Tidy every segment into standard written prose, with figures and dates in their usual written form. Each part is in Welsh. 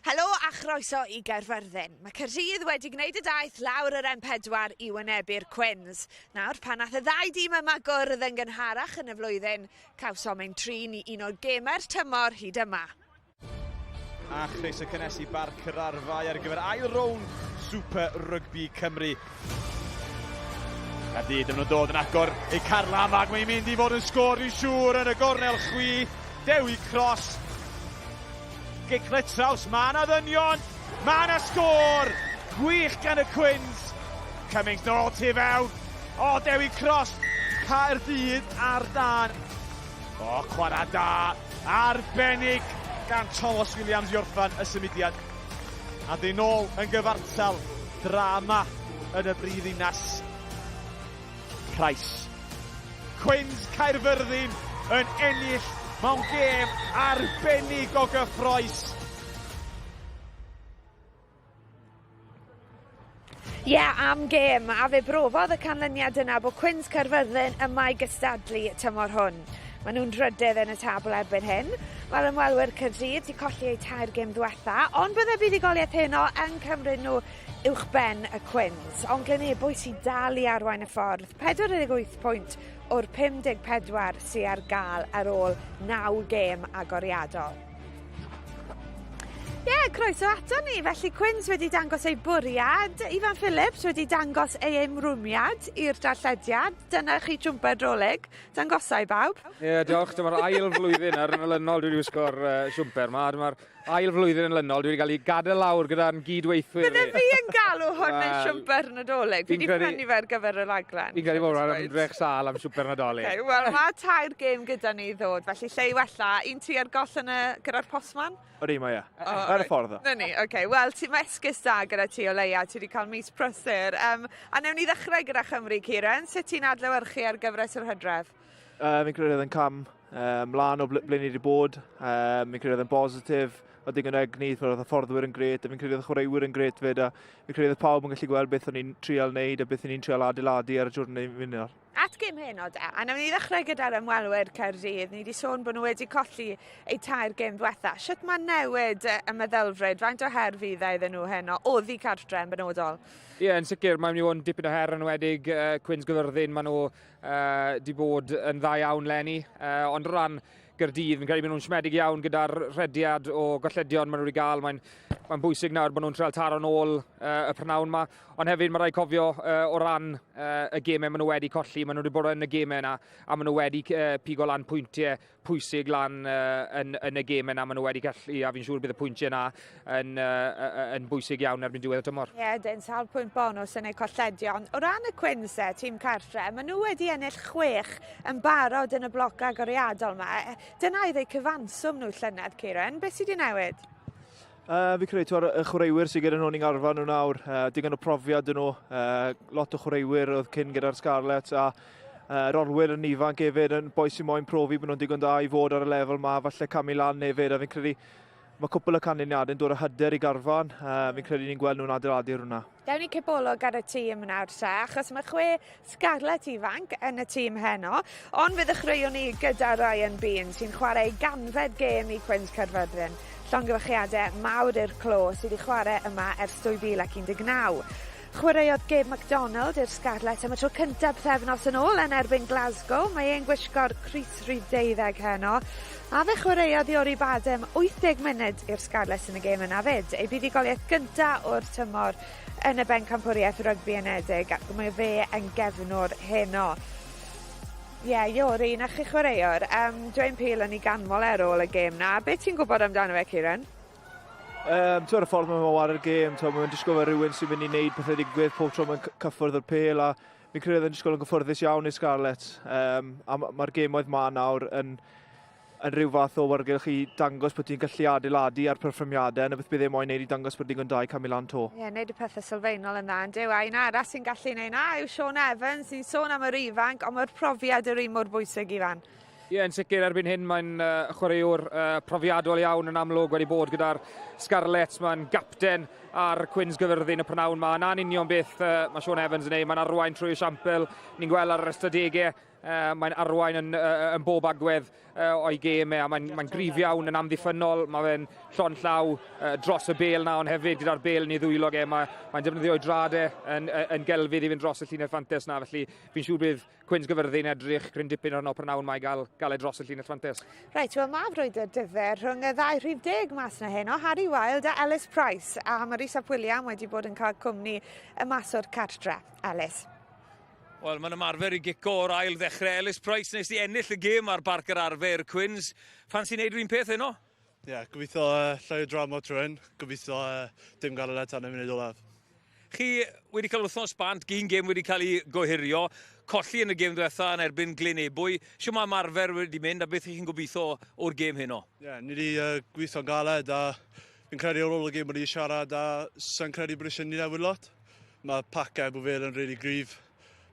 Helo a chroeso i Caerfyrddin. Mae Caerdydd wedi gwneud y daith lawr yr M4 i wynebu'r Cwins. Nawr, pan nath y ddau dîm yma gwrdd yn gynharach yn y flwyddyn, cawsom ein trin i un o'r geme'r tymor hyd yma. A chroeso cynnes i Barc yr arfau ar gyfer ail rownd Super Rygbi Cymru. Caerdydd yn dod yn agor ei carlam ac mae'n mynd i fod yn sgôr i siŵr yn y gornel chwi. Dewi cross. Giclet traws, ma' na ddynion, ma' na sgôr, gwych gan y Cwins. Cummings nôl tu fewn, o Dewi cross, Caerdydd ar dan. O, chwarae da, arbennig gan Thomas Williams i orffan y symudiad. A dyn nôl yn gyfartal, drama yn y brifddinas. Price. Cwins Caerfyrddin yn ennill mewn gêm arbennig o gyffroes. Am gêm, a fe brofodd y canlyniad yna bod Cwins Caerfyrddin yma i gystadlu tymor hwn. Maen nhw'n drydydd yn y tabl erbyn hyn. Mae'r ymwelwyr Caerdydd wedi colli eu tair gêm diwetha, ond bydde buddugoliaeth heno yn cymryd nhw uwchben y Cwins. Ond glenebwy sy'n dal i arwain y ffordd, 48 pwynt o'r 54 sy'n ar gael ar ôl 9 gêm agoriadol. Croeso ato ni, felly Cwins wedi dangos ei bwriad, Ifan Phillips wedi dangos ei ymrwmiad i'r darllediad. Dyna chi jwmper droleg, dangosau bawb. Diolch, dyma'r ail flwyddyn ar yn ylynol dwi wedi wisgo'r siwmper yma. Dyma'r ail flwyddyn yn ylynol dwi wedi cael ei gadael lawr gyda'n gydweithwyr. Bydde fi yn galw hwn yn siwmper nadolig. Fi wedi prynu fe ar gyfer y raglen. Fi'n credu bod rhan ymdrech sal am siwmper nadolig. Wel, mae tair gêm gyda ni ddod, felly lle i wella. Un ti ar goll gyda'r postman? O'r un mae ar y ffordd o. Na ni, wel, ti'n esgus da gyda ti o leia, ti wedi cael mis prysur. A newn ni ddechrau gyda Chymru, Ciren. Sut ti'n adlewyrchu ar gyfres yr Hydref? Fi'n credu yn cam mlaen o ble ni wedi bod. Fi'n credu yn positif. O digon egni, oedd y fforddwyr yn gret, a fi'n credu oedd y chwaraewyr yn gret fyd, a fi'n credu oedd pawb yn gallu gweld beth o'n i'n trial wneud a beth o'n i'n trial adeiladu ar y diwrnod ni'n mynd ar. At gêm heno de, a newn ni ddechrau gyda'r ymwelwyr Caerdydd. Ni wedi sôn bod nhw wedi colli eu tair gêm diwetha. Sut mae newid y meddylfryd? Faint o her fydd iddyn nhw heno? Oedd i cartre yn benodol? Yn sicr, mae'n mynd i fod yn dipyn o her yn wedig Cwins Caerfyrddin. Maen nhw wedi bod yn dda iawn leni, ond ran Caerdydd, fi'n credu bod nhw'n siomedig iawn gyda'r rhediad o golledion maen nhw wedi gael. Mae'n bwysig nawr bod nhw'n treol taro nôl y prynawn yma, ond hefyd mae rhaid cofio o ran y gemau maen nhw wedi colli. Maen nhw wedi bod yn y gemau yna, a maen nhw wedi pigo lan pwyntiau pwysig lan yn y gemau yna maen nhw wedi gallu, a fi'n siŵr bydd y pwyntiau yna yn bwysig iawn erbyn diwedd y tymor. Dyn sawl pwynt bonus yn eu colledion. O ran y Cwins, tîm cartre, maen nhw wedi ennill 6 yn barod yn y bloc agoriadol yma. Dyna oedd eu cyfanswm nhw llynedd, Ciren. Beth sydd wedi newid? Fi'n credu y chwaraewyr sydd gyda nhw'n arfer nhw nawr. Digon o profiad yn nhw. Lot o chwaraewyr oedd cyn gyda'r Scarlett, a yr orwyr yn ifanc hefyd yn boi sy'n moyn profi bod nhw'n digon da i fod ar y lefel yma, falle camu lan hefyd. A fi'n credu mae cwpl y canlyniadau'n dod o hyder i garfan. Fi'n credu ni'n gweld nhw'n adeiladu ar hwnna. Dewn ni cibolog ar y tîm nawr te, achos mae 6 Scarlett ifanc yn y tîm heno, ond fe ddechreuwn ni gyda RYGBI sy'n chwarae ganfed gêm i Cwins Caerfyrddin. Llongyfarchiadau mawr i'r clo sydd wedi chwarae yma ers 2019. Chwaraeodd Gabe MacDonald i'r Scarlett am y tro cyntaf pythefnos yn ôl yn erbyn Glasgow. Mae e'n gwisgo'r crys rhif 12 heno. A fe chwaraeodd i o'r badem 80 munud i'r Scarlett yn y gêm yna fyd. Ei buddugoliaeth gyntaf o'r tymor yn y bencampwriaeth rygbi unedig, ac mae fe yn gefnwr heno. Iori, na chi chwaraewr. Dwayne Peel yn ei ganmol ar ôl y gêm na. Be ti'n gwybod amdano fe, Ciren? Yr ffordd mae'n war y gêm, mae'n disgwyl fe rhywun sy'n mynd i wneud pethau digwydd pob tro mae'n cyffwrdd yr pêl, a fi'n credu yn disgwyl yn gyffwrddus iawn i'r Scarlett. A mae'r gêm oedd ma nawr yn rhyw fath o wargylch i dangos bod ti'n gallu adeiladu ar perfformiadau, yn y beth bydd ei moyn wneud i dangos bod digon da i camu lan to. Wneud y pethau sylfaenol yn dda, yn dyw. Un arall sy'n gallu wneud na yw Sean Evans, sy'n sôn am yr ifanc, ond mae'r profiad yr un mor bwysig i fan. Yn sicr erbyn hyn mae'n chwaraewr profiadol iawn yn amlwg wedi bod gyda'r Scarlett. Mae'n gapten ar Cwins Caerfyrddin y prynawn yma. Na'n union beth mae Sean Evans yn ei. Mae'n arwain trwy y siampl. Ni'n gweld ar yr ystadegau Mae'n arwain yn bob agwedd o'i gêm a mae'n grif iawn yn amddiffynol. Mae fe'n llon llaw dros y bêl na, ond hefyd gyda'r bêl ni ddwylog mae'n defnyddio dradau yn gelfydd i fynd dros y llinell fantes na. Felly fi'n siŵr bydd Quins Gyfyrddin edrych cryn dipyn arno prynawn mae gael e dros y llinell fantes. Reit, wel mae frwydr dyfer rhwng y ddau rhif deg mas na heno, Harry Wild a Ellis Price, a mae Rhys William wedi bod yn cael cwmni y mas o'r cartre. Ellis. Wel, mae'n ymarfer i gico o'r ail ddechrau. Ellis Price nes i ennill y gêm ar Barc yr arfer Quins. Fan sy'n neud rhywun peth heno? Ie, gobeithio llai o drama trwy'n. Gobeithio dim gael y tan yn munud olaf. Chi wedi cael wythnos bant, un gêm wedi cael ei gohirio, colli yn y gêm diwetha yn erbyn Glynebwy. Sio mae ymarfer wedi mynd a beth chi'n gobeithio o'r gêm heno? Ie, ni wedi gweithio'n galed a fi'n credu o'r ôl y gêm wedi siarad a sy'n credu bod eisiau ni newid lot. Mae pacau bod fel yn really gryf.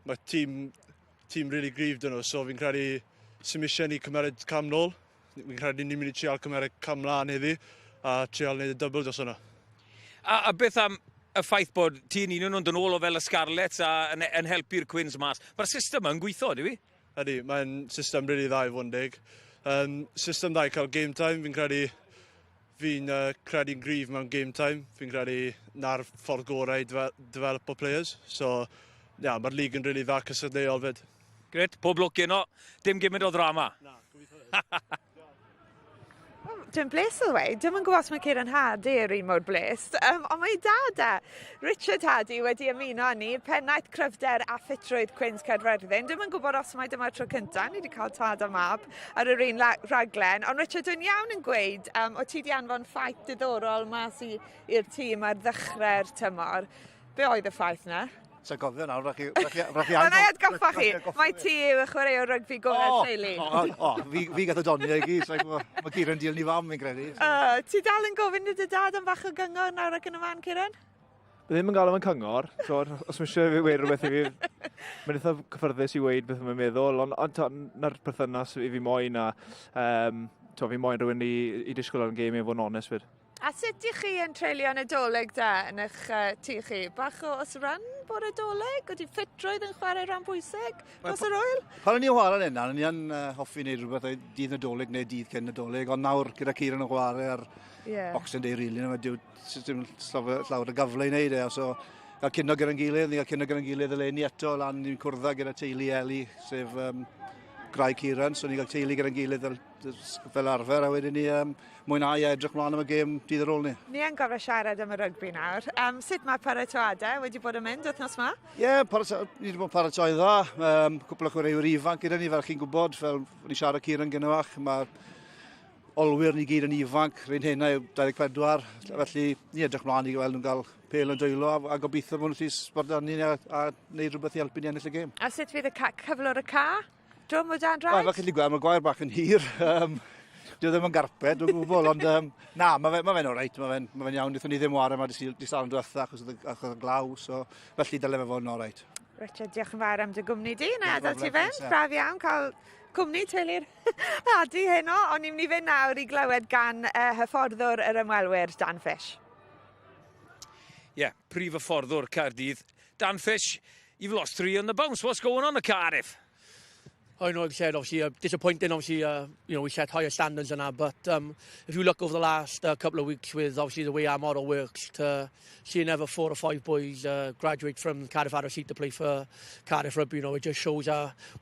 Mae tîm really gryf dyn nhw, so fi'n credu sy'n eisiau ni cymeryd cam nôl. Fi'n credu ni'n mynd i trial cymeryd cam lan heddi a trial wneud y double dros hwnna. A beth am y ffaith bod ti'n un nhw'n dod ôl o fel y Scarlets a yn helpu'r Quins mas? Mae'r system yn gweithio, di fi? Ydy, mae'n system really dda i fod yn dig. System dda i cael game time, fi'n credu fi'n credu'n gryf mewn game time. Fi'n credu na'r ffordd gorau i develop o players. So, yeah, mae'r lig yn really dda cysylltuol fyd. Gret, pob lwc yno. Dim gymryd o drama. Na, gobeithio. Dwi'n blest o ddweud, dim yn gwybod os mae Ciaran Hardy yr un mor blest, ond mae dada, Richard Hardy wedi ymuno ni, pennaeth cryfder a ffitrwydd Quins Caerfyrddin. Dwi'n yn gwybod os mai dyma'r tro cyntaf, ni wedi cael tad a mab ar yr un raglen, ond Richard, dwi'n iawn yn gweud, o ti di anfon ffaith diddorol mas i'r tîm ar ddechrau'r tymor. Be oedd y ffaith na? Sa'n cofio nawr, rach chi Ond ei atgoffa chi, mae ti yw y chwaraeo rygbi gorau teulu. Fi gath o doni i gyd, mae Ciaran diel ni fam, fi'n credu. Ti dal yn gofyn i dy dad am fach o gyngor nawr ac yn y fan, Ciaran? Bydd ddim yn gael am y cyngor, so os mae eisiau fi weir rhywbeth i fi, mae'n eitha cyffyrddus i weid beth mae'n meddwl, ond na'r perthynas i fi moyn a fi moyn rhywun i disgwyl ar y gêm i fod yn onest fyd. A sut i chi yn treulio Nadolig da yn eich tŷ chi? Bach o osran bod Nadolig? Ydy ffitrwydd yn chwarae rhan bwysig? Os yr oel? Pan o'n i'n chwarae yna, o'n i'n hoffi wneud rhywbeth dydd Nadolig neu dydd cyn Nadolig, ond nawr gyda Ciaran yn chwarae ar Boxing Day rili, dim llawer y gyfle i wneud e, so gael cynno gyda'n gilydd, ni gael cynno gyda'n gilydd eleni eto, lan ni'n cwrdda gyda teulu Eli, sef Graig Ciaran, so ni'n cael teulu gyda'n gilydd fel arfer, a wedyn ni mwynhau a edrych mlaen am y gêm dydd ar ôl ni. Ni yn gofio siarad am y rygbi nawr. Sut mae paratoadau wedi bod yn mynd wythnos yma? Ie, ni wedi bod paratoi dda. Cwpl o chwaraewyr ifanc gyda ni, fel chi'n gwybod, fel ni siarad Ciaran gynnwach. Mae olwyr ni gyd yn ifanc, rhaid hynna yw 24, felly ni edrych mlaen i weld nhw'n cael pel yn dwylo a gobeithio bod nhw'n llys sbordani a wneud rhywbeth i helpu ni ennill y gêm. A sut fydd y cyflwr y ca? Drum o dan draed? Fel chi'n gweld, mae'r gwair bach yn hir. Dio ddim yn garped, dwi'n gwybod, ond na, mae fe'n oreit, mae fe'n iawn. Nithon ni ddim war yma di sal yn diwetha achos oedd y glaw, so felly dyle fe fod yn oreit. Richard, diolch yn fawr am dy gwmni di, na adael ti fynd, braf iawn cael cwmni teulu'r adi heno, ond ni'n mynd i fynd nawr i glywed gan hyfforddwr yr ymwelwyr Dan Fish. Yeah, prif hyfforddwr Caerdydd. Dan Fish, you've lost 3 on the bounce. What's going on at Cardiff? I know, like I said, obviously disappointing. Obviously, we set higher standards than that. But if you look over the last couple of weeks, with obviously the way our model works, to see another 4 or 5 boys graduate from Cardiff RUGBY to play for Cardiff Rugby, it just shows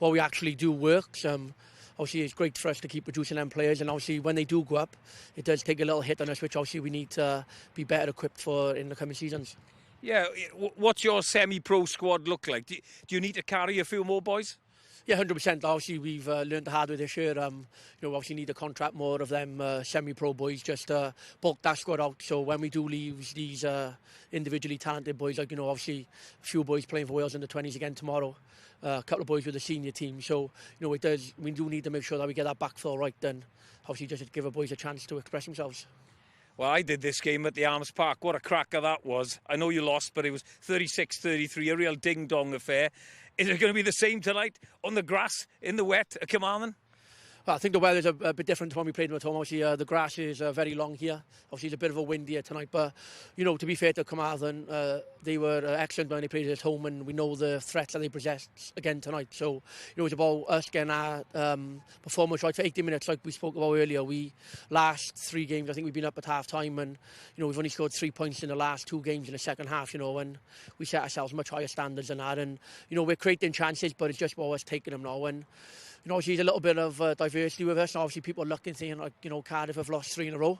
what we actually do works. Obviously, it's great for us to keep producing them players, and obviously when they do go up, it does take a little hit on us, which obviously we need to be better equipped for in the coming seasons. Yeah, what's your semi-pro squad look like? Do you need to carry a few more boys? Yeah, 100%. Obviously, we've learned the hard way this year. Obviously need to contract more of them semi-pro boys just to bulk that squad out. So when we do leave these individually talented boys, like, obviously a few boys playing for Wales in the 20s again tomorrow, a couple of boys with the senior team. So, we do need to make sure that we get that backfill right, and obviously just to give the boys a chance to express themselves. Well, I did this game at the Arms Park. What a cracker that was. I know you lost, but it was 36-33, a real ding-dong affair. Is it going to be the same tonight, on the grass, in the wet, at Carmarthen? But I think the weather's a bit different to when we played them at home. Obviously, the grass is very long here. Obviously, it's a bit of a wind here tonight. But, you know, to be fair to Carmarthen, they were excellent when they played at home, and we know the threats that they possess again tonight. So, you know, it's about us getting our performance right for 80 minutes, like we spoke about earlier. We last 3 games, I think we've been up at half-time, and, you know, we've only scored 3 points in the last 2 games in the second half, you know, and we set ourselves much higher standards than that. And, you know, we're creating chances, but it's just about us taking them now. And, you know, obviously there's a little bit of diversity with us. Obviously people are looking, saying, like, you know, Cardiff have lost 3 in a row.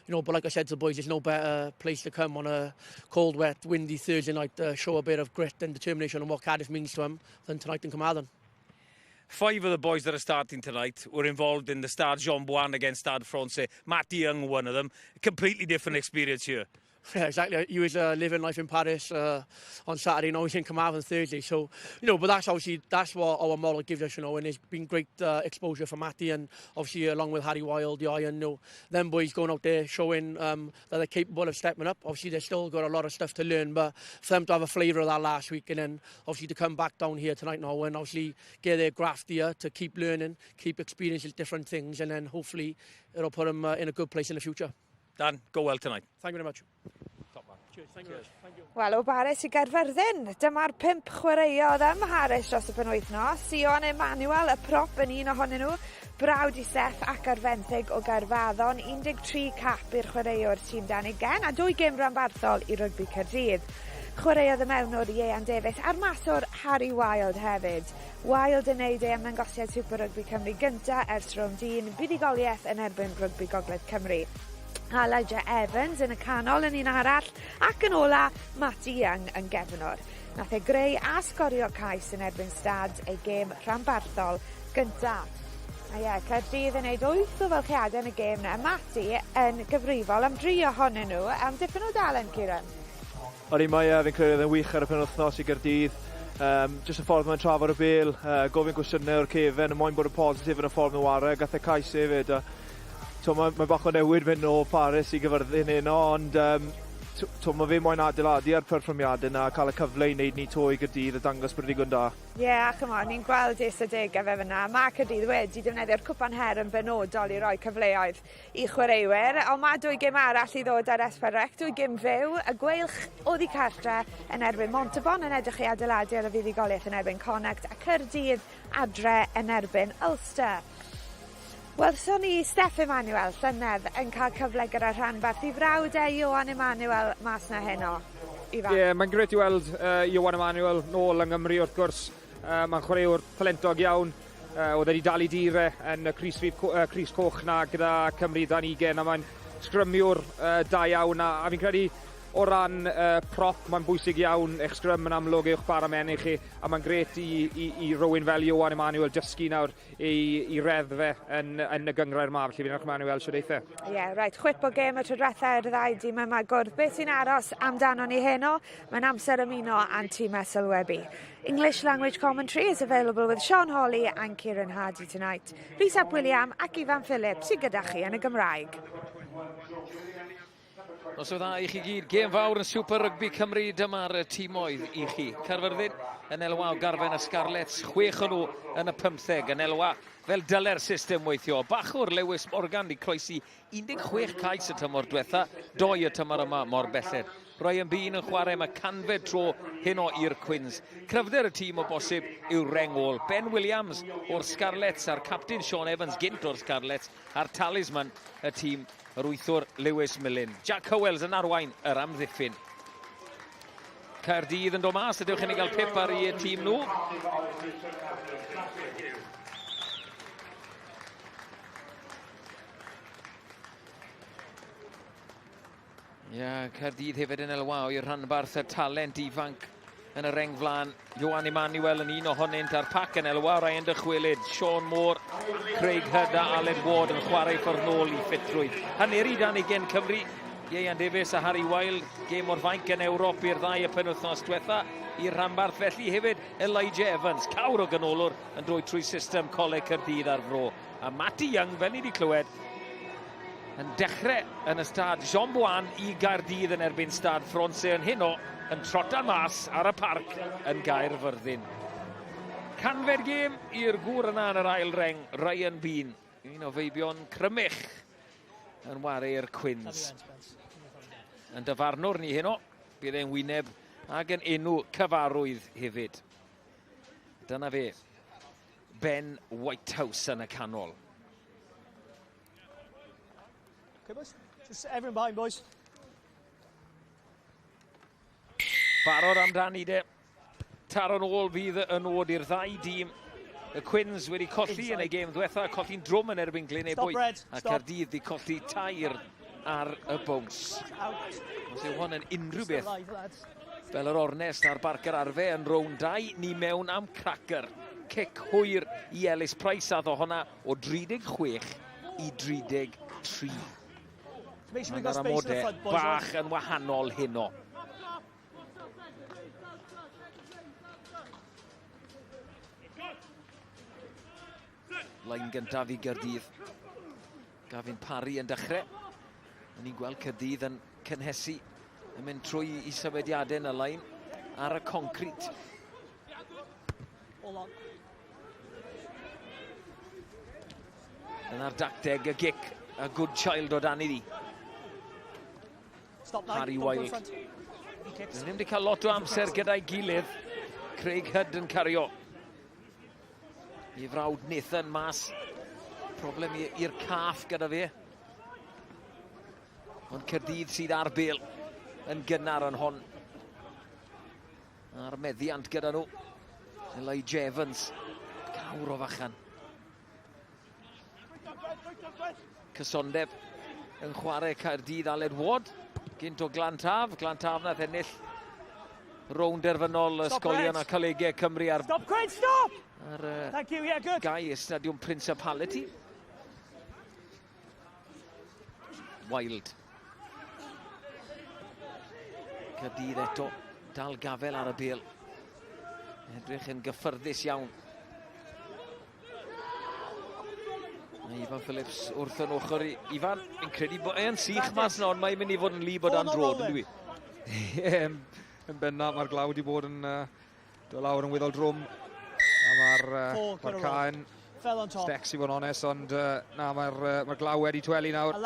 You know, but like I said to the boys, there's no better place to come on a cold, wet, windy Thursday night to show a bit of grit and determination on what Cardiff means to them than tonight in Carmarthen. 5 of the boys that are starting tonight were involved in the Stade Jean-Bouin against Stade Francais. Matty Young, one of them. A completely different experience here. Yeah, exactly. He was living life in Paris on Saturday, now he's in Carmarthen Thursday. So, you know, but that's what our model gives us, you know, and it's been great exposure for Matty, and obviously along with Harry Wild, the Iron, you know, them boys going out there showing that they're capable of stepping up. Obviously they've still got a lot of stuff to learn, but for them to have a flavour of that last week, and then obviously to come back down here tonight now and obviously get their graft here to keep learning, keep experiencing different things, and then hopefully it'll put them in a good place in the future. Dan, go well tonight. Thank you very much. Top man. Cheers. Thank you. Thank you. Wel, o Baris I Caerfyrddin, dyma'r 5 chwaraeodd ym Mharis dros y penwythnos. Sion Emmanuel, y prop yn un ohonyn nhw. Brawd i Seth ac ar fenthyg o Gaerfaddon. 13 cap i'r chwaraewr tîm Danigen a 2 gêm ranbarthol i rygbi Caerdydd. Chwaraeodd y mewnwr Ieuan Davies a'r maswr Harry Wild hefyd. Wild yn neud ei ymddangosiad Super Rygbi Cymru gynta ers rownd 1 buddugoliaeth yn erbyn Rygbi Gogledd Cymru. Elijah Evans yn y canol yn un arall, ac yn ola Matty Young yn gefnwr. Nath e greu a sgorio cais yn erbyn Stad ei gêm rhanbarthol gyntaf. A ie, Caerdydd yn neud 8 o felchiadau yn y gêm na. Matty yn gyfrifol am 3 ohonyn nhw am dipyn o dalen, Ciaran. Odi, mae fi'n credu yn wych ar y penwythnos i Gaerdydd. Just y ffordd mae'n trafod y bêl, gofyn gwestiynau o'r cefen, y moyn bod y positif yn y ffordd nhw ware, gath e cais hefyd. Mae bach o newid fynd o Paris i Gyfyrddin heno, ond mae fe moyn adeiladu ar perfformiadau yna, cael y cyfle i wneud ni to i Gaerdydd a dangos bod digon da. Ie, chymod, ni'n gweld ystadegau fe fyna. Mae Caerdydd wedi defnyddio'r cwpan her yn benodol i roi cyfleoedd i chwaraewyr, ond mae 2 gêm arall i ddod ar S4C, 2 gêm fyw, y gweilch oddi cartre yn erbyn Montebon yn edrych i adeiladu ar y fuddugoliaeth yn erbyn Connacht, a Caerdydd adre yn erbyn Ulster. Wel, so ni Steph Emmanuel, llynedd, yn cael cyfle gyda'r rhanbarth i frawd Ioan Emmanuel mas na heno. Ie, mae'n gret i weld Ioan Emmanuel nôl yng Nghymru wrth gwrs. Mae'n chwaraewr talentog iawn. Oedd wedi dal i dire yn y Crys Coch na gyda Cymru 20, a mae'n sgrymiwr da iawn. A fi'n credu o ran prop, mae'n bwysig iawn eich sgrym yn amlwg i'ch baramennu chi, a mae'n gret i rywun fel Ioan Emmanuel dysgu nawr i reddfe yn y gyngrair ma, felly fi'n Emmanuel sydd eithaf. Ie, rhaid, chwip o gêm y tro diwethaf i'r ddau dîm yma gwrdd. Beth sy'n aros amdano ni heno? Mae'n amser ymuno a'n tîm sylwebu. English language commentary is available with Sean Hawley and Kieran Hardy tonight. Rhys Ap William ac Ifan Phillips sy'n gyda chi yn y Gymraeg. Os o dda i chi gyd, gêm fawr yn Super Rygbi Cymru, dyma'r tîmoedd i chi. Caerfyrddin yn elwa o garfen y Scarlets, 6 o nhw yn y 15, yn elwa fel dyle'r system weithio. Bachwr Lewis Morgan di croesi 16 cais y tymor diwetha, 2 y tymor yma mor belled. RYGBI yn chwarae mae 100 tro heno i'r Quins. Cryfder y tîm o bosib yw Rengol. Ben Williams o'r Scarlets a'r captain Sean Evans gynt o'r Scarlets a'r talisman y tîm yr wythwr Lewis Millen. Jack Howells yn arwain yr amddiffyn. Caerdydd yn dod mas, ydywch chi'n ei gael pip ar ei tîm nhw. Caerdydd hefyd yn elwa i'r rhanbarth y talent ifanc yn y reng flan. Ioan Emmanuel yn un ohonynt a'r pac yn elwa Ryan dychwelyd. Sean Moore, Craig Hood a Aled Ward yn chwarae ffordd nôl i ffitrwydd. Haneri dan i gen Cymru. Ieuan Davies a Harry Wild, gêm o'r fainc yn Ewrop i'r ddau y penwythnos diwetha i'r rhanbarth, felly hefyd Elijah Evans, cawr o ganolwr yn dod trwy system coleg Caerdydd ar fro. A Matty Young, fel ni wedi clywed, yn dechrau yn y stad Jean-Bouin i Gaerdydd yn erbyn Stade Francais yn heno yn trota mas ar y parc yn Caerfyrddin. Canfed gêm i'r gŵr yna yn yr ail reng, Ryan Bean. un o feibion crymych yn ware'r Quins. Yn dyfarnwr ni heno, bydd e'n wyneb ac yn enw cyfarwydd hefyd. Dyna fe, Ben Whitehouse yn y canol. Okay, boys. Just everyone behind, boys. Barod amdani de. Taron ôl fydd yn oed i'r ddau dîm. Y Quins wedi colli yn ei gêm ddiwetha, colli'n drwm yn erbyn Glenebwy. A Caerdydd wedi colli tair ar y bws. Os yw hwn yn unrhyw beth. Fel yr ornest a'r Barc yr arfe yn rown 2, ni mewn am cracker. Cic hwyr i Ellis Price a ddo hwnna o 36 i 33. Mae'n ar amodau bach yn wahanol heno. Lain gyntaf i Caerdydd. Gafin Parry yn dechrau. Ni'n gweld Caerdydd yn cynhesu. Yn mynd trwy i sefydliadau yn y lain ar y concrit. Yna'r dacteg y gic, a good child o dan iddi. Harry Wild. Dyn nhw'n wedi cael lot o amser gyda'i gilydd. Craig Hood yn cario. I frawd Nathan mas. Problem i'r caff gyda fe. Ond Caerdydd sydd ar bêl yn gynnar yn hon. A'r meddiant gyda nhw. Elijah Evans. Cawr o fachan. Cysondeb yn chwarae Caerdydd Aled Ward. Gynt o Glantaf. Glantaf nath ennill rownd derfynol ysgolion a colegau Cymru ar... Stop, Quinn, stop! Thank you, yeah, good. Gai y Stadiwm Principality. Wild. Caerdydd eto, dal gafel ar y bêl. Edrych yn gyffyrddus iawn. Ifan Phillips wrth yn ochr i Ifan. Fi'n credu bod e'n sych mas na, ond mae'n mynd i fod yn lib o dan drod, yn dwi. Yn benna, mae'r glaw wedi bod yn dod lawr yn wyddol drwm. A mae'r caen stecs i fod yn onest, ond na, mae'r glaw wedi tweli nawr.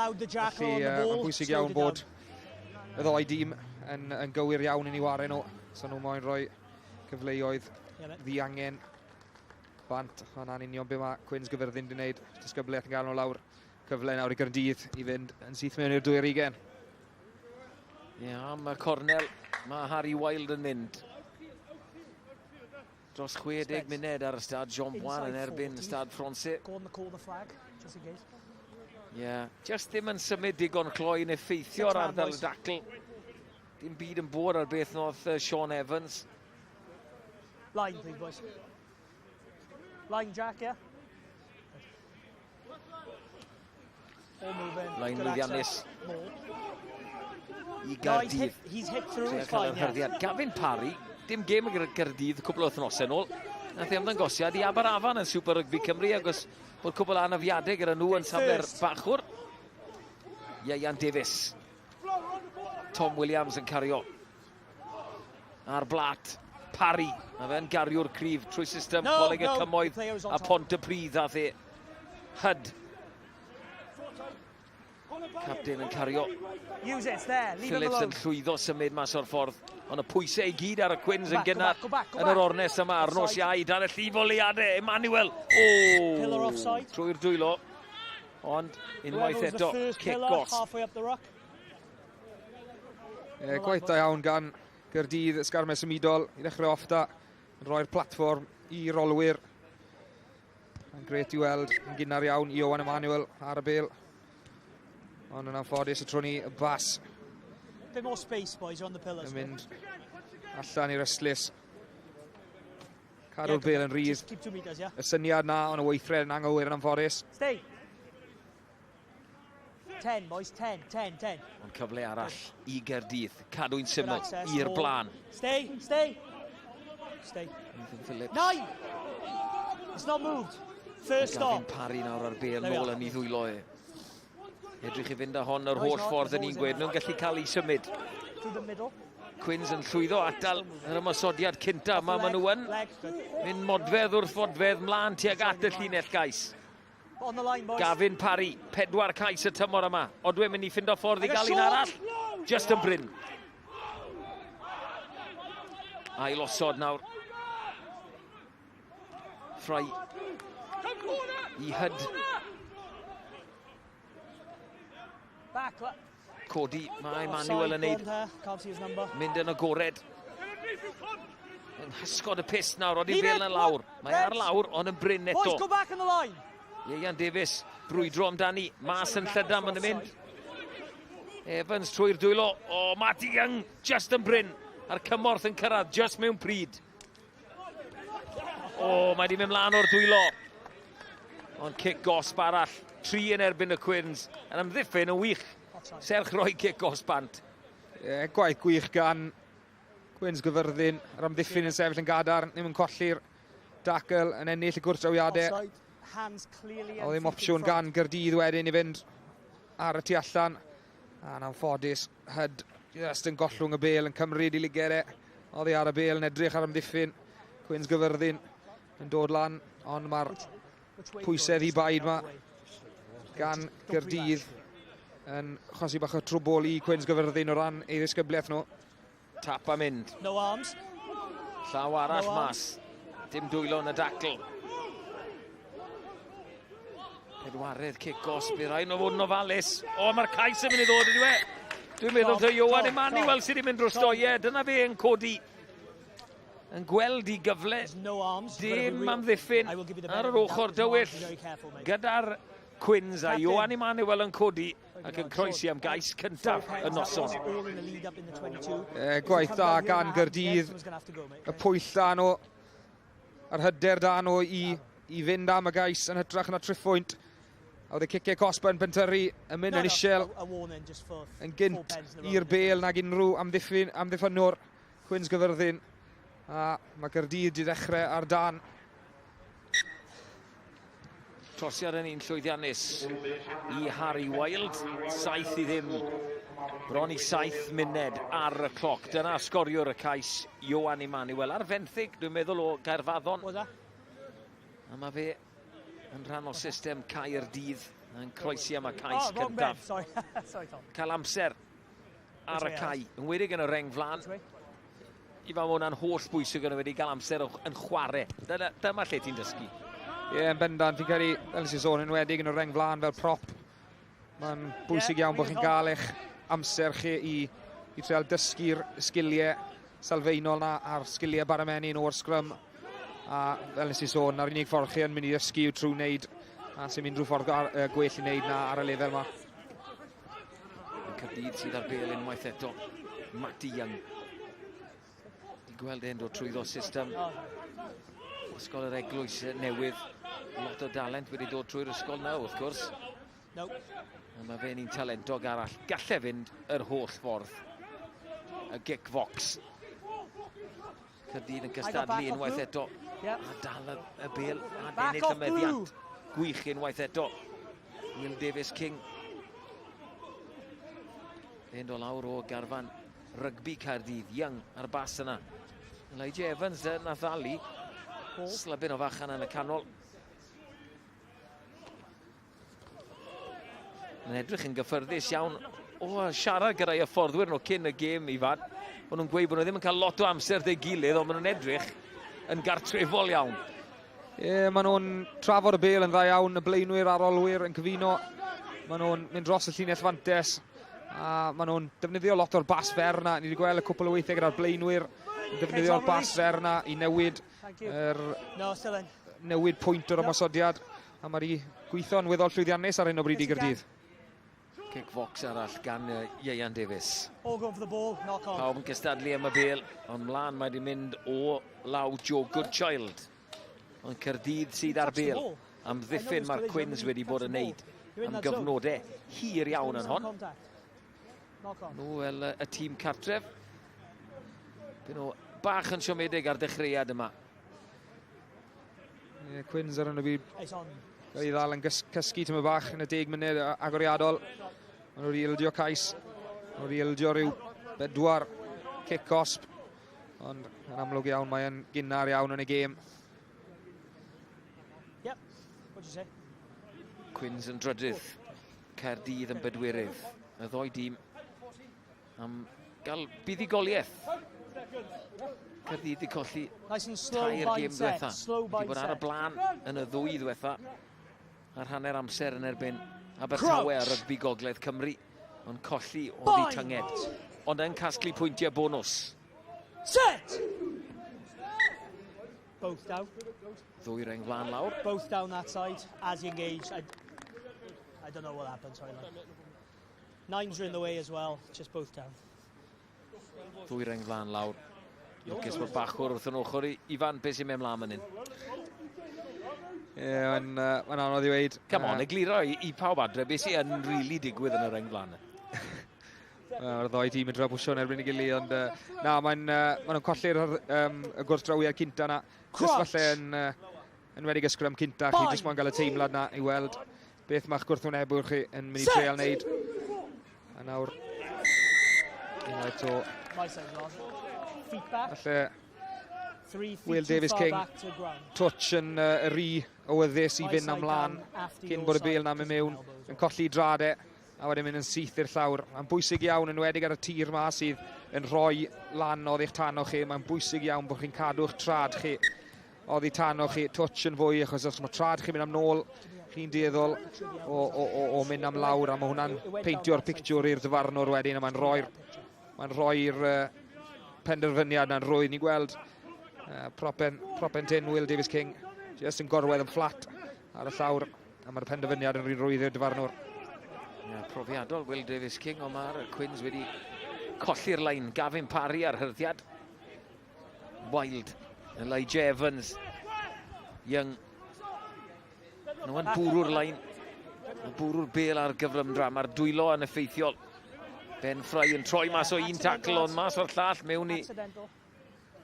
Felly mae'n bwysig iawn bod y ddoi dîm yn gywir iawn i ni wario nhw. So nhw moyn rhoi cyfleoedd ddiangen. Bant, hwnna'n union be mae Quins Caerfyrddin wedi gwneud. Disgybliaeth yn gael nhw lawr. Cyfle nawr i Caerdydd i fynd yn syth mewn i'r 2-20. Ie, mae cornel, mae Harry Wild yn mynd. Dros 60 munud ar y stad John Bwan yn erbyn stad Fronse. Ie, just ddim yn symud digon cloi yn effeithio'r ardal y dacl. Dim byd yn bod ar beth nodd Sean Evans. Line, please, boys. Line, Jack, yeah? All moving. Line lwyddiannus. I Gaerdydd. He's hit through, it's fine, yeah. Gavin Parry, dim gêm y Gaerdydd cwbl o wythnosau nôl. Nath ei ymddangosiad i Aberafan yn Super Rygbi Cymru, agos bod cwbl anafiadau gyda nhw yn safle'r bachwr. Ian Davies. Tom Williams yn cario. Ar blat. Parry, a fe'n gariwr cryf trwy system coleg y cymoedd a Pont y Pryd a the Hood. Captain yn cario. Phillips yn llwyddo symud mas o'r ffordd. Ond y pwysau i gyd ar y Quins yn gynnar yn yr ornes yma. Arnos Iau ar y llif o leiadau. Emmanuel. Trwy'r dwylo. Ond unwaith eto, kick-off. Gwaith da iawn gan Caerdydd, ysgarmau symudol i ddechrau off da. Yn rhoi'r platfform i rolwyr. Yn gret i weld yn gynnar iawn i Owen Emmanuel ar y bêl. Ond yn anffodus y trwni y bas. Bit more space, boys, on the pillars. Yn mynd allan i'r ystlys. Cadw'r bêl yn rhydd. Y syniad na, ond y weithred yn anghywir yn anffodus. Stay. 10, boys, 10. Ond cyfle arall i Gaerdydd. Cadw'n syml i'r blaen. Stay. Nathan Phillips. 9! It's not moved. First stop. Gavin Parry nawr ar bêl nôl yn ei ddwylo e. Edrych i fynd â hon yr holl ffordd yn un gwed. Nhw'n gallu cael ei symud. Quins yn llwyddo atal yr ymosodiad cynta. Mae nhw yn mynd modfedd wrth fodfedd mlaen tuag at y llinell gais. On the line, boys. Gavin Parry, 4 cais y tymor yma. Odwy'n mynd I ffindo ffordd I gael un arall. Just yn Bryn. Ail osod nawr. Ffrai I hyd. Codi, mae Manuel yn neud. Mynd yn agored. Yn hysgod y pist nawr, Odi Bale yn lawr. Mae ar lawr, ond yn Bryn eto. Boys, go back on the line. Ian Davies, brwydro amdani. Mas yn llydam yn y mynd. Evans trwy'r dwylo. O, Matty Young, just yn Bryn. A'r cymorth yn cyrraedd, just mewn pryd. O, mae di mynd mlaen o'r dwylo. Ond cic gosb arall. 3 yn erbyn y Quins. Yn amddiffyn yn wych. Serch roi cic gosb bant. Gwaith gwych gan Gwins Gyfyrddin. Yr amddiffyn yn sefyll yn gadar. Ddim yn colli'r dacl yn ennill y gwrthdrawiadau. O ddim opsiwn gan Caerdydd wedyn I fynd ar y tu allan. A'n anffodus, hyd just yn gollwng y bel yn cymryd I ligere. Oddi ar y bel yn edrych ar amddiffyn. Gwins Gyfyrddin yn dod lan, ond mae'r pwysedd I baid yma gan Caerdydd yn chosi bach o trwbl I Gwins Gyfyrddin o ran ei ddisgybliaeth nhw. Tap a mynd. No arms. Llaw arall mas. Dim dwylo yn y dacl. Pedwarydd cic gosb I rhaid nhw fod yn ofalus. O, mae'r cais yn mynd I ddod ydi we. Dwi'n meddwl ta Iowan Emmanuel sydd wedi mynd dros doiau. Dyna fe yn codi. Yn gweld I gyfle. Dim amddiffyn ar yr ochr dywyll. Gyda'r Quins a Iowan Emmanuel yn codi ac yn croesi am gais cyntaf y noson. Gwaith da gan Caerdydd. Y pwyll da nhw. A'r hyder da nhw I fynd am y gais yn hytrach na triffwynt. A oedd y cicau cosba yn pentyru yn mynd yn isiel. Yn gynt i'r bel nag unrhyw amddiffynwr Gwins Gyfyrddin. A mae Caerdydd wedi dechrau ar dan. Trosiad yn un llwyddiannus I Harry Wild. 7 I ddim. Bron I 7 munud ar y cloc. Dyna sgoriwr y cais Iowan Emmanuel ar fenthyg. Dwi'n meddwl o Gaerfaddon. A mae fe yn rhan o system Caerdydd yn croesi am y cais cyntaf. Cael amser ar y cai. Yn wedig yn y reng flan. I fa hwnna'n holl bwysig yn wedi cael amser yn chwarae. Dyma lle ti'n dysgu. Yn bendant, fi'n cael ei, fel sy'n sôn yn wedig yn y reng flan fel prop. Mae'n bwysig iawn bod chi'n cael eich amser chi I treol dysgu'r sgiliau sylfaenol na a'r sgiliau baramenin o'r sgrym. A fel sy'n sôn, na'r unig ffordd chi yn mynd I ddysgu yw trwy wneud. A sy'n mynd drwy ffordd gwell I wneud na ar y lefel yma. Caerdydd sydd ar bel unwaith eto. Matty Young. Di gweld e'n dod trwyddo system. Ysgol yr eglwys newydd. Lot o dalent wedi dod trwy'r ysgol nawr, wrth gwrs. Mae fe'n un talentog arall. Galle fynd yr holl ffordd. Y gic fox. Caerdydd yn cystadlu unwaith eto. A dal y bel. A ennill y meddiant. Gwych unwaith eto. Will Davies King. Fe'n dod lawr o garfan rygbi Caerdydd. Young ar bas yna. Elijah Evans na ddali. Slybyn o fachan yn y canol. Yn edrych yn gyffyrddus iawn. O, siarad gyda'i hyfforddwyr nhw cyn y gêm I fan. Bod nhw'n gweud bod nhw ddim yn cael lot o amser dy gilydd, ond maen nhw'n edrych yn gartrefol iawn. Maen nhw'n trafod y bel yn dda iawn, y blaenwyr arolwyr yn cyfuno. Maen nhw'n mynd dros y llinell fantes. A maen nhw'n defnyddio lot o'r bas fer na. Ni wedi gweld y cwpl o weithiau gyda'r blaenwyr. Defnyddio'r bas fer na I newid newid pwynt o'r ymosodiad. A mae wedi gweithio'n weddol llwyddiannus ar hyn o bryd I Gaerdydd. Kick fox arall gan Ian Davies. Pawb yn cystadlu am y bel, ond mlaen mae wedi mynd o law Joe Goodchild. Ond Caerdydd sydd ar bel. Am ddiffyn mae'r Quins wedi bod yn neud. Am gyfnodau hir iawn yn hon. Nhw fel y tîm cartref. Dyn nhw bach yn siomedig ar dechreuad yma. Quins ar hyn o bryd. Gael ei ddal yn cysgu tyma bach yn y 10 munud agoriadol. Maen nhw wedi ildio cais. Maen nhw wedi ildio rhyw 4 cic-cosb. Ond yn amlwg iawn mae'n gynnar iawn yn y gêm. Quins yn drydydd. Caerdydd yn bedwerydd. Y ddoi dîm am gael buddigoliaeth. Caerdydd wedi colli tair gêm diwetha. Wedi bod ar y blaen yn y ddwy diwetha. Ar hanner amser yn erbyn Abertawe a Rygbi Gogledd Cymru. Ond colli o ddi tynged. Ond yn casglu pwyntiau bonus. Set! Both down. Ddwy reng flan lawr. Both down that side as you engage. I don't know what happened, sorry. Nines are in the way as well, just both down. Ddwy reng flan lawr. Lwcus bod bachwr wrth yn ochr i Ifan, beth sy'n mewn mlaen fan hyn? Mae'n anodd i weid. Come on, egluro i pawb adre, beth sy'n rili digwydd yn y reng flan? Mae'r ddoi tîm yn drafwysio yn erbyn i gilydd, ond na, maen nhw'n colli'r gwrthdrawiad cynta na. Jyst falle yn wedi ysgrifennu cynta, chi jyst moyn gael y teimlad na i weld beth ma'ch gwrthwynebwyr chi yn mynd i treol wneud. A nawr, unwaith o... Falle, Will Davies King, touch yn y ry awyddus i fynd amlan cyn bod y bêl na mynd mewn, yn colli dradau, a wedyn mynd yn syth i'r llawr. Mae'n bwysig iawn yn wedig ar y tir ma sydd yn rhoi lan oddi eich tano chi. Mae'n bwysig iawn bod chi'n cadw'ch trad chi oddi tano chi, touch yn fwy, achos os mae trad chi'n mynd am nôl, chi'n dueddol o mynd am lawr, a mae hwnna'n peintio'r pictiwr i'r dyfarnwr wedyn, a mae'n rhoi'r penderfyniad na'n rwydd. Ni'n gweld propen tin Will Davies King, just yn gorwedd yn fflat ar y llawr, a mae'r penderfyniad yn rwydd i'r dyfarnwr. Profiadol Will Davies King, ond mae'r Quins wedi colli'r lein. Gavin Parry ar hyrddiad. Wild, Elijah Evans, Young. Nhw'n bwrw'r lein. Bwrw'r bêl ar gyflymdra. Mae'r dwylo yn effeithiol. Ben Fry yn troi mas o un tacl, ond mas o'r llall mewn i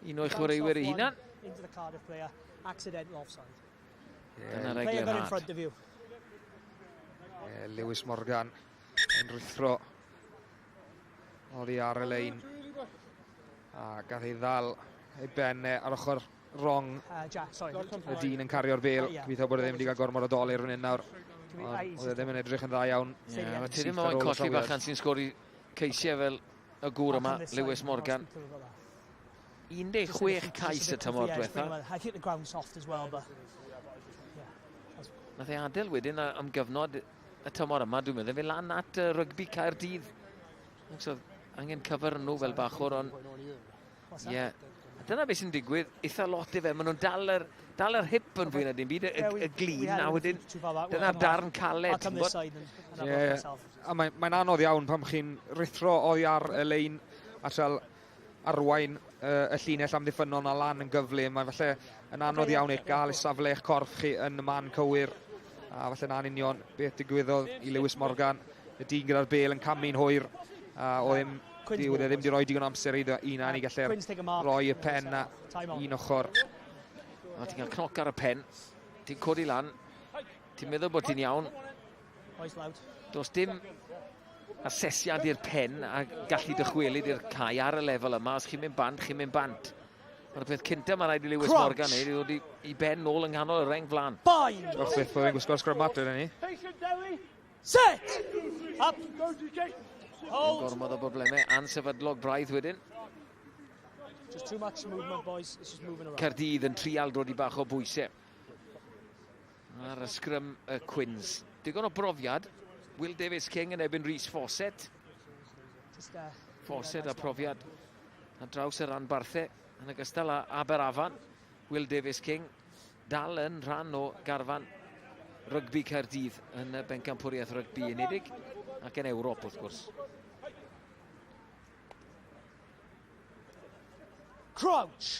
un o'i chwaraewyr ei hunan. Into the Cardiff player, accidental offside. Dyna'r eglurad. Lewis Morgan yn rwythro oddi ar y lein, a gath ei ddal ei benne ar ochr rong y dyn yn cario'r bêl. Gobeithio bod e ddim wedi cael gormod o dolir fan hyn nawr, oedd e ddim yn edrych yn dda iawn. Mae ti ddim yn colli bachan sy'n sgori ceisiau fel y gŵr yma, Lewis Morgan. 16 cais y tymor diwetha. Nath ei adael wedyn am gyfnod y tymor yma, dwi'n meddwl, fe lan at rygbi Caerdydd. So, angen cyfer nhw fel bachwr, ond dyna beth sy'n digwydd, eitha lot i fe. Maen nhw'n dal yr hip yn fwy na dim byd, y glin, a wedyn dyna'r darn caled. A mae'n anodd iawn pan chi'n rithro oddi ar y lein a trael arwain y llinell amddiffynol na lan yn gyflym. Mae'n falle yn anodd iawn eich gael y safle eich corff chi yn y man cywir. A falle na'n union beth digwyddodd i Lewis Morgan, y dyn gyda'r bêl yn camu'n hwyr. Oedd e ddim wedi rhoi digon amser iddo un i gallu rhoi y pen na un ochr. Ti'n cael cnoc ar y pen, ti'n codi lan, ti'n meddwl bod ti'n iawn. Does dim asesiad i'r pen a gallu dychwelyd i'r cae ar y lefel yma. Os chi'n mynd bant, chi'n mynd bant. Mae'r peth cyntaf mae'n rhaid i Lewis Morgan ei ddod i ben nôl yng nghanol y reng flan. Doch beth bod e'n gwisgo'r Carmarthen yn ni. Set! Up! Gormod o broblemau ansefydlog braidd wedyn. Just too much movement, boys. It's just moving around. Caerdydd yn trial dod i bach o bwysau. Ar y sgrym y Quins. Digon o brofiad. Will Davies King yn ebyn Rhys Fawcett. Fawcett a profiad a draws y ran Barthau. Yn ogystal â Aberafan, Will Davies King dal yn rhan o garfan rygbi Caerdydd yn y bencampwriaeth rygbi unedig ac yn Ewrop wrth gwrs. Crouch!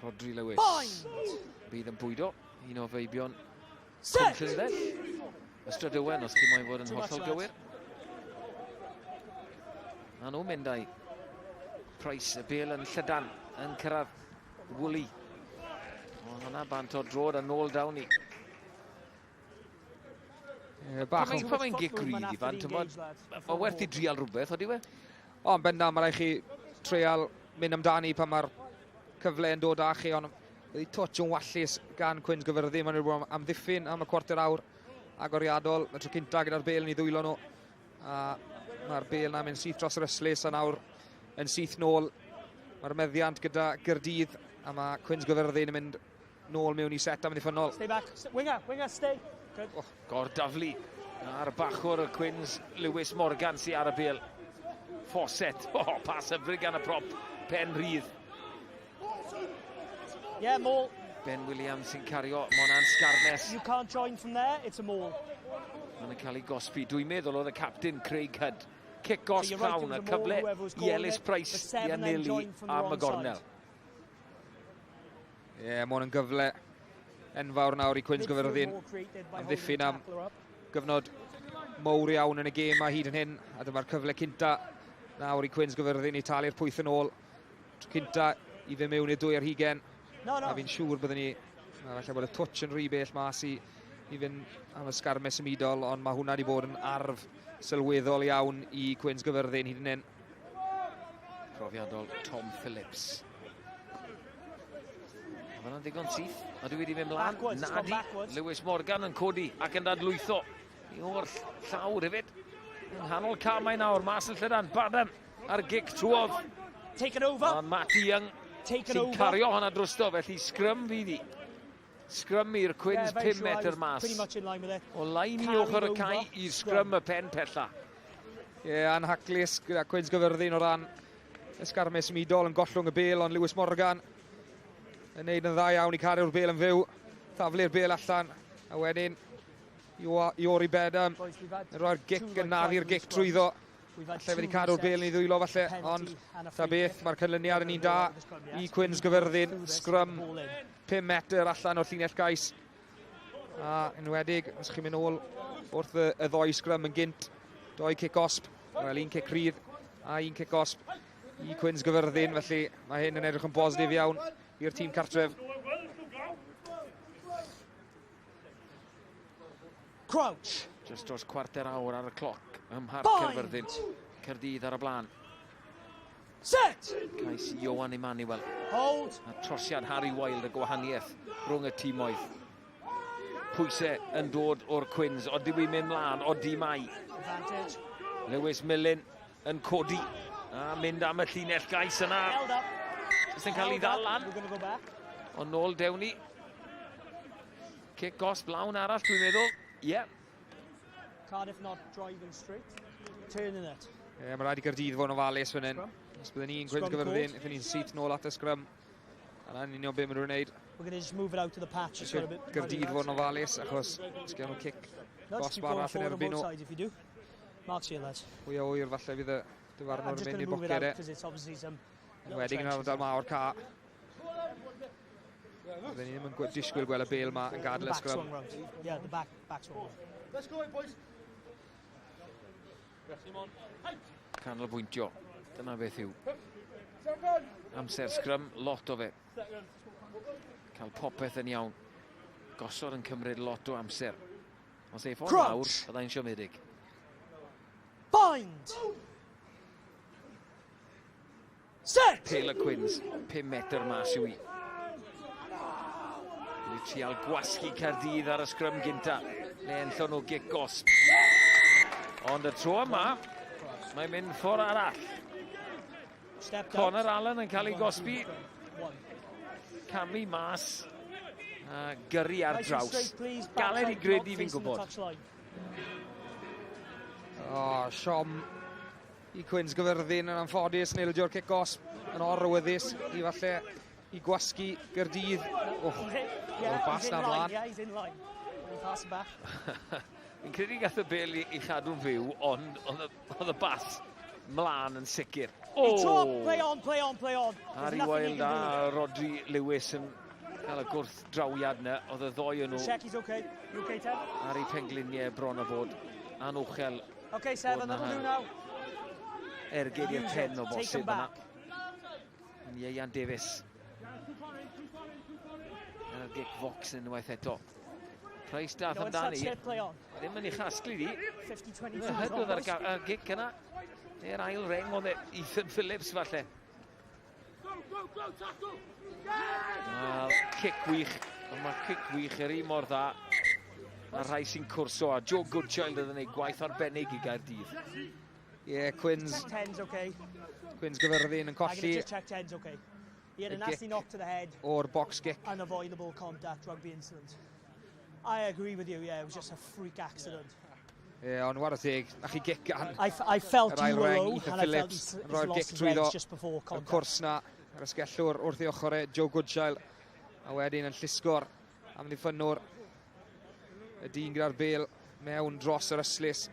Rodri Lewis. Bydd yn bwydo, un o feibion Cwins. Ystrad Owen os chi moyn fod yn hollol gywir. A nhw'n mynd â'i Price, y bêl yn llydan, yn cyrraedd Woolley. O, hwnna bant o drod a nôl dawn ni. Pa mae'n gicryd i fan, mae werth i drial rhywbeth, oeddi we? O, yn benda, mae rhaid chi treal mynd amdani pan mae'r cyfle yn dod â chi, ond wedi touch yn wallus gan Quins Gyfyrddin. Mae'n rhywbeth am ddiffyn am y cwarter awr. agoriadol. Y tro cynta gyda'r bel yn ei ddwylo nhw. A mae'r bel na'n mynd syth dros yr Yslys a nawr yn syth nôl. Mae'r meddiant gyda Caerdydd a mae Quins Gyfyrddin yn mynd nôl mewn i set am ddiffynol. Stay back. Winger, stay. Good. Oh, gordaflu ar bachwr y Quins, Lewis Morgan sy'n ar y bel. Fawcett, pas hyfryd gan y prop, pen rydd. Yeah, maul. Ben Williams sy'n cario, Monan Scarnes. You can't join from there, it's a maul. Mae'n cael ei gosbi. Dwi'n meddwl oedd y captain Craig Hudd. Kick-os So you're right, llawn, it y was a maul, cyfle whoever was i calling Ellis it, Price but i seven then anelu joined from the am y wrong gornel. Ie, mae hwn yn gyfle enfawr nawr i Quins Gyfyrddin am ddiffyn am gyfnod mowr iawn yn y gêm a hyd yn hyn. A dyma'r cyfle cynta nawr i Quins Gyfyrddin i talu'r pwyth yn ôl. Tro cynta i fe mewn i'r dwy ar hugen. A fi'n siŵr byddwn ni, falle bod y twtch yn rhy bell mas i fynd am y sgarmes ymudol, ond mae hwnna wedi bod yn arf sylweddol iawn i Quins Gyfyrddin hyd yn hyn. Profiadol Tom Phillips. Mae hwnna'n ddigon syth, a dwi wedi mynd mlaen. Nadi, Lewis Morgan yn codi ac yn dadlwytho i o'r llawr hefyd. Yn nghanol camau nawr, mas yn llydan, Badam ar gic trwodd. Take it over. Ond Matty Young sy'n cario hwnna drosto, felly sgrym fydd hi. Sgrym i'r Quins 5 metr mas. O lain i ochr y cae i sgrym y pen pella. Ie, anhaclus gyda Quins Gyfyrddin o ran ysgarmes ymudol yn gollwng y bel, ond Lewis Morgan yn neud yn dda iawn i cadw'r bel yn fyw. Taflu'r bel allan, a wedyn Iori Bedam yn rhoi'r gic yn naddu'r gic trwyddo. Falle wedi cadw'r bel yn ei ddwylo falle, ond ta beth, mae'r cynlyniad yn un da i Quins Gyfyrddin. Sgrym 5 metr allan o'r llinell gais. A enwedig, os chi'n mynd ôl wrth y ddoi sgrym yn gynt. 2 cic-osb, wel 1 cic-rydd a 1 cic-osb i Quins Gyfyrddin, felly mae hyn yn edrych yn bositif iawn i'r tîm cartref. Crouch. Just dros cwarter awr ar y cloc ym Mharc Caerfyrddin. Caerdydd ar y blaen. Set! Cais Ioan Emmanuel. Hold. A trosiad Harry Wild y gwahaniaeth rhwng y tîmoedd. Pwysau yn dod o'r Quins, o diwy mynd mlaen, o di mai. Advantage. Lewis Millen yn codi. A mynd am y llinell gais yna. Held up. Jyst yn cael ei ddal lan. We're going to go back. O nôl dewni. Kick-os blawn arall, dwi'n meddwl. Yeah. Cardiff not driving straight. Turning it. Ie, mae rhaid i Caerdydd fod yn ofalus fan hyn. Os byddwn ni'n Quins Gyfyrddin, eithon ni'n syth nôl at y sgrym. A na'n union beth maen nhw'n wneud. We're going to just move it out to the patch. Caerdydd fod yn ofalus, achos os gen nhw'n cic gosb arall yn erbyn nhw. Mark's here, lads. Pwy a wyr falle fydd y dyfarnwr yn mynd i'r boced e. Enwedig yn ardal mawr ca. Byddwn ni ddim yn disgwyl gweld y bel yma yn gadael y sgrym. Yeah, the back swung round. Let's go, boys. Canolbwyntio. Dyna beth yw. Amser sgrym, lot o fe. Cael popeth yn iawn. Gosod yn cymryd lot o amser. Os ei ffordd lawr, byddai'n siomedig. Bind! Set! Pale y Quins, 5 metr mas yw i. Wedi trial gwasgu Caerdydd ar y sgrym gynta. Le enllon o gic gosb. Ond y tro yma, mae'n mynd ffordd arall. Conor Allen yn cael ei gosbi. Camu mas. A gyrru ar draws. Galed i gredu fi'n gwybod. Siom i Quins Gyfyrddin yn anffodus yn eildio'r cic-osb yn orwyddus i falle i gwasgu Caerdydd. O'r bas na mlaen. Fi'n credu gath y bel i chadw'n fyw, ond oedd y bas mlaen yn sicr. Play on. Harry Wild a Rodri Lewis yn cael y gwrth drawiad na, oedd y ddoi yn nhw. Check, he's okay. You okay, Ted? Ar ei pengliniau bron o bod. A'n uchel. Okay, Seven, that'll do now. Ergyd i'r pen o bosib yna. Yn Ieuan Davies. Yr gic fox yn unwaith eto. Price dath amdani. Ddim yn ei chasglu di. Hydodd ar gic yna. Neu'r ail reng oedd Ethan Phillips falle. Cic wych. Ond mae'r cic wych yr un mor dda. A rhai sy'n cwrso a Joe Goodchild yn gwneud gwaith arbennig I Gaerdydd. Ie, Quins. Check 10's okay. Quins Gyfyrddin yn I'm going colli to just check 10's okay. He had a nasty knock to the head. o'r box kick. Unavoidable contact rugby incident. I agree with you, yeah, it was just a freak accident. Ie, ond war y teg, nach chi gic gan. I felt you were low, Ethan and I felt Phillips he's roi'r lost gic his legs drwyddo just before y contact. cwrs na ar y sgellwr wrth I ochr Joe Goodchild. A wedyn yn llusgor am ddiffynwr. Y dyn gyda'r bel mewn dros yr yslys.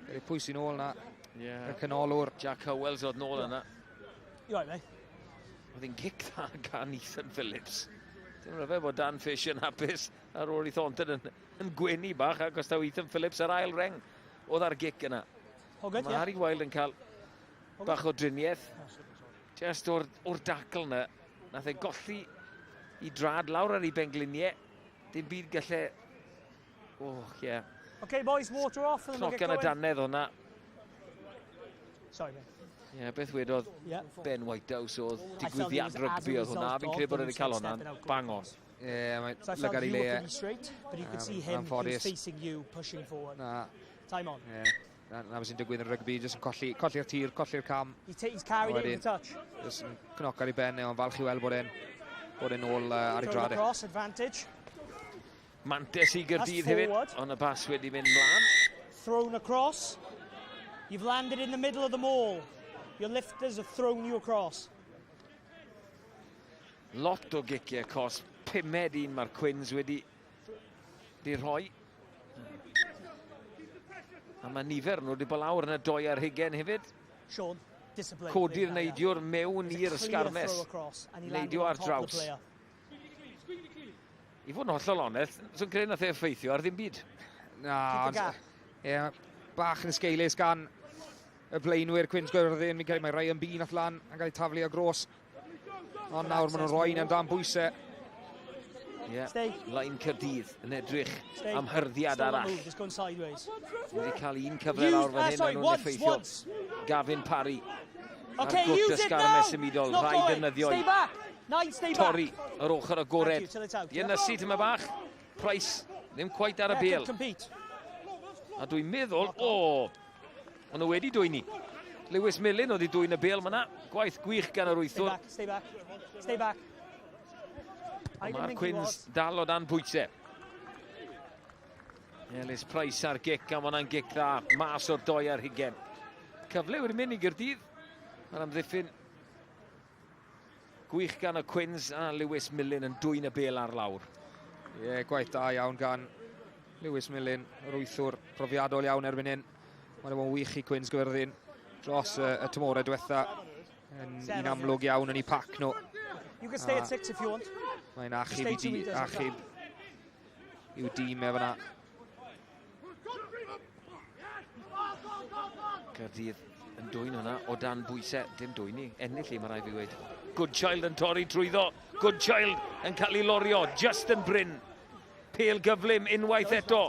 Gyda pwy sy'n ôl na. Y canolwr. Jack Howells oedd nôl yna. You right, mate? Oedd hi'n gic dda gan Ethan Phillips. Dwi'n rhywbeth bod Dan Fish yn hapus ar ôl I Thornton yn gwenu bach ac os taw Ethan Phillips ar ail reng oedd ar gic yna. Hogan, Mae Harry Wild yn cael bach o driniaeth. Just o'r dacl yna. Nath e golli I drad lawr ar ei bengliniau. Dim byd gallu... yeah. Okay, boys, water off and then we'll Cnoc get yn y going. danedd o'na. Sorry, mate. Beth wedodd Ben Whitehouse oedd digwyddiad rygbi oedd hwnna. Fi'n credu bod wedi cael hwnna'n bang on. Ie, mae So I felt lygar I you le. were pretty straight, but you could see him, he was facing you, pushing forward. Na, Time on. ie. Na sy'n digwydd yn rygbi, jyst yn colli'r tir, colli'r cam. He's carried it with a touch. Jyst yn cnoc ar ei ben, ond falch I weld bod e'n ôl ar ei Throw drad e. across, advantage. Mantes I Gaerdydd hefyd, ond y bas wedi mynd mlaen. Thrown across. You've landed in the middle of the maul. Your lifters have thrown you across. Lot o giciau cos 5 mae'r Quins wedi rhoi. A mae nifer nhw wedi bod lawr yn y 2 ar 20 hefyd. Sean, discipline. Codi'r neidiwr mewn i'r ysgarmes. Neidio ar draws. I fod yn hollol onest, sy'n credu nath e effeithio ar ddim byd. Na, ond bach yn sgeilus gan y blaenwyr Quins Gyfyrddin. Mi'n credu mae Ryan B nath lan yn cael ei taflu a gros. Ond nawr maen nhw'n rhoi yn dan bwysau. Lain Caerdydd yn edrych am hyrddiad arall. Wedi cael un cyfle lawr fan hyn yn nhw'n effeithio. Gavin Parry. Ar gwrt ysgarmes ymudol, rhai defnyddio I torri yr ochr agored. I'n ysu tyma bach. Price ddim cweit ar y bel. A dwi'n meddwl, ond nhw wedi dwyni. Lewis Millen oedd I dwy'n y bel fyna. Gwaith gwych gan yr wythwr. Stay back. Mae'r Quins dal o dan bwysau. Ellis Price ar gic, a mae hwnna'n gic dda. Mas o'r 2 ar 20. Cyfle wedi mynd I Gaerdydd. Mae'n amddiffyn gwych gan y Quins a Lewis Millen yn dwy'n y bel ar lawr. Ie, gwaith da iawn gan Lewis Millen, yr wythwr profiadol iawn erbyn hyn. Mae'n wych I Quins Gyfyrddin dros y tymorau diwetha. Un amlwg iawn yn eu pac nhw. You can stay at 6 if you want. Mae'n achub i'w dîm efo na. Caerdydd yn dwy'n hwnna o dan bwysau. Dim dwy'n I, ennill I, mae rai fi wedi. Goodchild yn torri trwyddo. Goodchild yn cael ei lorio. Justin Bryn. Pêl gyflym unwaith eto.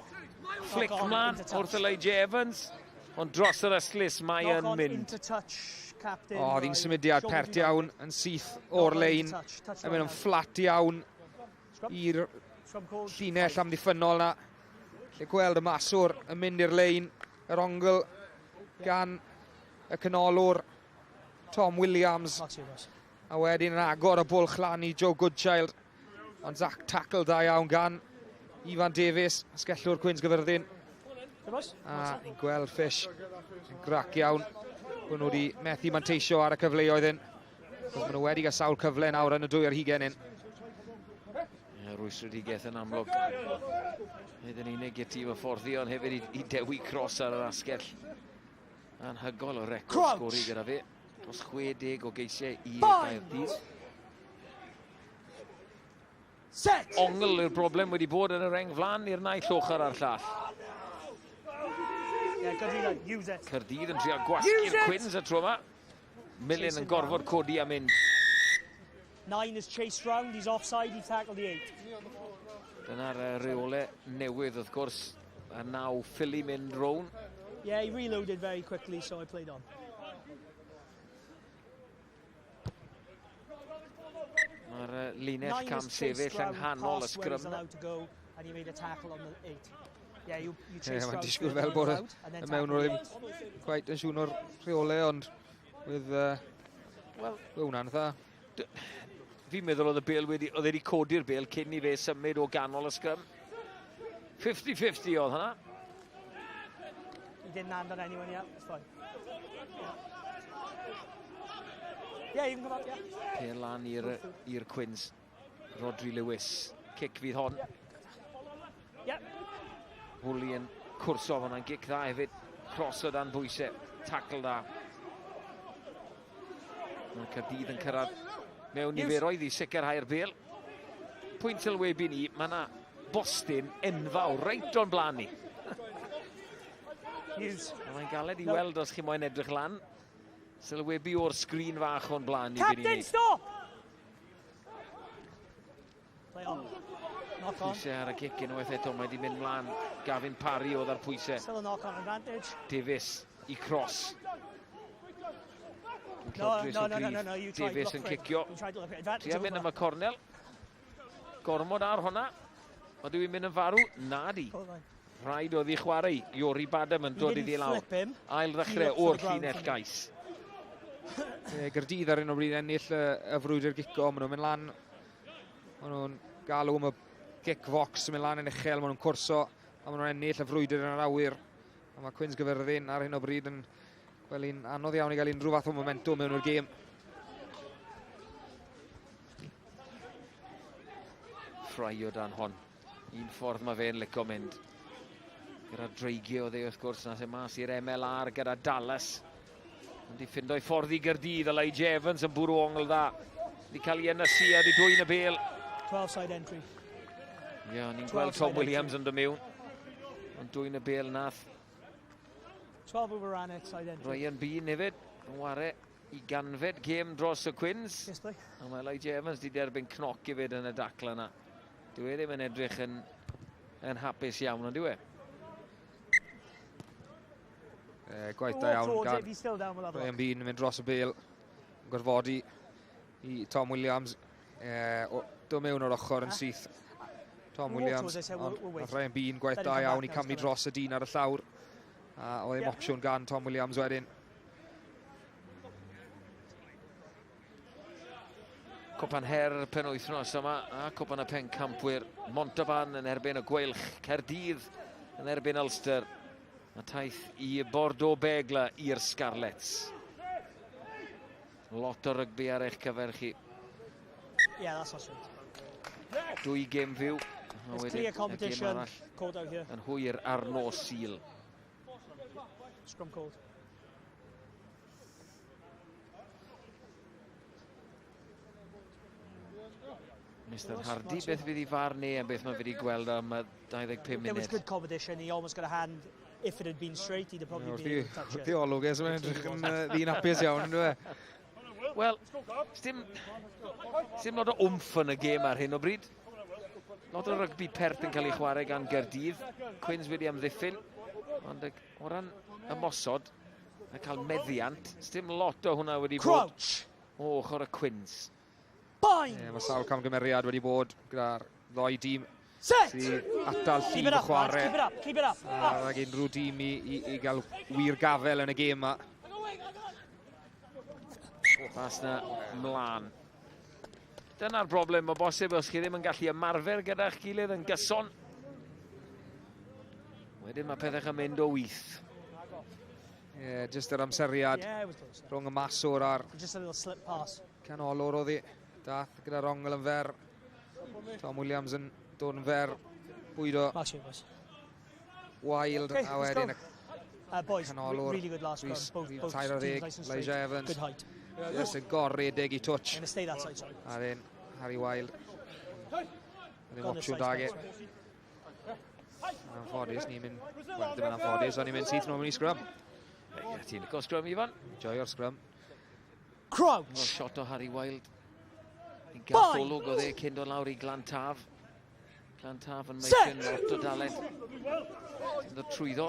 Flick mlaen wrth Elijah Evans. Ond dros yr yslys mae yn mynd. Oedd hi'n symudiad pert iawn yn syth o'r lein. Yn mynd yn fflat iawn i'r llinell amddiffynol na. Lle gweld y maswr yn mynd i'r lein. Yr ongl gan y canolwr Tom Williams. A wedyn yn agor y bwlch lan I Joe Goodchild. Ond tackle da iawn gan Ifan Davies, sgellwr Quins Gyfyrddin. A ni'n gweld Fish yn grac iawn. Bod nhw wedi methu manteisio ar y cyfleoedd hyn. Maen nhw wedi cael sawl cyfle nawr yn y 2 ar 20 hyn. Rwysredigaeth yn amlwg. Nid yn unig i'r tîm y fforddi, ond hefyd I dewi cros ar yr asgell. Anhygol o record sgori gyda fe. Dros 60 o geisiau I Gaerdydd. Ongl yw'r broblem wedi bod yn y reng flan i'r naill ochr ar llall. Caerdydd yn trio gwasgu'r Quins y tro yma. Millen yn gorfod codi a mynd. 9 is chased round, he's offside, he tackled the 8. Dyna'r reole newydd wrth gwrs. A 9 Philly mynd rown. Yeah, he reloaded very quickly, so I played on. Mae'r linell cam sefyll yng nghanol y sgrym. and he made a tackle on the 8. Yeah, you chase Mae'n Stroud disgwyl further fel bod out, and then mewn tackle o'r the ddim 8. quite yn siŵn o'r rheolau, ond with Wel, hwnna'n dda. Fi'n meddwl oedd wedi codi'r bêl cyn i fe symud o ganol y sgrym. 50-50 oedd hynna. He didn't hand on anyone yet, it's fine. Yeah, you can come up, yeah. Pêl lan i'r Quins. Rodri Lewis. Cic fydd hon. Yep. Wwli yn cwrso fan, gic dda hefyd. Cross o dan bwysau. Tackle da. Mae Caerdydd yn cyrraedd mewn niferoedd i sicrhau'r bêl. Pwynt sylwebu ni, mae yna bostyn enfawr reit o'n blaen ni. Mae'n galed i weld os chi moyn edrych lan. Sylwebu o'r sgrin fach o'n blaen ni. Captain, stop! Play on. Knock on. Pwysau ar y gic unwaith eto, mae wedi mynd mlaen. Gavin Parry oedd ar pwysau. Still a knock-on advantage. Davies i cross. No, you tried Davies to yn look for it. cicio. You tried to look for it. Advantage Ti'n mynd over. am y cornel. Gormod ar hwnna. Mae dwi'n mynd yn farw? Nadi. Rhaid oedd i chwarae. Iori Badam yn dod iddi lawr. Ail ddechrau o'r llinell gais. Caerdydd ar un o bryd ennill y frwydr gico. Maen nhw'n mynd lan. Maen nhw'n galw am y gic fox yn mynd lan yn uchel. Maen nhw'n cwrso. A maen nhw'n ennill y frwydr yn yr awyr. A mae Quins Caerfyrddin ar hyn o bryd yn gweld anodd iawn i gael unrhyw fath o momentum mewn o'r gêm. Ffrai o dan hon. Un ffordd mae fe'n licio mynd. Gyda dreigio o dde wrth gwrs na sy'n mas i'r MLR gyda Dallas. Ond i ffindo'i ffordd i Caerdydd. Elijah Evans yn bwrw ongl dda. Di cael ei ynysu a di dwy'n y bêl. 12 side entry. Ie, ni'n gweld Tom Williams yn dod mewn. Ond dwy'n y bêl nath. 12 over Rannick side entry. Ryan Bean hefyd. Yn ware i ganfed gêm dros y Quins. Yes, play. A mae Elijah Evans di derbyn cnoc hefyd yn y dacl yna. Dwi ddim yn edrych yn hapus iawn, ond dwi e? Gwaith da iawn gan Ryan Bean yn mynd dros y bêl. Gorfodi i Tom Williams. Do mewn o'r ochr yn syth. Tom Williams, ond Ryan Bean gwaith da iawn i camlu dros y dyn ar y llawr. A oedd ddim opsiwn gan Tom Williams wedyn. Cwpan her penwythnos yma, a cwpan y pencampwyr. Montalban yn erbyn y gweilch. Caerdydd yn erbyn Ulster. A taith i Bordeaux Begla i'r Scarlets. Lot o rygbi ar eich cyfer chi. Yeah, that's not straight. Dwy gêm fyw. There's clear competition. Called out here. Yn hwyr ar nos Sul. Scrum called. Mr Hardy, beth fydd i farn ni, a beth mae wedi gweld am 25 munud? There was good competition. He almost got a hand. If it had been straight, he'd have probably been able to touch it. Diolwg, mae'n edrych yn ddyn apus iawn, ynddo e? Wel, sdim lot o wmff yn y gêm ar hyn o bryd. Lot o rygbi pert yn cael ei chwarae gan Caerdydd. Quins wedi amddiffyn. Ond o ran ymosod, a cael meddiant, sdim lot o hwnna wedi bod o ochr y Quins. Mae sawl camgymeriad wedi bod gyda'r ddoi dîm sy'n atal llif y chwarae. Keep it up. A mae unrhyw dîm i gael wir gafel yn y gêm yma. Pas na mlaen. Dyna'r broblem o bosib os chi ddim yn gallu ymarfer gyda'ch gilydd yn gyson. Wedyn mae pethau yn mynd o wyth. Just yr amseriad rhwng y maswr a'r Just a little slip pass. canolwr oedd hi. Dath gyda'r ongl yn fer. Tom Williams yn dod yn fer. Bwydo Wild a wedyn y canolwr. Tair ar ddeg, Elijah Evans. Just yn gorredig i touch. A then Harry Wild. Ddim opsiwn dage. Yn anffodus, ni'n mynd... Wel, ddim yn anffodus, ond ni'n mynd syth nhw'n mynd i scrum. Ti'n licio scrum, Ifan? Joio'r scrum. Crouch! Shot o Harry Wild. I'n gartholwg o dde cyn dod lawr i Glantaf. Glantaf yn meithrin lot o dalent. Yn dod trwyddo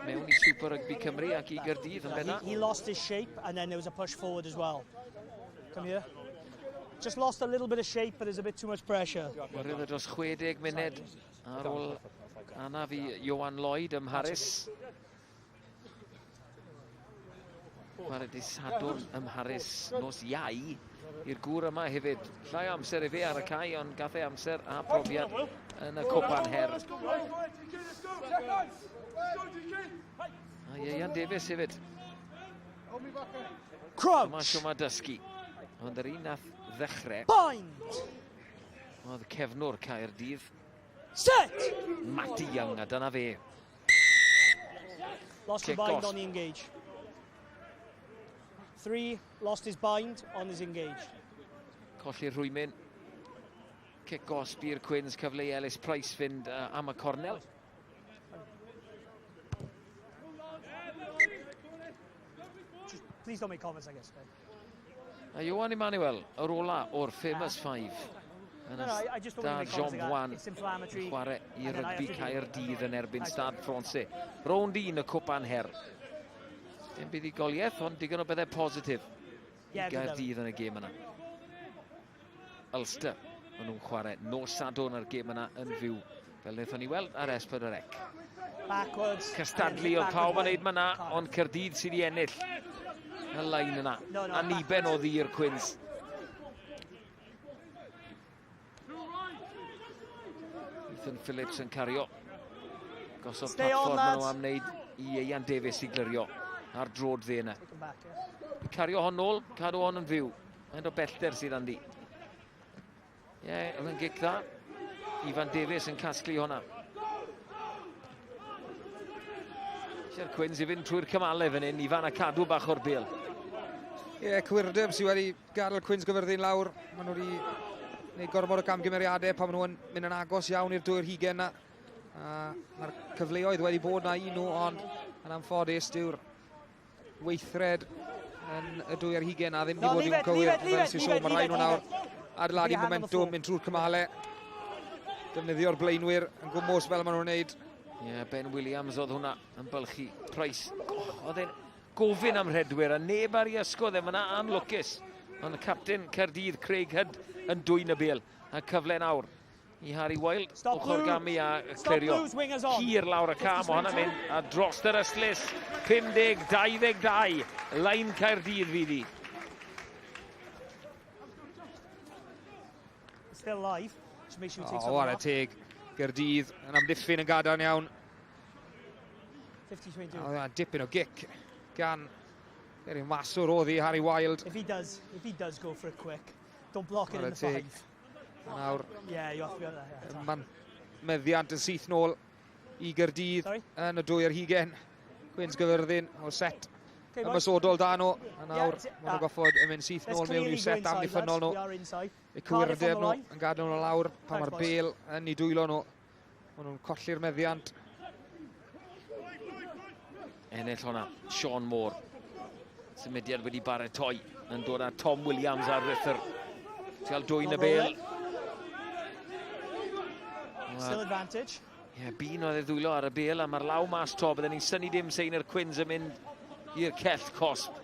mewn i Super Rygbi Cymru ac i Caerdydd yn benna. He lost his shape and then there was a push forward as well. Come here. Just lost a little bit of shape, but there's a bit too much pressure. Rhydd dros 60 munud ar ôl anna fi Johan Lloyd ym Mharis. Chwarae di Sadwrn ym Mharis nos Iau i'r gŵr yma hefyd. Llai amser I fe ar y cae, ond gath e amser a profiad yn y cwpan her. A Ieuan Davies hefyd. Crouch! Dyma siwma dysgu. Ond yr un nath ddechrau. Bind! Oedd cefnwr Caerdydd. Set! Matty Young, a dyna fe. Lost the bind on the engage. 3, lost his bind on his engage. Colli'r rhwymen. Cic osb i'r Quins, cyfle I Ellis Price fynd am y cornel. Please don't make comments, I guess. A Johan Emmanuel, yr ola o'r famous 5. Yn ystad Jean Bwan, chwarae I rygbi Caerdydd yn erbyn Stad Francais. Rownd 1 y cwpan her. Dim buddigoliaeth, ond digon o bethau positif I Gaerdydd yn y gêm yna. Ulster, maen nhw'n chwarae nos Sadwrn ar gêm yna yn fyw. Fel wnaethon ni weld ar S4C. Cystadlu oedd pawb yn neud yna, ond Caerdydd sydd I ennill y lain yna. A niben o ddi'r Quins. Ethan Phillips yn cario. Gosodd platfform maen nhw am wneud I Ieuan Davies I glirio ar drod fe yna. Cario hon nôl, cadw hon yn fyw. Mae'n o bellter sydd andi. Ie, oedd yn gic dda. Ieuan Davies yn casglu honna. Eisiau'r Quins I fynd trwy'r cymalau fan hyn, Ieuan a cadw bach o'r bêl. Ie, cwyrdeb sydd wedi gadael Quins Caerfyrddin lawr. Maen nhw wedi gwneud gormod o camgymeriadau pan maen nhw'n mynd yn agos iawn i'r dwy'r hugen yna. Mae'r cyfleoedd wedi bod na un nhw, ond yn amffodus dyw'r weithred yn y dwy'r hugen a ddim wedi bod i'w cywir. Fel sy'n sôn, mae rhaid nhw nawr adeiladu momentum, mynd trwy'r cymalau. Defnyddio'r blaenwyr yn gwmws fel maen nhw'n wneud. Ie, Ben Williams oedd hwnna yn bylchu Price. Oedd e'n gofyn am rhedwyr a neb ar ei ysgodd e, mae'n anlwcus. Ond y capten Caerdydd, Craig Hood, yn dwyn y bêl. A cyfle nawr I Harry Wild, ochr gamu a clirio. Hir lawr y cam o hwnna mynd, a dros yr yslis. 50-22, lain Caerdydd fydd I. Still live. Just make sure you take O, ar y teg. Caerdydd yn amddiffyn yn gadarn iawn. 50-22. O, dipyn o gic gan Geri maswr oedd I Harry Wild. If he does go for it quick, don't block it in the 5. Nawr, yeah, you have to be on that. Mae'n meddiant yn syth nôl I Gaerdydd yn y dwy'r hugen. Quins Caerfyrddin o set ymysodol dan o. A nawr, maen nhw'n goffod yn mynd syth nôl mewn i'w set amddiffynol nhw. Eu cwyrdeb nhw yn gadael nhw lawr pan mae'r bêl yn ei dwylo nhw. Maen nhw'n colli'r meddiant. Ennill hwnna, Sean Moore. Symudiad wedi baratoi yn dod â Tom Williams ar rythr. Tial dwy'n y bêl. Still advantage. Ie, bun oedd e ddwylo ar y bêl a mae'r law mas to. Bydden ni'n syni dim sein yr Quins yn mynd i'r cell cosb.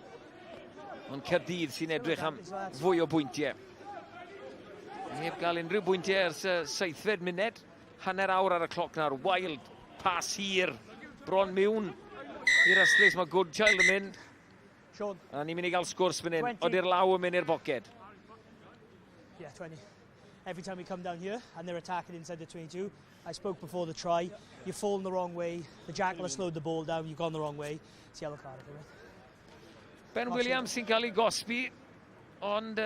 Ond Caerdydd sy'n edrych am fwy o bwyntiau. Neb gael unrhyw bwyntiau ers 7 munud. Hanner awr ar y cloc nawr. Wild, pas hir, bron miwn i'r yslis. Mae Goodchild yn mynd. A ni'n mynd I gael sgwrs fan hyn. Oeddi'r law yn mynd i'r boced. Yeah, 20. Every time we come down here and they're attacking inside the 22, I spoke before the try, you've fallen the wrong way, the jackal has slowed the ball down, you've gone the wrong way. It's yellow card, okay? Ben Williams sy'n cael ei gosbi, ond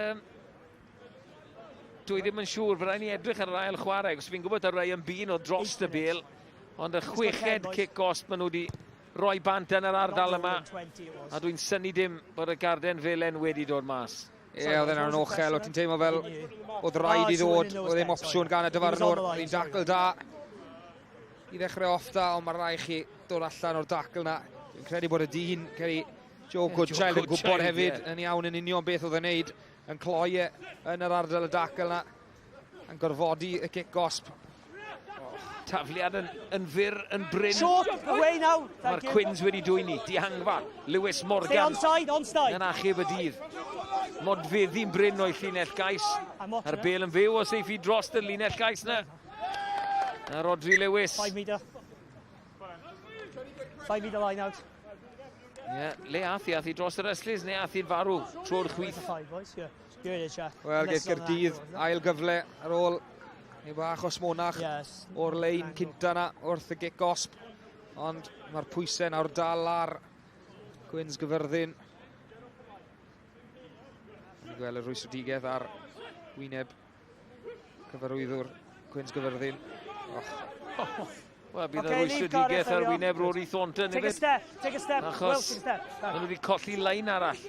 dwi ddim yn siŵr, fydda ni edrych ar yr ail chwarae, os fi'n gwybod ar rai yn bun o dros y bêl, ond y chweched cic gosb maen nhw wedi roi bant yn yr ardal yma, a dwi'n syni dim bod y garden felen wedi dod mas. Ie, oedd yna'n ochel, o ti'n teimlo fel oedd rhaid I ddod, oedd ddim opsiwn gan y dyfarnwr, oedd hi'n dacl da I ddechrau off da, ond mae rhaid chi dod allan o'r dacl na. Dwi'n credu bod y dyn, credu Joe Goodchild yn gwybod hefyd yn iawn yn union beth oedd yn neud, yn cloi yn yr ardal y dacl na, yn gorfodi y cic gosb. Tafliad yn fyr, yn bryn. Short, away now. Mae'r Quins wedi dwyni, dihangfa. Lewis Morgan. Stay onside. Yn achub y dydd. modfeddi'n bryn o'i llinell gais. A'r bel yn fyw os eiff i dros y linell gais na. A Rodri Lewis. 5 metre. 5 metre line out. Le ath i dros yr Eslys, neu ath i'n farw tro'r chwith. Wel, geith Caerdydd ail gyfle ar ôl ei bach o smonach o'r lein cynta na wrth y gic osb. Ond mae'r pwysau nawr dal ar Gwins Caerfyrddin. Ni'n gweld y rwystredigaeth ar wyneb cyfarwyddwr Gwins Caerfyrddin. Wel, bydd y rwystredigaeth ar wyneb Rory Thornton. Take a step, take a step. Achos maen nhw wedi colli lein arall.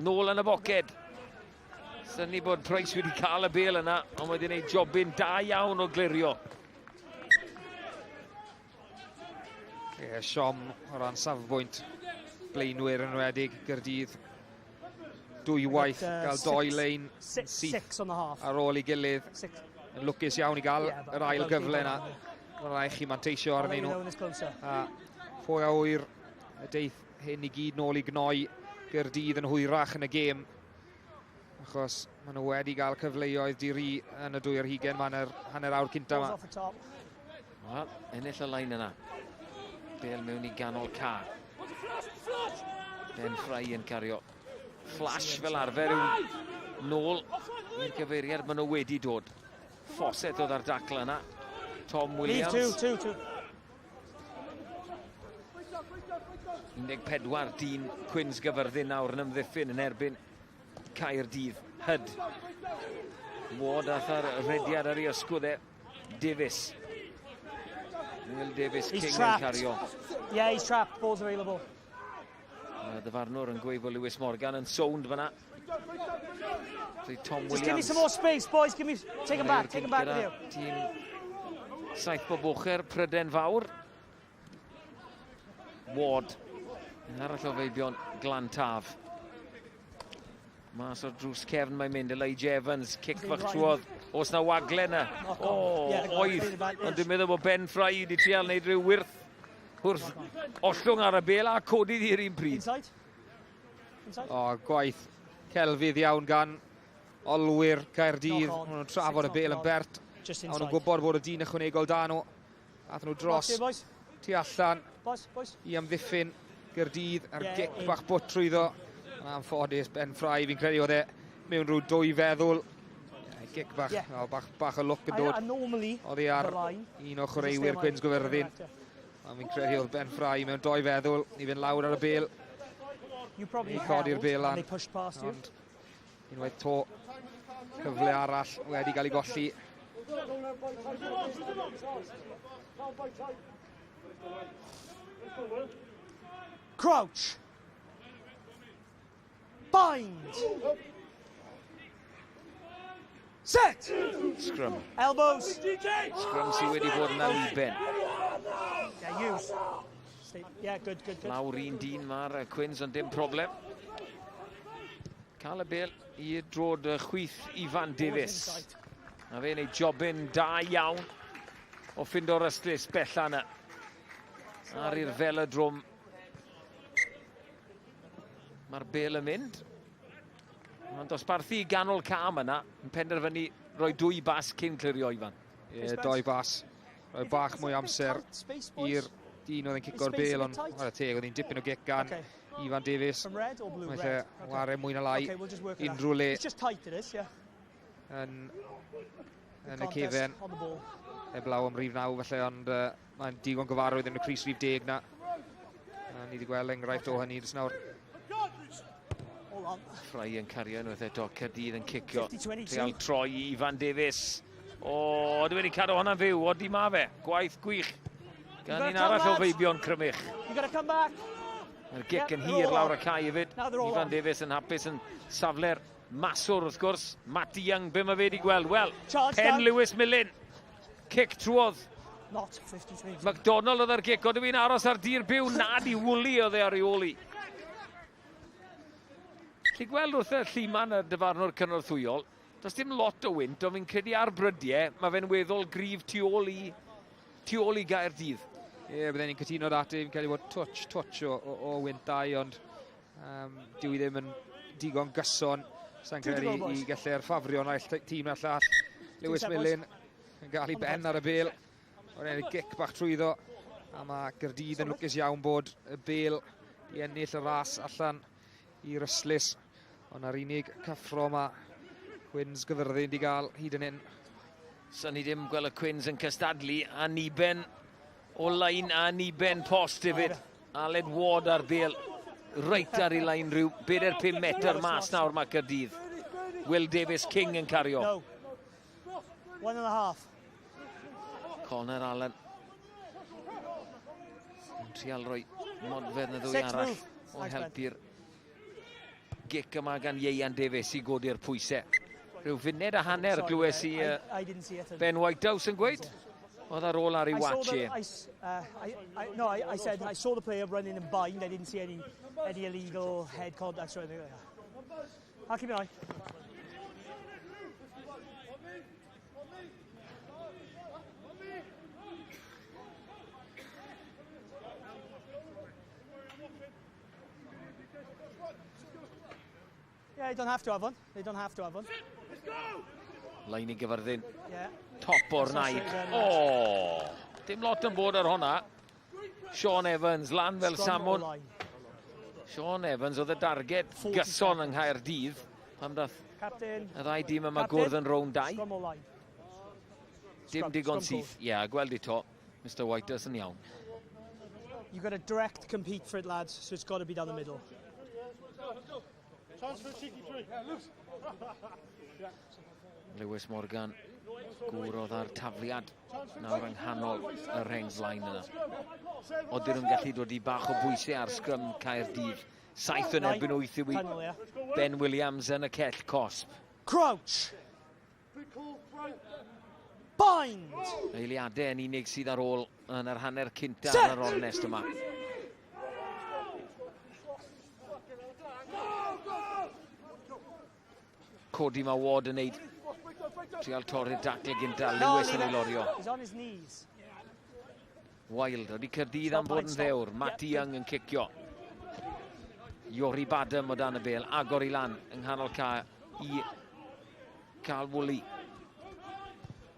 Nôl yn y boced. Syni bod Price wedi cael y bel yna, ond wedi gwneud jobyn da iawn o glirio. Siom o ran safbwynt blaenwyr yn wedig Caerdydd. Dwy waith gael doi lein syth ar ôl ei gilydd. Yn lwcus iawn i gael yr ail gyfle yna. Mae'n rhaid chi manteisio arnyn nhw. Pwy a wyr y deith hyn i gyd nôl i gnoi Caerdydd yn hwyrach yn y gêm. Achos maen nhw wedi cael cyfleoedd diri yn y dwy ar hugen ma'n hanner awr cynta yma. Wel, ennill y lein yna. Bel mewn i ganol ca. Ben Fry yn cario flash fel arfer yw nôl i'r gyfeiriad maen nhw wedi dod. Fosset oedd ar dacla yna. Tom Williams. 14 dyn Quins Caerfyrddin nawr yn ymddiffyn yn erbyn Caerdydd. Hyd. Ward ath ar rediad ar ei ysgwddau. Davis. Will Davis King yn cario. Yeah, he's trapped. Ball's available. Dyfarnwr yn gweud bod Lewis Morgan yn sownd fyna. Tom Williams. Just give me some more space, boys. Take him back with you. Tîm saith bobocher Pryden Fawr. Ward. Arall o feibion glantaf. Mas o'r drws cefn mae'n mynd, Elijah Evans, cic fach trwodd. Os na wagle na. Oedd. Ond dwi'n meddwl bod Ben Fry wedi trial wneud rhyw wrth ollwng ar y bel a codydd i'r un pryd. Gwaith celfydd iawn gan olwyr Caerdydd. Maen nhw'n trafod y bel yn bert. Maen nhw'n gwybod bod y dyn ychwanegol dan nhw. Ath nhw dros tu allan i amddiffyn Caerdydd ar gic bach bwt trwyddo. Yn anffodus, Ben Fry, fi'n credu oedd e mewn rhyw dwy feddwl. Gic bach, bach o look yn dod. Oedd e ar un o chwaraewyr Gwins Caerfyrddin. Fi'n credu oedd Ben Fry mewn dwy feddwl. Ni fynd lawr ar y bel. I codi'r bel lan. Ond unwaith to cyfle arall wedi cael ei golli. Crouch. Bind. Set. Scrum. Elbows. Scrum sydd wedi bod yn anniben. Yeah, use. Yeah, good. Lawr un dyn mae'r Quins ond dim problem. Cael y bel i drod y chwith Ifan Davis. A fe'n ei jobyn da iawn o ffindo'r ystlys bella yna. Ar i'r velodrwm. Mae'r bel yn mynd. Mae'n dosbarthu ganol cam yna yn penderfynu rhoi dwy bas cyn clirio Ifan. Doi bas. Rhoi bach mwy amser i'r dyn oedd yn cico'r bel, ond ar y teg oedd hi'n dipyn o gic gan Ifan Davis. Mae'n lle ware mwy na lai unrhyw le yn y cefen. Eblaw am rhif 9 felly, ond mae'n digon gyfarwydd yn y Cris rhif 10 na. Ni wedi gweld enghraifft o hynny dys nawr. Fry yn cario unwaith eto, Caerdydd yn cicio. Trial troi i Ifan Davis. Dwi wedi cadw hwnna'n fyw, odi ma fe. Gwaith gwych. Gan un arall o feibion crymych. Mae'r gic yn hir lawr y cae hefyd. Ifan Davis yn hapus yn safle'r maswr wrth gwrs. Matty Young, be mae fe wedi gweld? Wel, Pen Lewis Millen. Cic trwodd. McDonald oedd ar gic, ond dwi'n aros ar dir byw, nad i wwli oedd e ar ei ôl i. Lly gweld wrth y lliman y dyfarnwr cynorthwyol, does dim lot o wynt, ond fi'n credu ar brydiau, mae fe'n weddol gryf tu ôl i Gaerdydd. Byddwn ni'n cytuno dati, fi'n credu bod touch o wynt dau, ond dyw i ddim yn digon gyson. Sa'n credu i gallu'r ffafrio naill tîm na'r llall. Lewis Millen yn gael ei ben ar y bel. O'r ennill gic bach trwyddo. A mae Caerdydd yn lwcus iawn bod y bel i ennill y ras allan i'r yslis. Ond ar unig cyffro mae Cwins Gyfyrddin wedi gael hyd yn hyn. So ni ddim gweld y Cwins yn cystadlu a niben o lain a niben post hefyd. Aled Ward ar bel. Reit ar ei lain rhyw 4-5 metr mas nawr mae Caerdydd. Will Davies King yn cario. No. 1.5. Conor Allen. Yn trial roi modfedd na ddwy arall o helpu'r gic yma gan Ieian Davies i godi'r pwysau. Rhyw funed a hanner glywes i Ben Whitehouse yn gweud. Oedd ar ôl ar ei watch e. No, I said I saw the player running and bind. I didn't see any illegal head contact or anything like that. I'll keep an eye. Yeah, they don't have to have one. They don't have to have one. Lain i Gyfyrddin. Yeah. Top o'r naig. O! Dim lot yn bod ar honna. Sean Evans, lan fel Samwn. Sean Evans oedd y darged gyson yng Nghaerdydd. Pam dath y ddau dîm yma gwrdd yn rown 2. Dim digon syth. Ie, gweld i to. Mr Whitehouse yn iawn. You've got to direct compete for it, lads, so it's got to be down the middle. Lewis Morgan, gwrodd ar tafliad nawr yng nghanol y reng flaen yna. Oedden nhw'n gallu dod i bach o bwysau ar sgrym Caerdydd. 7 yn erbyn 8 yw i. Ben Williams yn y cell cosp. Crouch! Bind! Eiliadau yn unig sydd ar ôl yn yr hanner cynta yn yr ornest yma. Codi mae Ward yn neud. Trial torri'r dacl gynta, Lewis yn ei lorio. He's on his knees. Wild, wedi Caerdydd am bod yn ddewr. Matty Young yn cicio. Iori Badam o dan y bel, agor i lan yng nghanol i cael Woolley.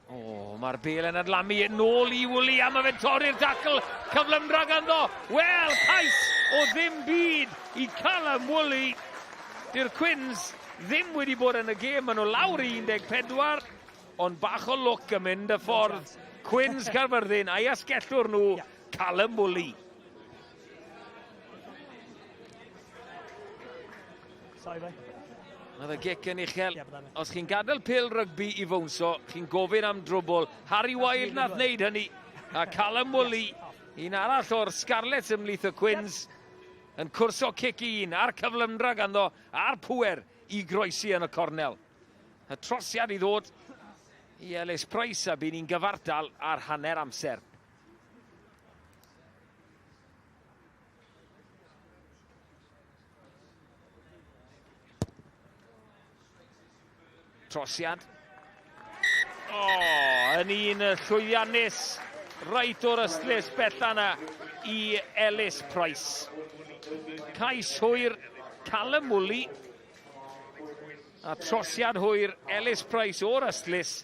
O, mae'r bel yn adlamu nôl i Woolley a mae fe'n torri'r dacl. Cyflymdra ganddo. Wel, cais o ddim byd i Callum Woolley. Di'r Cwins ddim wedi bod yn y gêm, maen nhw lawr i 14, ond bach o look yn mynd y ffordd. Cwins Caerfyrddin a'i asgellwr nhw, Callum Woolley. Oedd y gic yn uchel. Os chi'n gadael pêl rygbi i fwnso, chi'n gofyn am drwbl. Harry Wild nath wneud hynny. A Callum Woolley, un arall o'r Scarlets ymlith y Cwins, yn cwrso cic un a'r cyflymdra ganddo, a'r pwer i groesi yn y cornel. Y trosiad i ddod i Ellis Price a bydd ni'n gyfartal ar hanner amser. Trosiad. O, yn un llwyddiannus reit o'r ystlys bellana i Ellis Price. Cais hwyr Callum Woolley. A trosiad hwyr Ellis Price o'r ystlys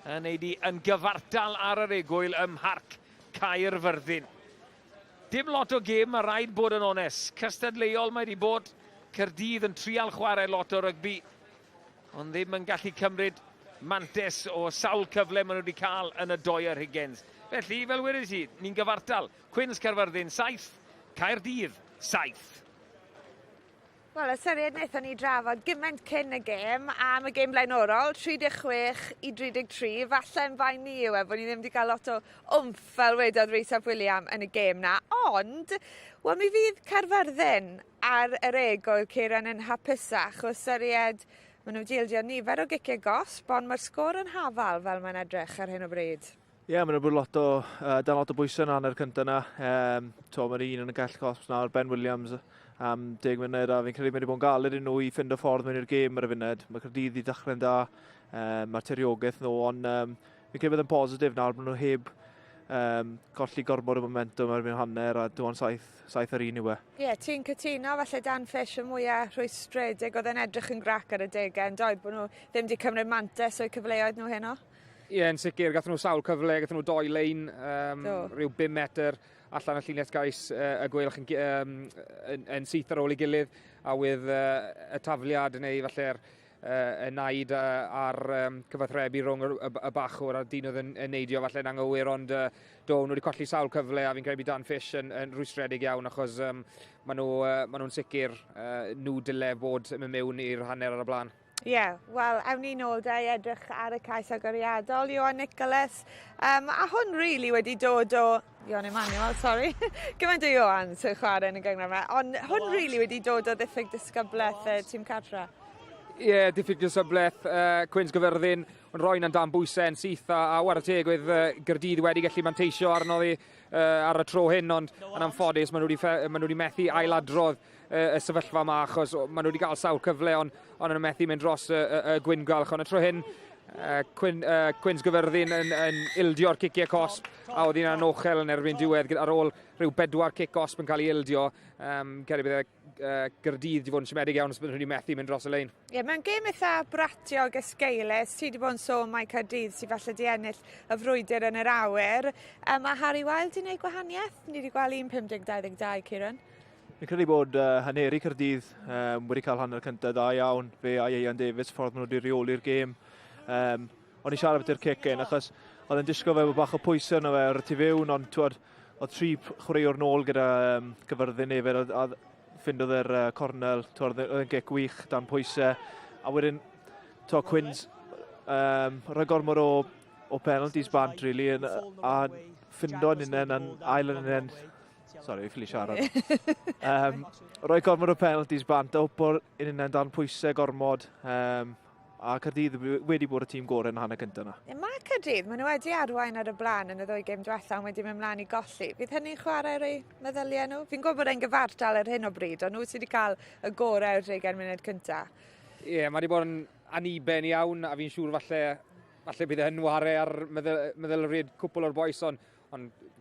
yn neud yn gyfartal ar yr egwyl ym Mharc Caerfyrddin. Dim lot o gêm, mae rhaid bod yn onest. Cystadleuol mae wedi bod. Caerdydd yn trial chwarae lot o rygbi, ond ddim yn gallu cymryd mantes o sawl cyfle maen nhw wedi cael yn y 2 ar Higgins. Felly, fel wedys i, ni'n gyfartal. Cwins Caerfyrddin 7, Caerdydd 7. Wel, ystyried wnaethon ni drafod gymaint cyn y gêm am y gêm blaenorol, 36 i 33. Falle'n fain ni yw bod ni ddim wedi cael lot o wmff fel wedodd Rhys William yn y gêm na. Ond, wel, mi fydd Caerfyrddin ar yr egwyl Caerhyrddin yn hapusach o ystyried maen nhw wedi ildio nifer o giciau gosb, ond mae'r sgôr yn hafal fel mae'n edrych ar hyn o bryd. Ie, maen nhw'n bod dan lot o bwysau yna yn yr cyntaf yna. Mae'r un yn y gell cosb nawr, Ben Williams am 10 munud, a fi'n credu wedi bod yn galed i nhw i ffind o ffordd mewn i'r gêm ar y funud. Mae Caerdydd i dechrau'n da, mae'r tiriogaeth nhw, ond fi'n credu bod yn positif nawr, maen nhw heb colli gormod o momentum erbyn hanner a dwi'n 7-1 yw e. Ie, ti'n cytuno, falle Dan Fish y mwyaf rhwystredig oedd yn edrych yn grac ar y degau, yn doedd bod nhw ddim wedi cymryd mantes o'i cyfleoedd nhw heno? Ie, yn sicr, gath nhw sawl cyfle, gath nhw 2 lein, rhyw 5 metr allan y llinell gais y gwelwch yn syth ar ôl ei gilydd, a with y tafliad yn ei falle'r y naid ar cyfathrebu rhwng y bachwr a dyn oedd yn neidio falle'n anghywir, ond nhw wedi colli sawl cyfle a fi'n credu Dan Fish yn rwystredig iawn achos maen nhw'n sicr nhw dyle bod yn mewn i'r hanner ar y blaen. Ie, wel, awn ni nôl da i edrych ar y cais agoriadol, Iwan Nicholas. A hwn really wedi dod o... Iwan Emmanuel, sorry. Gymaint o Iwan sy'n chwarae yn y gyngor yma. Ond hwn really wedi dod o ddiffyg disgybleth tîm Cartra. Ie, diffyg disgybleth, Cwins Caerfyrddin, ond roi'n dan bwysau yn syth a war y teg oedd Caerdydd wedi gallu manteisio arno ddi ar y tro hyn, ond yn anffodus maen nhw wedi methu ailadrodd y sefyllfa yma achos maen nhw wedi cael sawl cyfle ond yn methu mynd dros y gwyngalch, ond y tro hyn Cwins Caerfyrddin yn ildio'r ciciau cosp a oedd hi'n anochel yn erbyn diwedd ar ôl rhyw 4 cic cosp yn cael ei ildio. Ceri bydde Caerdydd wedi bod yn siomedig iawn os byddwn nhw wedi methu mynd dros y lein. Ie, mae'n gêm eitha bratiog ysgeilus. Ti wedi bod yn sôn mae Caerdydd sy'n falle di ennill y frwydr yn yr awyr. Mae Harry Wild wedi gwneud gwahaniaeth? Ni wedi gweld 1-5-22, Ciaran? Fi'n credu bod haneri Caerdydd wedi cael hanner cyntaf da iawn. Fe a Ian Davies, ffordd maen nhw wedi reoli'r gêm. O'n i siarad beth i'r cicin, achos oedd yn disgo fe bach o pwysau yna fe ar y tu fewn, ond oedd 3 chwaraewr nôl gyda Caerfyrddin hefyd, a ffindodd e'r cornel, oedd yn gic wych dan pwysau. A wedyn, Quins, rhoi gormod o penalties bant, really, a ffindo'n unen yn ail yn unen. Sorry, ffili siarad. Rhoi gormod o penalties bant, a hwpo'r unen dan pwysau gormod. A Caerdydd wedi bod y tîm gorau yn hanner cyntaf yna. Mae Caerdydd, maen nhw wedi arwain ar y blaen yn y 2 gêm diwethaf ond wedi mynd mlaen i golli. Fydd hynny'n chwarae rei meddyliau nhw? Fi'n gwybod bod e'n gyfartal ar hyn o bryd, ond nhw sydd wedi cael y gorau o'r 30 munud cyntaf. Ie, mae wedi bod yn aniben iawn a fi'n siŵr falle bydd e'n ware ar meddylfryd cwpl o'r boes, ond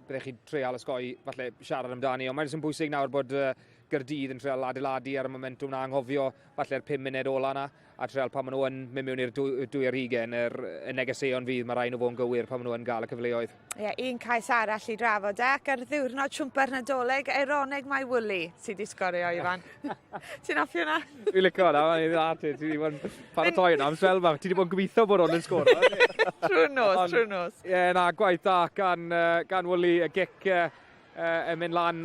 byddech chi treol ysgoi falle siarad amdani. Ond mae'n sy'n bwysig nawr bod Caerdydd yn treol adeiladu ar y momentum na anghofio falle'r 5 munud ola yna a treol pan maen nhw yn mynd mewn i'r 2-20 y negeseuon fydd mae rai nhw fo'n gywir pan maen nhw yn gael y cyfleoedd. Ie, un cais arall i drafod ac ar ddiwrnod siwmper nadolig, eironig mae Wwli sydd wedi sgorio, Iwan. Ti'n offi hwnna? Fi'n licio hwnna, mae'n ei ddati, ti wedi bod yn paratoi hwnna am swelfa, ti wedi bod yn gobeithio bod hwn yn sgoro. Trwy'r nos. Ie, na, gwaith da gan Wwli, y gic yn mynd lan,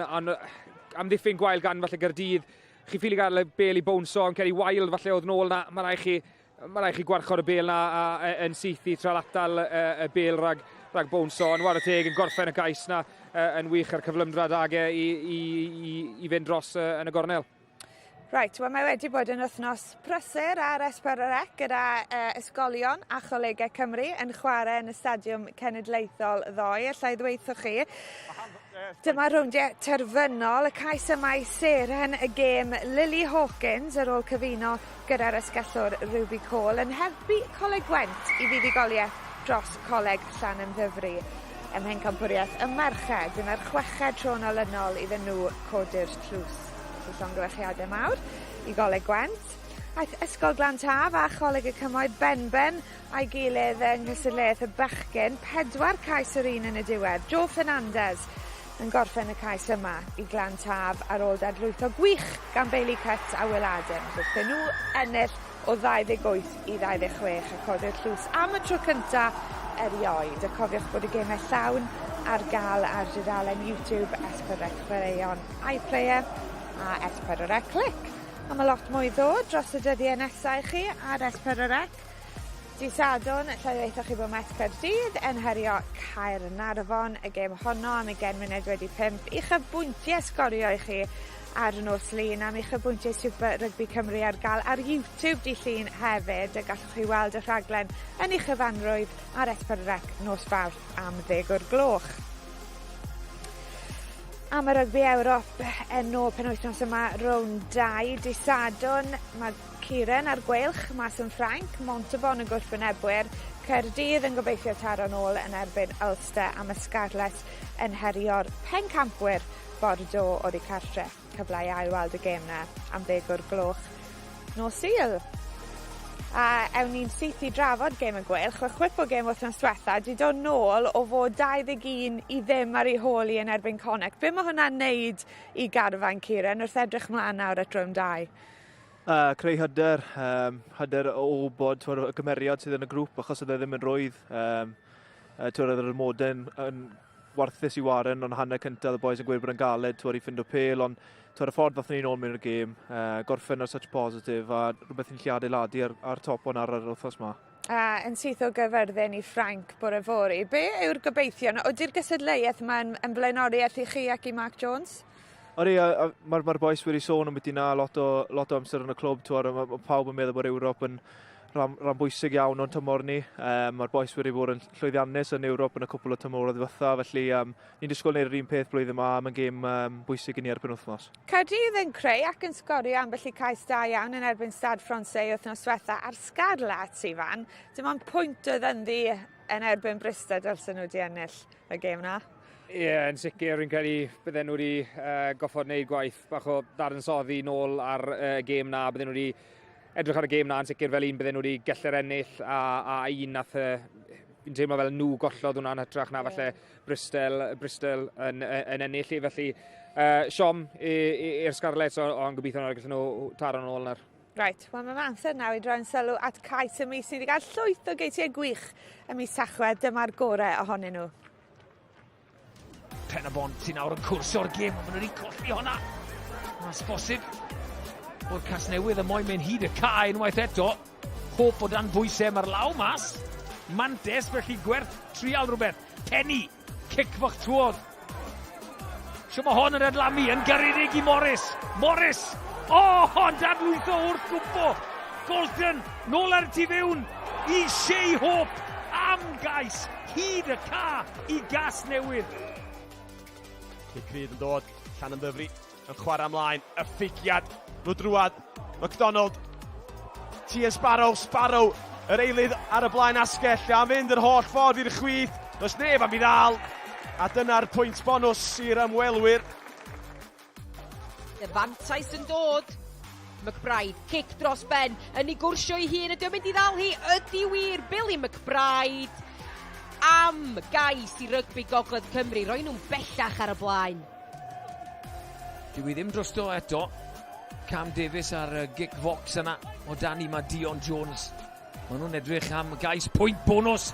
am ddiffyn gwael gan falle Caerdydd. Chi ffili gael y bel i bownso, yn Ceri Wild falle oedd nôl na, mae rai chi gwarchod y bel na yn syth i trael atal y bel rag bownso, ond war y teg yn gorffen y gais na yn wych ar cyflymdrad ag i fynd dros yn y gornel. Right, wel mae wedi bod yn wythnos prysur ar S4C gyda ysgolion a Cholegau Cymru yn chwarae yn y Stadiwm Cenedlaethol ddoe, allai ddweithio chi. Dyma rowndiau terfynol, y cais yma i seren y gêm Lily Hawkins ar ôl cyfuno gyda'r ysgellwr RYGBI Call yn helpu Coleg Gwent i fuddugoliaeth dros Coleg Llanymddyfri. Ym Mhencampwriaeth y merched, dyna'r 6ed tro olynol iddyn nhw codi'r tlws. Felly llongyfarchiadau mawr i Goleg Gwent. Aeth Ysgol Glantaf a Choleg y Cymoedd Benben a'i gilydd yng nghysurleaeth y bechgyn, 4 cais yr un yn y diwedd. Joe Fernandez yn gorffen y cais yma i Glantaf ar ôl dadlwytho gwych gan Bailey Cutt a Will Adam. Byddwn nhw ennill o 28 i 26 a codi'r tlws am y tro cyntaf erioed. A cofiwch bod y gemau llawn ar gael ar dudalen YouTube S4C Chwaraeon iPlayer a S4C Click. A mae lot mwy ddod dros y dyddiau nesau chi ar S4C. Dydd Sadwrn, lle dweithio chi bod Met Caerdydd yn herio Caernarfon, y gêm honno am 20 munud wedi 5. Uchafbwyntiau sgorio i chi ar nos lun am uchafbwyntiau Super Rygbi Cymru ar gael ar YouTube di llun hefyd. Y gallwch chi weld y rhaglen yn uchafannrwydd ar S4C nos Fawrth am 10 o'r gloch. Am y Rygbi Ewrop yn ôl penwythnos yma rown 2 Dydd Sadwrn. Mae Ciaran ar gweilch, Mas yn Ffrainc, Montebon yn gwrthwynebwyr, Caerdydd yn gobeithio taro nôl yn erbyn Ulster am y Scarlet yn herio'r pencampwyr Bordeaux o'r eu cartre. Cyfle i ailweld y gêm na am 10 o'r gloch nos Sul. A ewn ni'n syth i drafod gêm y gwylch, o chwip o gêm wythnos diwetha, di dod nôl o fod 21 i ddim ar ei holi yn erbyn Connacht. Be mae hwnna'n neud i garfan Ciren wrth edrych mlaen nawr at drwm 2? Creu hyder o bod y gymeriad sydd yn y grŵp, achos oedd e ddim yn rwydd. Oedd yr modern yn warthus i waren, ond hanner cyntaf y boys yn gweud bod yn galed, i ffind o pel, ond y ffordd ddathon ni nôl mewn y gêm, gorffen ar such positif, a rhywbeth yn lle adeiladu ar top o'n ar yr wythnos yma. Yn syth o Caerfyrddin i Ffrainc bore fori. Be yw'r gobeithio? Ydy'r gysadleuaeth yma'n blaenoriaeth i chi ac i Mark Jones? Ori, mae'r boys wedi sôn am beth yna lot o amser yn y clwb, mae pawb yn meddwl bod Ewrop yn rhan bwysig iawn o'n tymor ni. Mae'r boes wedi bod yn llwyddiannus yn Ewrop yn y cwpl o tymor o ddiwetha, felly ni'n disgwyl gwneud yr un peth blwyddyn yma, mae'n gêm bwysig i ni erbyn wythnos. Caerdydd yn creu ac yn sgorio ambell i cais da iawn yn erbyn Stade Francais wythnos diwetha a'r Scarlet Ifan. Dim ond pwynt oedd ynddi yn erbyn Bristol dylsyn nhw wedi ennill y gêm na. Yn sicr, fi'n credu bydden nhw wedi goffod wneud gwaith bach o dadansoddi nôl ar gêm na, bydden nhw wedi edrych ar y gêm na yn sicr fel un bydden nhw wedi gellir ennill a un nath fi'n teimlo fel nhw gollodd hwnna'n hytrach na falle Bristol yn ennill i, felly siom i'r Scarlets o'n gobeithio nhw'n gallu nhw taro nôl nawr. Right, wel mae'n amser nawr i droi'n sylw at cais y mis sydd wedi cael llwyth o geisiau gwych y mis Tachwedd, dyma'r gorau ohonyn nhw. Pen y bont sy'n nawr yn cwrs o'r gêm, ond maen nhw wedi colli honna. Mas bosib. O'r Casnewydd y moyn mewn hyd y cae unwaith eto. Hop o dan bwysau mae'r law mas. Mantes felly gwerth trial rhywbeth. Penny, cic fach trwodd. Sio mae hon yn adlamu yn garedig i Morris. Morris! Dadlwytho wrth gwmpo. Golden, nôl ar y tu fewn. I Shea Hope. Am gais, hyd y ca i Casnewydd. Cryd yn dod, Llan yn ddyfri, yn chwarae ymlaen, y ffigiad, nhw drwad, McDonald, Tia Sparrow, yr eilydd ar y blaen asgell, a mynd yr holl ffordd i'r chwith, does neb am i ddal, a dyna'r pwynt bonus i'r ymwelwyr. Y fantais yn dod, McBride, cic dros ben, yn ei gwrsio i hun, ydy'n mynd i ddal hi, ydy wir, Billy McBride, am gais i rygbi Gogledd Cymru, roi nhw'n bellach ar y blaen. Dyw i ddim drosto eto. Cam Davies ar gic fox yna o Dani mae Dion Jones. Maen nhw'n edrych am gais pwynt bonus.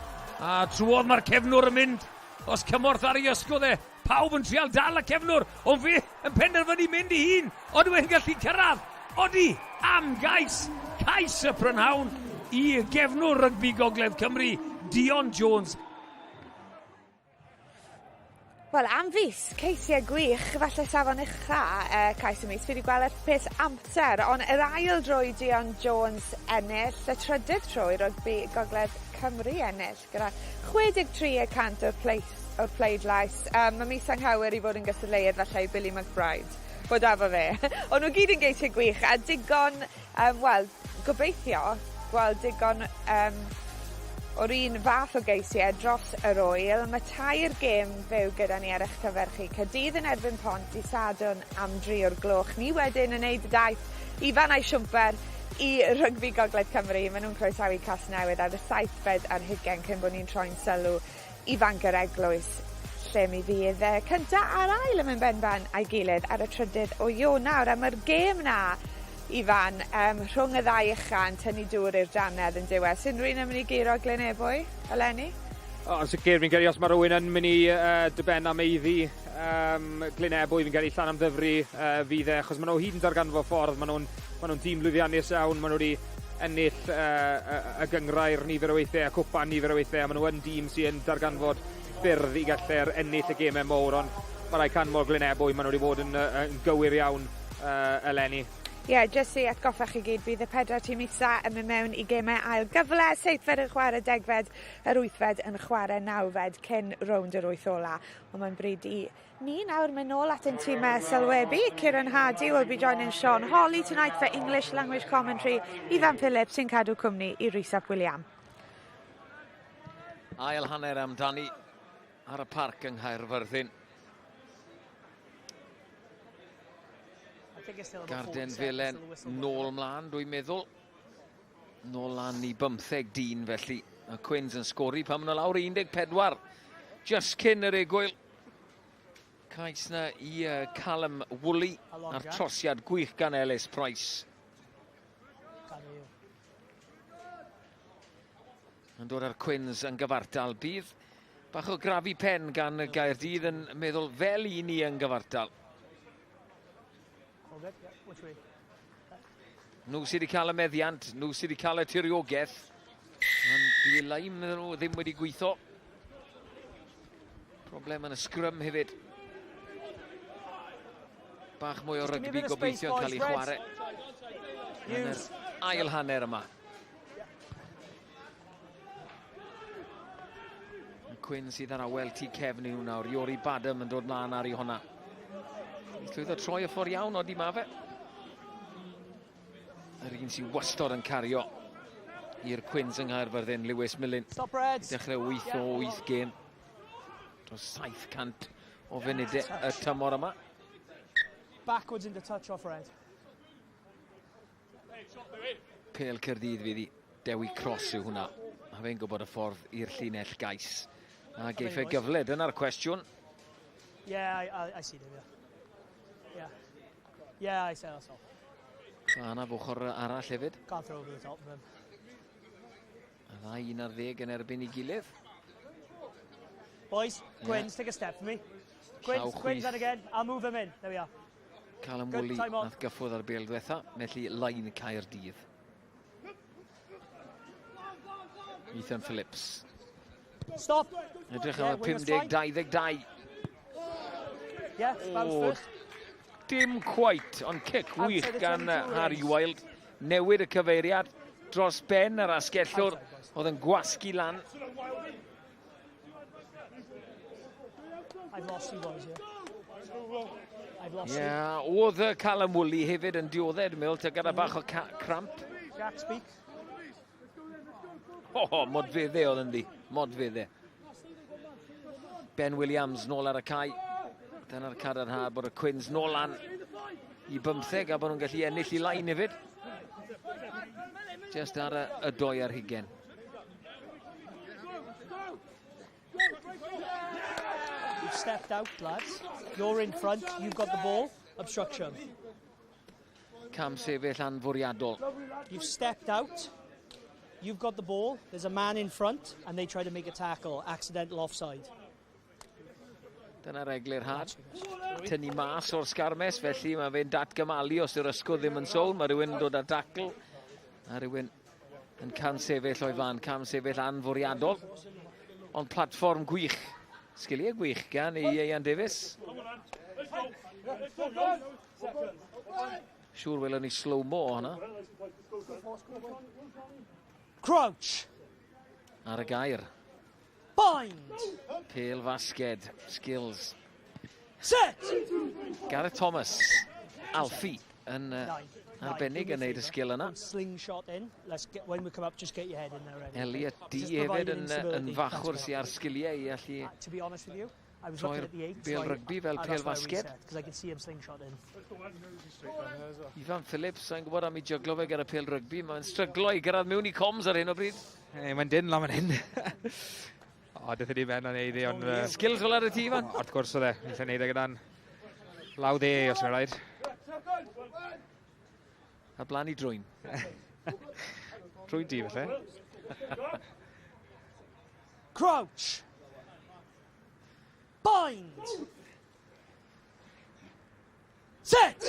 A trwodd mae'r cefnwr yn mynd. Os cymorth ar ei ysgol e. Pawb yn trial dal y cefnwr. Ond fe yn penderfynu mynd i hun. Ond dwi'n gallu cyrraedd. Odi am gais. Cais y prynhawn i gefnwr rygbi Gogledd Cymru. Dion Jones. Wel, am fus, ceisiau gwych, falle safon ucha cais y mis, fi wedi gweld peth amser, ond yr ail drwy Dion Jones ennill, y trydydd trwy rygbi Gogledd Cymru ennill, gyda 63% o'r pleidlais. Mae mis anghywer i fod yn gysadleuaeth falle i Billy McBride, bod afo fe. Ond nhw gyd yn geisiau gwych, a digon, gobeithio, digon o'r un fath o geisiau dros yr oel. Mae tair gêm fyw gyda ni ar eich cyferchu. Caerdydd yn erbyn Pont i Sadwrn am 3 o'r gloch. Ni wedyn yn neud y daith i Fanau Siwmper i Rygbi Gogledd Cymru. Maen nhw'n croesawu Casnewydd ar y 7 ar 20 cyn bod ni'n troi'n sylw i Fangor Eglwys, lle mi fydd cynta a'r ail yn mynd benban a'i gilydd ar y 3 o Ionawr. A mae'r gêm na Ifan, rhwng y ddau uchan, tynnu dŵr i'r danedd yn diwedd. Sy'n rhywun yn mynd i giro Glenebwy, eleni? Yn sicr, fi'n credu os mae rhywun yn mynd i dyben am eiddi Glenebwy, fi'n credu llan am ddyfru fydd e, achos maen nhw hyd yn darganfod ffordd, maen nhw'n tîm lwyddiannus iawn, maen nhw wedi ennill y gyngrau'r nifer o weithiau, a cwpan nifer o weithiau, maen nhw yn dîm sy'n darganfod ffyrdd i gallu'r ennill y gemau mowr, ond mae rai canmol Glenebwy, maen nhw wedi bod yn gywir iawn eleni. Jyst i atgoffa chi gyd, bydd y 4 tîm isa yn mynd mewn i gemau ail gyfle. 7fed yn chwarae 10fed, yr 8fed yn chwarae 9fed cyn rownd yr 8 ola. Ond mae'n bryd i ni nawr mynd nôl at ein tîmau sylwebu. Kieran Hardy will be joining Sean Hawley tonight for English language commentary. Ifan Phillips sy'n cadw cwmni i Rhys ap William. ail hanner amdani ar y parc yng Caerfyrddin. Garden Felen nôl mlaen, dwi'n meddwl. Nôl lan i 15-10 felly. Y Quins yn sgori pan maen nhw lawr 14. Just cyn yr egwyl. Cais na i Callum Woolley a'r trosiad gwych gan Ellis Price. Yn dod ar Quins yn gyfartal. Bydd bach o grafi pen gan y Caerdydd yn meddwl fel i ni yn gyfartal. Nhw sydd wedi cael y meddiant, nhw sydd wedi cael y tiriogaeth. Ond bydd laim nhw ddim wedi gweithio. Problem yn y sgrym hefyd. Bach mwy o rygbi gobeithio yn cael ei chwarae. Yn yr ail hanner yma. Quins sydd ar awel tu cefn nhw nawr. Iori Badam yn dod mlaen ar ei honna. Llwyddo troi y ffordd iawn o di ma fe. Yr un sy'n wastod yn cario i'r Quins yng Caerfyrddin, Lewis Millen. Dechrau 8 o 8 gêm. Dros 700 o funudau y tymor yma. Backwards into touch off red. Pêl Caerdydd fydd i dewi cross yw hwnna. A fe'n gwybod y ffordd i'r llinell gais. A geiff e gyfle, dyna'r cwestiwn. Yeah, I see them, yeah. Yeah, I see that's all. A yna fwchor arall hefyd. Can't throw over the top of him. A dda 11 yn erbyn I gilydd. Boys, Gwins, take a step for me. Gwins that again. I'll move him in. There we are. Callum Woolley nath gyffwrdd ar bêl diwetha, felly lain Caerdydd. Ethan Phillips. Stop. Edrych am y 15-22. Yeah, bounce first. Dim quite, ond cic wych gan Harry Wild. Newid y cyfeiriad dros ben yr asgellwr. Oedd yn gwasgu lan. I've lost you boys here. I've lost you. Oedd y Callum Woolley hefyd yn diodded, Mil, te gyda bach o cramp. Jack, speak. Modfedde oedd yn di. Modfedde. Ben Williams nôl ar y cae. Dyna'r cadarnhad bod y Quins nôl lan I 15 a bod nhw'n gallu ennill I lain hefyd. Just ar y 2 ar hugen. You've stepped out, lads. You're in front, you've got the ball. Obstruction. Cam sefyll anfwriadol. You've stepped out. You've got the ball. There's a man in front, and they try to make a tackle. Accidental offside. Dyna'r eglur had. Tynnu mas o'r sgarmes, felly mae fe'n datgymalu os yw'r ysgwyd ddim yn sôl. Mae rhywun yn dod â dacl. A rhywun yn cam sefyll o'i fan, cam sefyll anfwriadol. Ond platfform gwych. Sgiliau gwych gan I Ian Davies. Siŵr welwn ni slow-mo hwnna. Crouch. Ar y gair. Bind. Pêl fasged. Skills. Set. Gareth Thomas. Alfie yn arbennig yn neud y sgil yna. Slingshot in. When we come up, just get your head in there. Elliot D hefyd yn fachwr sy'n ar sgiliau I allu... To be honest with you, I was looking at the 8. Bêl rygbi fel pêl fasged. Because I can see him slingshot in. Ifan Phillips, sa'n gwybod am I jyglo fe gyda pêl rygbi. Mae'n stryglo I gyrraedd mewn I coms ar hyn o bryd. Mae'n dyn lan fan hyn. Dyth ydi ben o'n neud ond... Skills fel ar y tîm fan? Wrth gwrs oedd e. Ni'n neud e gyda'n law dde os mae'n rhaid. A blan I drwyn. Drwyn di falle. Crouch. Bind. Set.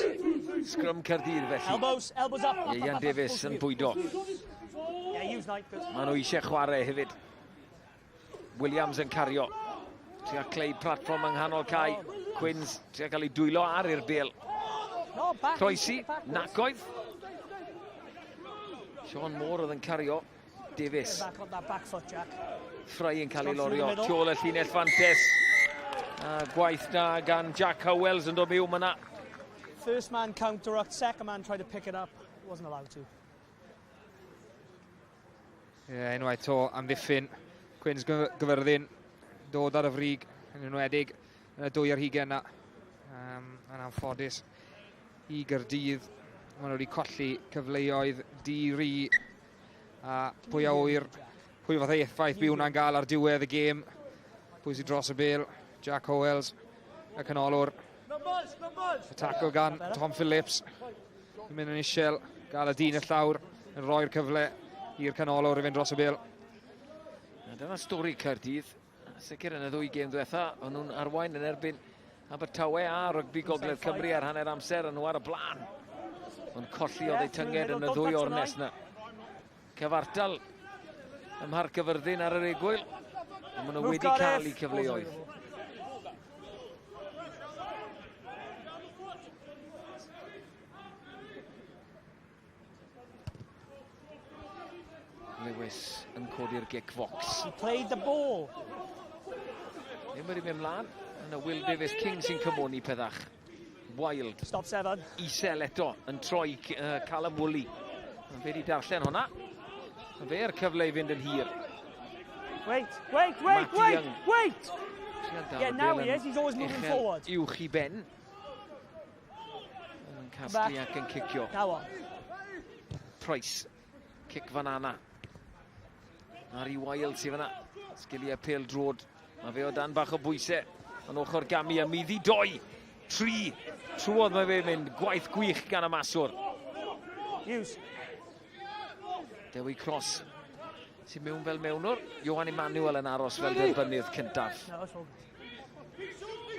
Scrum Caerdydd felly. Elbows up. Ian Davies yn bwydo. Yeah, use night. Maen nhw eisiau chwarae hefyd. Williams yn cario. Tria cleu platform yng nghanol cae. Quins tria cael ei dwylo ar i'r bêl. Croesi, nacoedd. Sean Moore oedd yn cario. Davies. Ffrau yn cael ei lorio. Tu ôl y llinell fantes. Gwaith na gan Jack Howells yn dod mewn yna. First man counter-up, second man tried to pick it up. Wasn't allowed to. Unwaith to amddiffyn Cwins Caerfyrddin dod ar y frig yn enwedig yn y 2 ar hugain yna. Yn anffodus i Caerdydd. Maen nhw wedi colli cyfleoedd di-ri a pwy a wyr, pwy fath ei effaith byw hwnna'n gael ar diwedd y gêm. Pwy sydd dros y bêl, Jack Howells, y canolor. Y tackle gan Tom Phillips. Yn mynd yn isiel, gael y dyn y llawr, yn rhoi'r cyfle i'r canolor i fynd dros y bêl. Dyna stori Caerdydd. Sicr yn y 2 gêm diwetha, o'n nhw'n arwain yn erbyn Abertawe a Rygbi Gogledd Cymru ar hanner amser yn nhw ar y blaen. Ond colli oedd eu tynged yn y 2 ornes yna. Cyfartal ym Mharc Caerfyrddin ar yr egwyl. A maen nhw wedi cael eu cyfleoedd. Lewis yn codi'r gic fox. He played the ball. Ddim wedi mynd mlaen. Yna Will Davies King sy'n cymoni peddach. Wild. Stop 7. Isel eto yn troi Callum Woolley. Fe wedi darllen hwnna. Fe'r cyfle i fynd yn hir. Wait. Yeah, now he is. He's always moving forward. Uwch i ben. Yn casglu ac yn cicio. Now on. Price. Cic fan anna. Ari Wild sydd fanna. Sgiliau pêl drod. Mae fe o dan bach o bwysau. Yn ochr Gami a middi 2. 3. Trwodd mae fe mynd. Gwaith gwych gan y maswr. Hughes. Dewi Cross. Sy'n mewn fel mewnwr. Johan Emmanuel yn aros fel derbynydd cyntaf.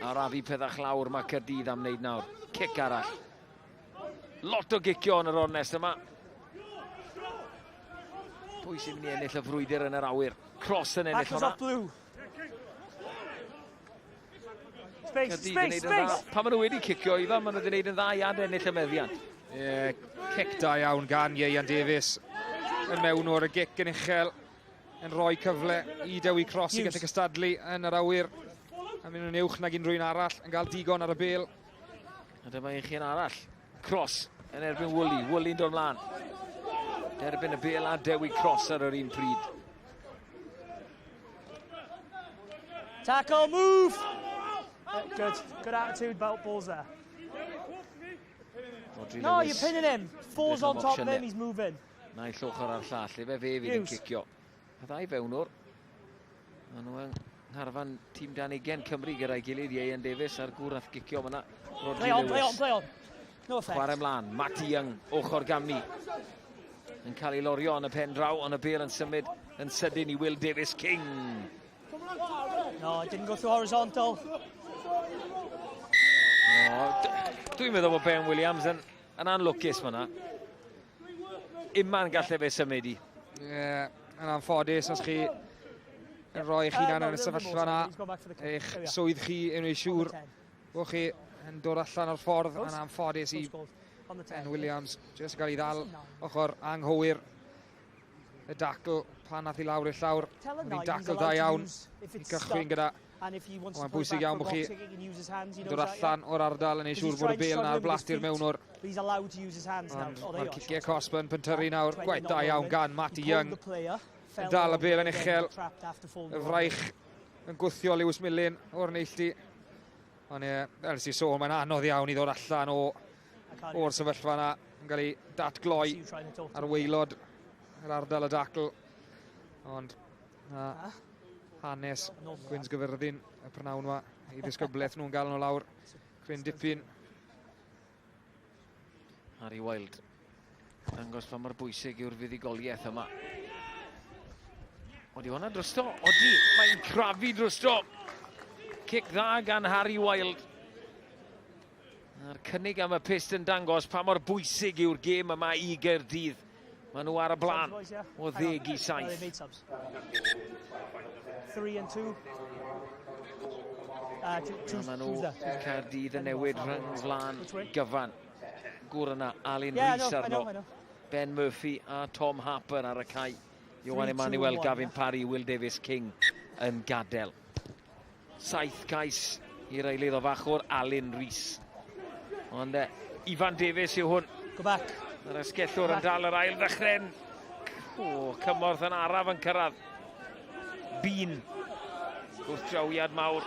Arafu peddach lawr mae Caerdydd am wneud nawr. Cic arall. Lot o gicio yn yr ornes yma. Pwy sy'n mynd i ennill y frwydr yn yr awyr? Cross yn ennill hwnna. Space. Pa maen nhw wedi cicio i fa, maen nhw wedi gwneud yn dda i ennill y meddiant. Cic da iawn gan Ieuan Davies. Yn mewn o'r y gic yn uchel. Yn rhoi cyfle i Dewi Cross i gallu cystadlu yn yr awyr. A mynd nhw'n uwch nag unrhyw un arall yn cael digon ar y bêl. A dyma un chi'n arall. Cross yn erbyn Woolley. Woolley'n dod mlaen. Derbyn y bêl a Dewi Cross ar yr un pryd. Tackle, move! Good attitude, balls there. No, you're pinning him. Four's on top of him, he's moving. Na i llwch ar llall, fe fydd yn cicio. A ddau fewnwr. A nhw yn harfan tîm dan 20 Cymru gyda'i gilydd Ieuan Davies ar gwrdd gicio fyna. Play on. No effect. Chwarae mlaen, Matty Young, ochr Gamni. Yn cael ei lorio yn y pen draw, ond y bêl yn symud yn sydyn i Will Davies King. No, it didn't go through horizontal. Dwi'n meddwl bod Ben Williams yn anlwcus fyna. Imman gallai fe symud i. Yn anffodus os chi yn rhoi eich hunan yn y sefyllfa yna. Eich swydd chi yn ei siŵr bod chi yn dod allan o'r ffordd. Yn anffodus i Ben Williams. Jyst gael ei ddal ochr anghywir. Y dacl pan nath i lawr i'r llawr. Mae'n dacl da iawn i cychwyn gyda. Mae'n bwysig iawn bod chi dod allan o'r ardal yn ei siŵr bod y bêl na'r blatur mewnwr. Mae'r ciciau cosb yn pentyrru nawr. Gwaith da iawn gan Matty Young. Yn dal y bêl yn uchel. Y fraich yn gwthio Lewis Millen o'r neilltu. Ond fel sy'n sôn, mae'n anodd iawn i ddod allan o'r sefyllfa yna. Yn cael ei datgloi ar waelod yr ardal y dacl. Ond hanes Gwins Caerfyrddin y prynawn yma i ddisgyblaeth nhw'n gael nhw lawr. Cryn dipyn. Harry Wild. Dangos pa mor bwysig yw'r fuddigoliaeth yma. Odi hwnna drosto? Odi, mae'n crafu drosto. Cic dda gan Harry Wild. A'r cynnig am y pist yn dangos pa mor bwysig yw'r gêm yma i Gaerdydd. Maen nhw ar y blaen o 10 i 7. 3 and 2. Maen nhw Caerdydd yn newid rhwng flan gyfan. Gwr yna, Alun Rhys arno. Ben Murphy a Tom Harper ar y cae. Johan Emmanuel, Gavin Parry, Will Davies King yn gadael. 7 cais i'r eilydd o fachwr, Alun Rhys. Ond Ifan Davies yw hwn. Go back. Yr esgellwr yn dal yr ail ddechren. Cymorth yn araf yn cyrraedd. Bean. Gwrthdrawiad mawr.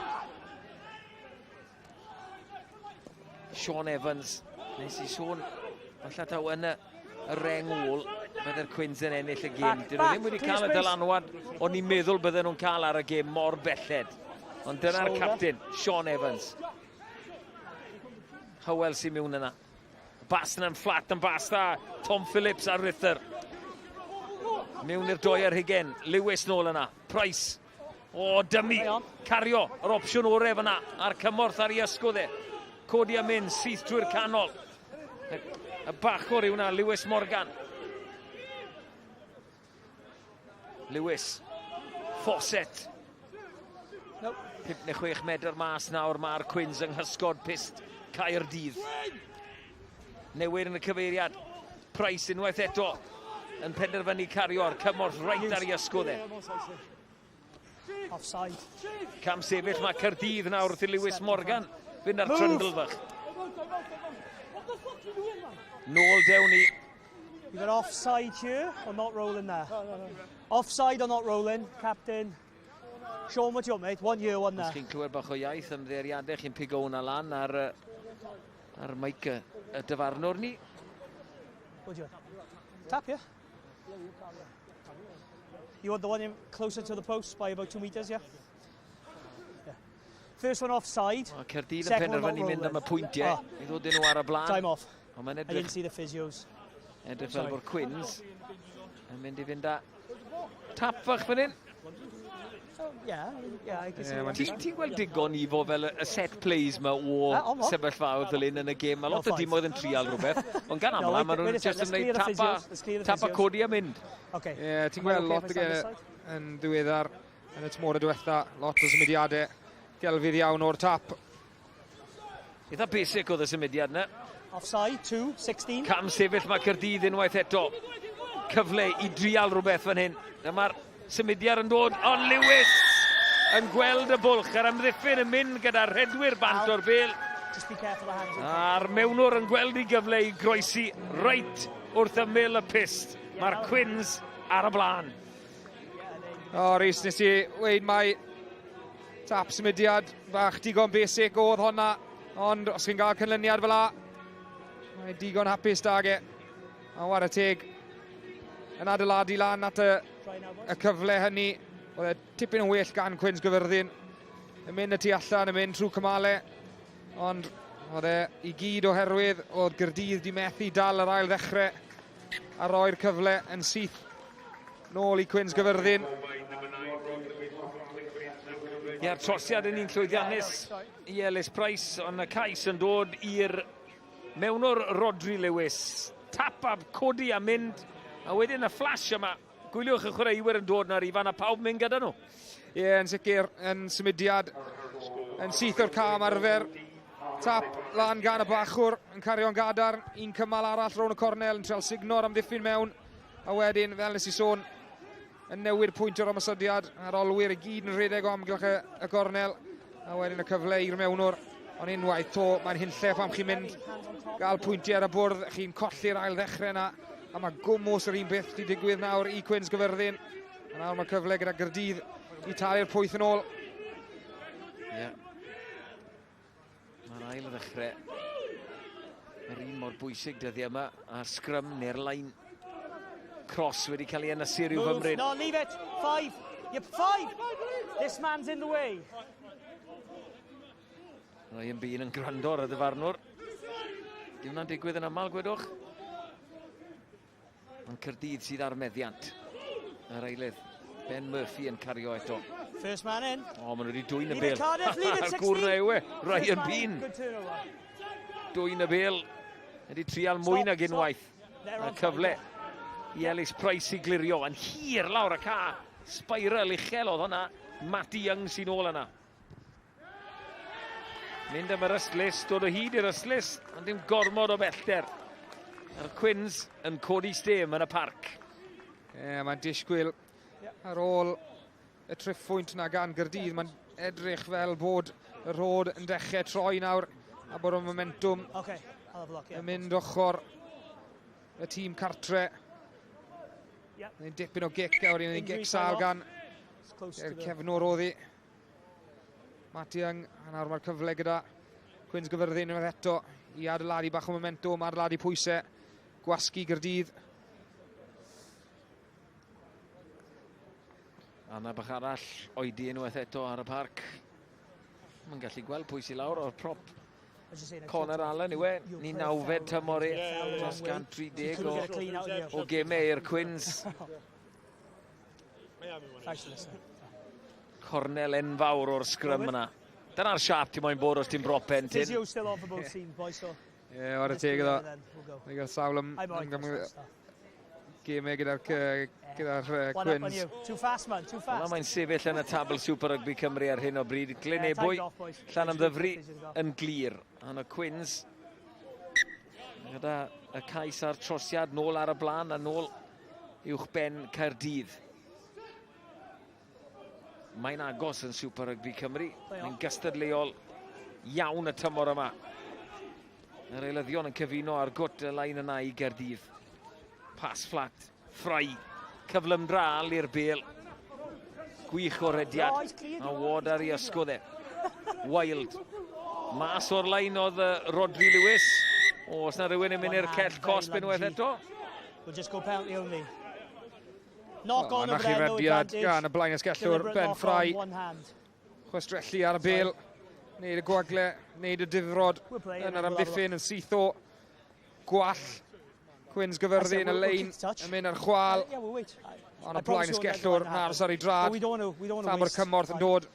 Sean Evans. Nes I sôn, falle taw yn y reng ôl, bydde'r Quins yn ennill y gêm. Dyn nhw ddim wedi cael y dylanwad o'n i'n meddwl bydden nhw'n cael ar y gêm mor belled. Ond dyna'r captain, Sean Evans. Hywel sy'n mewn yna. Bastan yn fflat yn basta. Tom Phillips ar Rither. Mewn i'r doi ar hugen. Lewis nôl yna. Price. O, dymu. Cario. Yr opsiwn oref yna. A'r cymorth ar ei ysgwdd e. Codi am mynd. Syth drwy'r canol. Y bachwr yw yna. Lewis Morgan. Lewis. Fawcett. 56 medr mas nawr mae'r Quins yng nghysgod pist Caerdydd. Newid yn y cyfeiriad. Price unwaith eto yn penderfynu cario'r cymorth reit ar ei ysgwdd e. Offside. Cam sefyll mae Caerdydd nawr wrth i Lewis Morgan fynd ar Trundlefach. Nôl dewn ni. You got offside here or not rolling there? Offside or not rolling, captain. Sean, what's your mate? 1 year, 1 there. Os chi'n clywed bach o iaith ymddeiriadau, chi'n pigo hwnna lan ar maic y dyfarnwr ni. What do you want? Tap, yeah? You want the one in closer to the post by about 2 metres, yeah? Yeah. First one offside. Caerdydd yn penderfynu mynd am y pwyntiau. I ddod nhw ar y blaen. Time off. I didn't see the physios. Edrych fel bo'r Quins yn mynd I fynd â tap fach fan hyn. Yeah, I can see that. Ti'n gweld digon I fo fel y set plays ma o sefyllfaoedd fel un yn y gêm? Mae lot o dimoedd yn trial rhywbeth, ond gan amla mae nhw'n just yn gwneud tap a codi a mynd. Ti'n gweld lot yn ddiweddar yn y tymor y diwetha, lot o symudiadau, gelfydd iawn o'r tap. Eitha basic oedd y symudiad yna. Offside, 2, 16. Cam sefyll mae Caerdydd unwaith eto. Cyfle I drial rhywbeth fan hyn. Dyma'r symudiad yn dod, ond Lewis yn gweld y bwlch ar ymddiffyn yn mynd gyda'r rhedwyr bant o'r bel. A'r mewnwr yn gweld I gyfle I groesi reit wrth ymyl y pist. Mae'r Quins ar y blaen. Rhys, nes I weid mai tap symudiad bach digon basic oedd honna, ond os chi'n cael cynlyniad fel la, mae digon hapus dag e. A war y teg yn adeiladu lan at y cyfle hynny. Oedd e tipyn yn well gan Quins Caerfyrddin. Yn mynd y tu allan, yn mynd trwy cymalau. Ond oedd e I gyd oherwydd oedd Caerdydd di methu dal yr ail ddechrau a roi'r cyfle yn syth nôl I Quins Caerfyrddin. Ia'r trosiad yn un llwyddiannus I Ellis Price, ond y cais yn dod i'r mewnwr Rodri Lewis. Tap a codi a mynd, a wedyn y flash yma. Gwyliwch y chwaraewyr yn dod na'r ifan a pawb mynd gyda nhw. Yn sicr, yn symudiad, yn syth o'r Carmarthen. Tap lan gan y bachwr, yn cario'n gadarn. Un cymal arall rown y cornel, yn treol signo'r amddiffyn mewn. A wedyn, fel nes I sôn, yn newid pwynt o'r ymosodiad. A'r olwyr I gyd yn rhedeg o amgylch y gornel. A wedyn y cyfle i'r mewnwr. Ond unwaith to, mae'n hynlle pam chi'n mynd gael pwyntiau ar y bwrdd. Chi'n colli'r ail ddechrau yna. A mae gwmws yr un beth wedi digwydd nawr I Quins Caerfyrddin. A nawr mae cyfle gyda Caerdydd I talu'r pwyth yn ôl. Mae'r ail ddechrau. Yr un mor bwysig dyddiau yma. A'r sgrym neu'r lain cross wedi cael ei ynysu rhyw fymryd. No, leave it. 5. Yep, 5. This man's in the way. Ryan Bean yn gwrando ar y dyfarnwr. Di hwnna'n digwydd yn aml, gwedwch? Ond Caerdydd sydd ar meddiant. Yr eilydd. Ben Murphy yn cario eto. First man in. O, maen nhw wedi dwy'n y Leave bel. it, Cardiff, leave it, 16. Gwrna yw e, Ryan Bean. Good turnover. Dwy'n y bel. Wedi trial mwy nag unwaith. Y cyfle I Ellis Price I glirio. Yn hir lawr y ca. Spiral uchel oedd hwnna. Matty Young sy'n ôl yna. Mynd am yr yslis, dod o hyd i'r yslis, ond dim gormod o bellter. Yr Quins yn codi stêm yn y parc. Mae'n disgwyl ar ôl y triffwynt yna gan Caerdydd. Mae'n edrych fel bod y rhod yn dechrau troi nawr a bod y momentum yn mynd ochr y tîm cartre. Mae'n dipyn o gic awr, un gic sal gan close to the... Cefn o'r oddi. Matt Young, a nawr mae'r cyfle gyda Cwins Caerfyrddin unwaith eto i adeiladu bach o momentum, adeiladu pwysau, gwasgu Caerdydd. Anna bach arall oedi unwaith eto ar y parc. Mae'n gallu gweld pwy sy'n lawr o'r prop. Conor Allen yw e, ni 9 tymor e, dros 130 o gemau i'r Cwins. Cornel enfawr o'r sgrym yna. Dyna'r siap ti moyn bod os ti'n bropen tyn. Physio still on for both teams, boys, so... Ie, o'r y teg iddo. Ni gael sawl am gemau gyda'r Cwins. Too fast, man, too fast. Mae'n sefyll yn y tabl Super Rygbi Cymru ar hyn o bryd. Glynebwy, llan am ddyfru yn glir. Yn y Cwins, gyda y cais a'r trosiad nôl ar y blaen a nôl uwch ben Caerdydd. Mae'n agos yn Super Rygbi Cymru. Mae'n gystadleol iawn y tymor yma. Yr eilyddion yn cyfuno ar gwt y lain yna i Caerdydd. Pas fflat, ffrai, cyflym dral i'r bel. Gwych o rediad, a wad ar ei ysgwdd e. Wild. Mas o'r lain oedd Rodri Lewis. O, os na rhywun yn mynd i'r cell cosp unwaith eto. We'll just go penalty only. Knock on over there, no advantage. Gan y blaen ysgellwr, Ben Ffrai. Chwestrelli ar y bel. Neud y gwagle, neud y difrod. Yn yr amddiffyn yn syth o gwall. Cwins Caerfyrddin y lein yn mynd ar chwal. Ond y blaen ysgellwr, nars ar ei drad. Tam o'r cymorth yn dod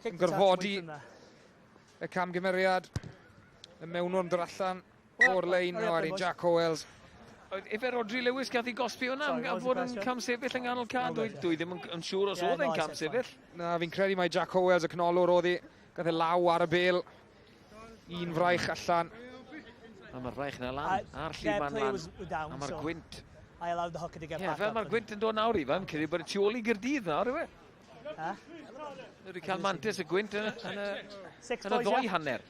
yn gorfodi y camgymeriad. Y mewnw'n dod allan o'r lein o ar ein Jack Howells. Efe Rodri Lewis gath i gosbi hwnna am fod yn cam sefyll yn ganol cad. Dwi ddim yn siŵr os oedd e'n cam sefyll. Na, fi'n credu mai Jack Howells y cnolwr oedd hi. Gath e law ar y bel. Un fraich allan. A mae'r fraich na lan, a'r lliman lan. A mae'r gwynt. Fel mae'r gwynt yn dod nawr i fa, fi'n credu bod y tu ôl i Gaerdydd nawr yw e. Wedi cael mantis y gwynt yn y ddoi hanner.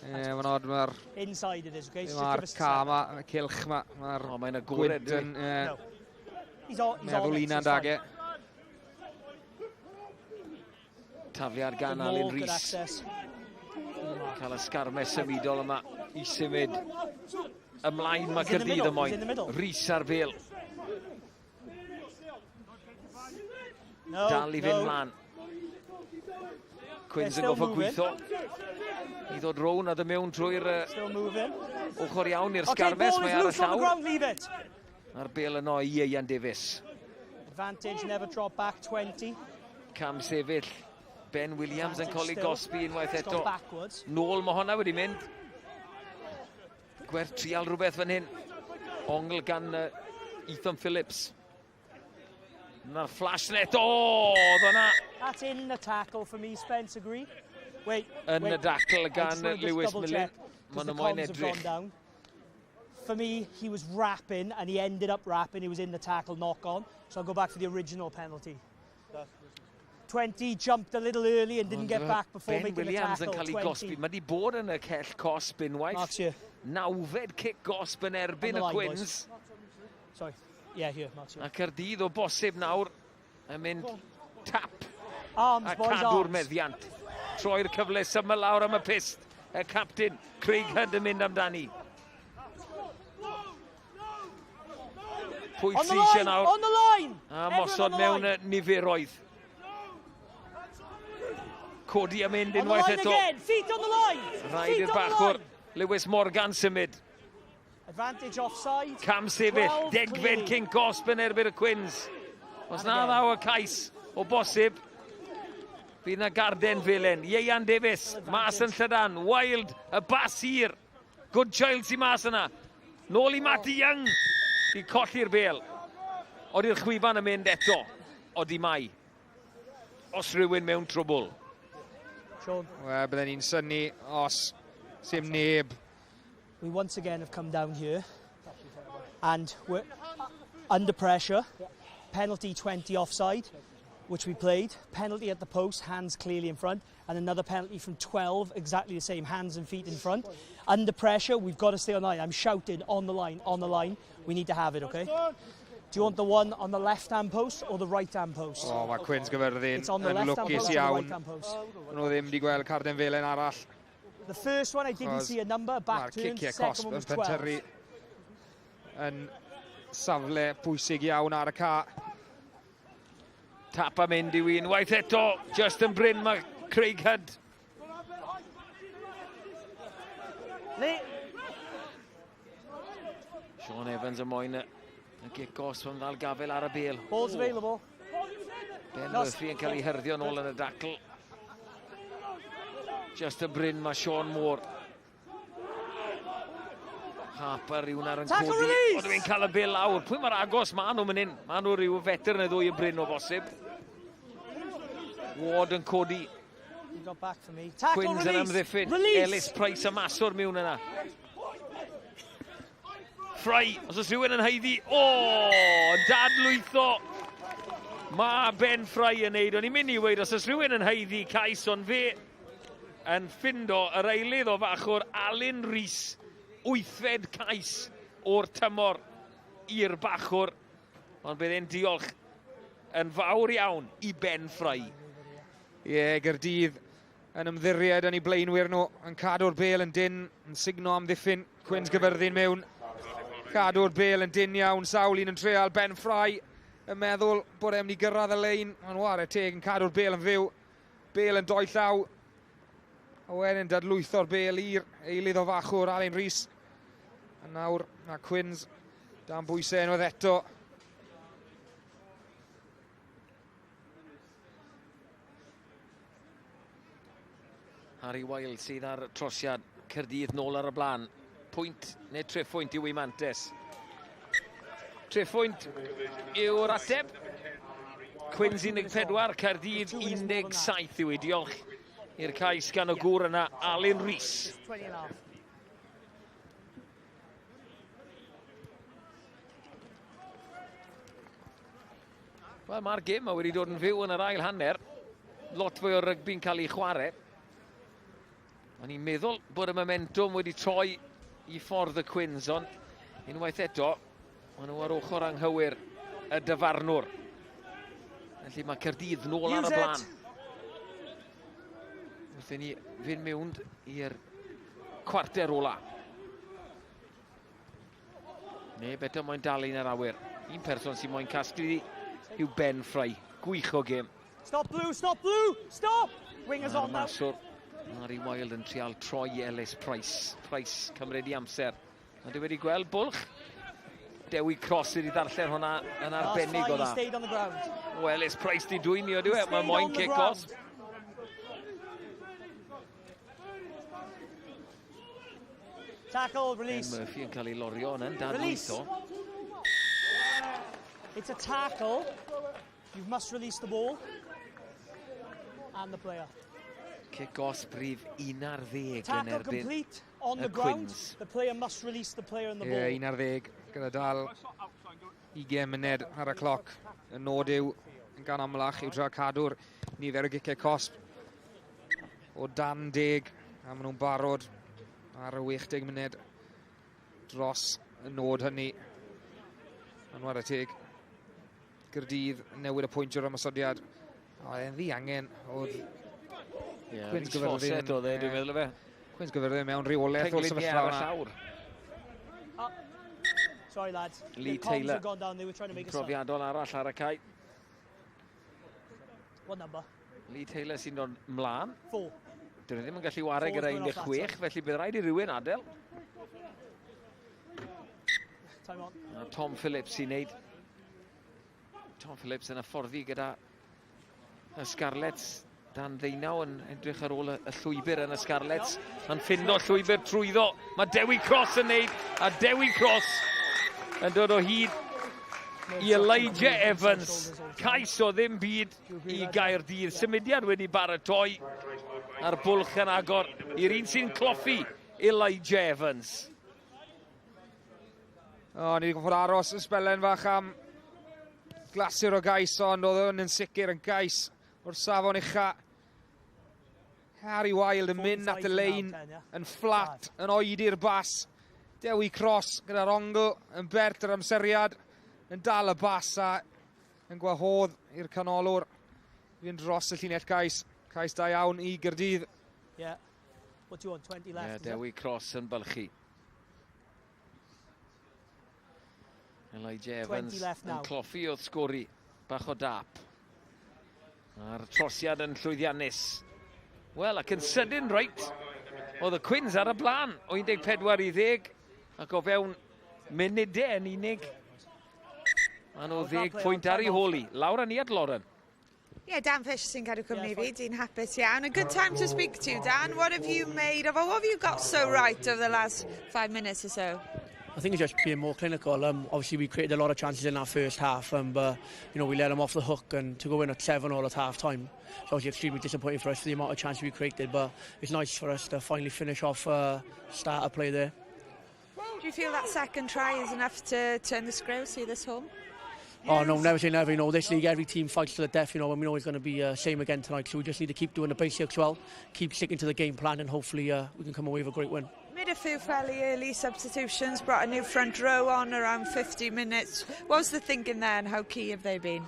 Ie, mae'n od, mae'r... Inside it is, okay? Mae'r ca ma, y cilch ma, mae'r gwynt yn... meddwl una'n dage. Tafiad gan Alun Rhys. Cael y sgarmau symudol yma i symud. Ymlaen mae Caerdydd y moyn. Rhys ar fel. Dal i fynd mlaen. Quins yn goffo gweithio. I ddod rown a dy mewn trwy'r ochr iawn i'r sgarmes. Mae ar y llawr. A'r bel yno i Ian Davies. Advantage, never drop back, 20. Cam sefyll. Ben Williams yn coli gosbi unwaith eto. Nôl mae honna wedi mynd. Gwerth trial rhywbeth fan hyn. Ongl gan Ethan Phillips. Na'r flash net. O, hwnna. That's in the tackle for me, Spence, agree? Wait. Yn y dackle gan Lewis Millen. Mae'n ymwneud edrych. For me, he was rapping and he ended up rapping. He was in the tackle, knock on. So I'll go back for the original penalty. 20 jumped a little early and didn't get back before making the tackle. Ben Williams yn cael ei gosbi. Mae di bod yn y cell cosp unwaith. 9fed kick gosb yn erbyn y Quins. Sorry. Yeah, here, Mark. A Caerdydd o bosib nawr yn mynd tap arms, a cadw'r meddiant. Troi'r cyfle syml lawr am y pist. Y captain, Craig Hudd yn mynd amdani. Pwy sy'n eisiau nawr. On the line! A mosod mewn niferoedd. Codi am mynd unwaith eto. Feet on the line! Rhaid i'r bachwr Lewis Morgan symud. Advantage offside. Cam sefyll, degfed cyn gosb yn erbyn y Quins. Os na ddaw y cais o bosib, bydd na garden felen. Ian Davies, mas yn llydan. Wild, y bas hir. Good child si mas yna. Nôl i Matty Young. I colli'r bel. Odi'r chwifan yn mynd eto. Odi mai. Os rhywun mewn trwbl. Bydden ni'n synnu os sim neb. We once again have come down here and we're under pressure. Penalty 20 offside, which we played. Penalty at the post, hands clearly in front. And another penalty from 12, exactly the same, hands and feet in front. Under pressure, we've got to stay on the line. I'm shouting on the line, on the line. We need to have it, okay? Do you want the one on the left-hand post or the right-hand post? O, mae Quins Caerfyrddin It's on the yn left-hand lwcus post or the iawn. right-hand post? Nhw ddim wedi gweld carden felen arall. The first one, I didn't see a number, back turned. Second one was 12. Pentyrru yn safle pwysig iawn ar y ca. Tap am mynd i wyn, waith eto, just yn bryn mae Craig Hyd. Sean Evans yn moyn y gic-os fan ddal gafel ar y bel. Ball's available. Ben Murphy yn cael ei hyrddio nôl yn y dacl. Just y bryn mae Sean Moore. Harper yw na'r yn codi. Ond dwi'n cael y bel lawr. Pwy mae'r agos maen nhw mynd hyn? Maen nhw rhyw fetr yn y ddwy y bryn o bosib. Ward yn codi. Quins yn ymddiffyn. Ellis Price y maswr mewn yna. Fry, os oes rhywun yn heiddi. O, dadlwytho. Mae Ben Fry yn neud. O'n i'n mynd i weid, os oes rhywun yn heiddi cais, ond fe yn ffindo yr eilydd o fachwr Alun Rhys. 8fed cais o'r tymor i'r bachwr. Ond bydd e'n diolch yn fawr iawn i Ben Fry. Ie, Caerdydd yn ymddiried yn ei blaenwyr nhw, yn cadw'r bel yn dyn, yn signo am ddiffyn. Quins Caerfyrddin mewn. Cadw'r bel yn dyn iawn, sawl un yn treol. Ben Fry yn meddwl bod e'n mynd i gyrraedd y lein. Ond ware teg yn cadw'r bel yn fyw. Bel yn doi llaw. A wedyn dadlwytho'r bel i'r eilydd o fachwr Alun Rhys. A nawr mae Quins dan bwysau unwaith eto. Harry Wild sydd ar trosiad Caerdydd nôl ar y blaen. Pwynt neu treffwynt yw i Mantes. Treffwynt yw'r ateb. Quins 14, Caerdydd 17 yw i. Diolch i'r cais gan y gŵr yna, Alun Rhys. Wel, mae'r gym wedi dod yn fyw yn yr ail hanner. Lot fwy o rygbi'n cael ei chwarae. O'n i'n meddwl bod y momentum wedi troi i ffordd y Quins, ond unwaith eto, maen nhw ar ochr anghywir y dyfarnwr. Felly mae Caerdydd nôl ar y blaen. Wrthyn ni fynd mewn i'r cwarter ola. Neb eto moyn dal un ar awyr. Un person sy'n moyn casglu yw Ben Fry. Gwych o gêm. Stop blue, stop blue, stop! Wingers on now. Harry Wild yn trial troi Ellis Price. Price cymryd i amser. Ond dwi wedi gweld bwlch. Dewi Cross wedi darllen hwnna yn arbennig o dda. O, Ellis Price di dwyni o dwi. Mae moyn kick-off. Tackle, release. Ben Murphy yn cael ei lorio yn dadlwytho. It's a tackle. You must release the ball. And the player. Kick-off brif 11 Tackle yn erbyn complete on the ground. The player must release the player and the ball. Ie, 11 gyda dal 20 munud ar y cloc. Y nod yw yn gan amlach yw tra cadw'r nifer o gicau cosp o dan 10 a maen nhw'n barod ar y 60 munud dros y nod hynny. Yn war y teg. Caerdydd newid y pwyntiwr am ysodiad. O, e'n ddi angen oedd Quins Caerfyrddin. Dwi'n meddwl fe. Quins Caerfyrddin mewn rheolaeth o'r sefyllfa llawr. Sorry lads. Lee Taylor. Profiadol arall ar y cae. What number? Lee Taylor sy'n dod mlaen. 4. Dyn nhw ddim yn gallu wario gyda 16, felly bydd rhaid i rywun adael. Time on. A Tom Phillips sy'n neud. Tom Phillips yn hyfforddi gyda y Scarlets. Dan ddeunaw yn edrych ar ôl y llwybr yn y Scarlets. Yn ffindo llwybr trwyddo. Mae Dewi Cross yn neud. A Dewi Cross yn dod o hyd i Elijah Evans. Cais o ddim byd i Gaerdydd. Symudiad wedi baratoi a'r bwlch yn agor i'r un sy'n cloffi Elijah Evans. O, ni wedi goffod aros y sbelen fach am glasur o gais, ond oedd hwn yn sicr yn gais o'r safon ucha. Harry Wild yn mynd at y lein, yn fflat, yn oedi'r bas. Dewi Cross gyda'r ongl yn bert yr amseriad. yn dal y bas a yn gwahodd i'r canolor fynd dros y llinell cais. Cais da iawn i Caerdydd. Yeah. What do you want, 20 left? Ie, Dewi Cross yn bylchu. Elijah Evans yn cloffi oedd sgori. Bach o dap. A'r trosiad yn llwyddiannus. Wel, ac yn sydyn reit. Oedd y Quins ar y blaen. 14-10. Ac o fewn munudau yn unig. A nhw 10 pwynt ar ei holi. Lawr â ni at Lauren. Yeah, Dan Fish sy'n cadw cwmni fi, di'n hapus iawn. A good time to speak to you, Dan. What have you made of, what have you got so right over the last 5 minutes or so? I think it's just being more clinical. Obviously, we created a lot of chances in our first half, but you know, we let them off the hook, and to go in at 7-all at half time, it's obviously extremely disappointing for us for the amount of chances we created. But it's nice for us to finally finish off starter play there. Do you feel that second try is enough to turn the screw, see this home? Oh no, never say never. You know, this league, every team fights to the death. You know, and we know it's going to be same again tonight. So we just need to keep doing the basics well, keep sticking to the game plan, and hopefully we can come away with a great win. Made a few fairly early substitutions, brought a new front row on around 50 minutes. What was the thinking there, and how key have they been?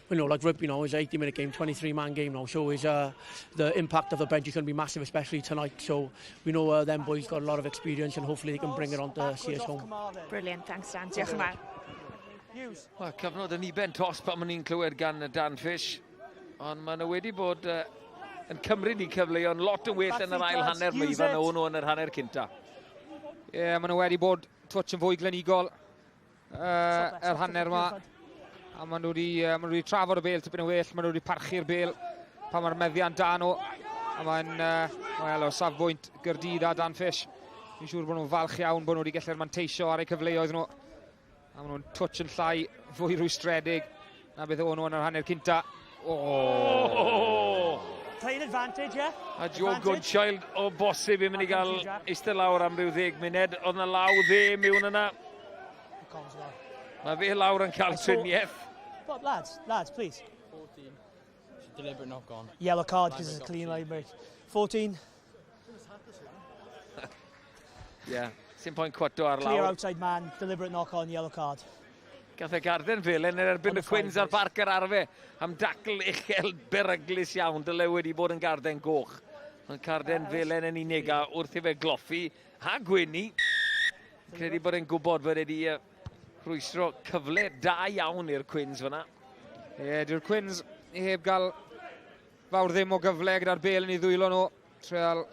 You know, like rugby now is an 80-minute game, 23-man game now. So is the impact of the bench is going to be massive, especially tonight. So we know them boys got a lot of experience, and hopefully they can bring it on to see us home. Brilliant, thanks Dan. Diolch yn fawr. Wel, cyfnod yn ben tos pan ma'n ni'n clywed gan Dan Fish. Ond ma'n wedi bod yn cymryd i cyfleoedd lot yn well yn yr ail hanner mwyfan o nhw yn yr hanner cynta. Ie, maen nhw wedi bod twtch yn fwy glenigol yr hanner yma. A maen nhw wedi trafod y bel tipyn yn well, maen nhw wedi parchu'r bel pan mae'r meddiant dan o. A mae'n, wel, o safbwynt Caerdydd a Dan Fish. Fi'n siŵr bod nhw'n falch iawn bod nhw wedi gallu'r manteisio ar eu cyfleoedd nhw. A maen nhw'n twtch yn llai fwy rwystredig na beth o'n nhw yn yr hanner cynta. Playing advantage, yeah? A Joe Goodchild o bosib yn mynd i gael eistedd lawr am ryw 10 munud. Oedd na law mewn yna. Mae fe lawr yn cael triniaeth. But lads, please. 14. Deliberate knock on. Yellow card because it's a clean line break. 14. Yeah, sim pwynt cwato ar lawr. Clear outside man, deliberate knock on, yellow card. Gath Carmarthen felen yn erbyn y Quins a'r Barc ar arfe am dacl uchel beryglis iawn, dyle wedi bod yn Carmarthen goch. Ond Carmarthen felen yn unig a wrth i fe gloffi a Gwini. Credu bod e'n gwybod bod wedi rhwystro cyfle da iawn i'r Quins fyna. Ie, di'r Quins heb gael fawr ddim o gyfle gyda'r bel yn ei ddwylo nhw. Treol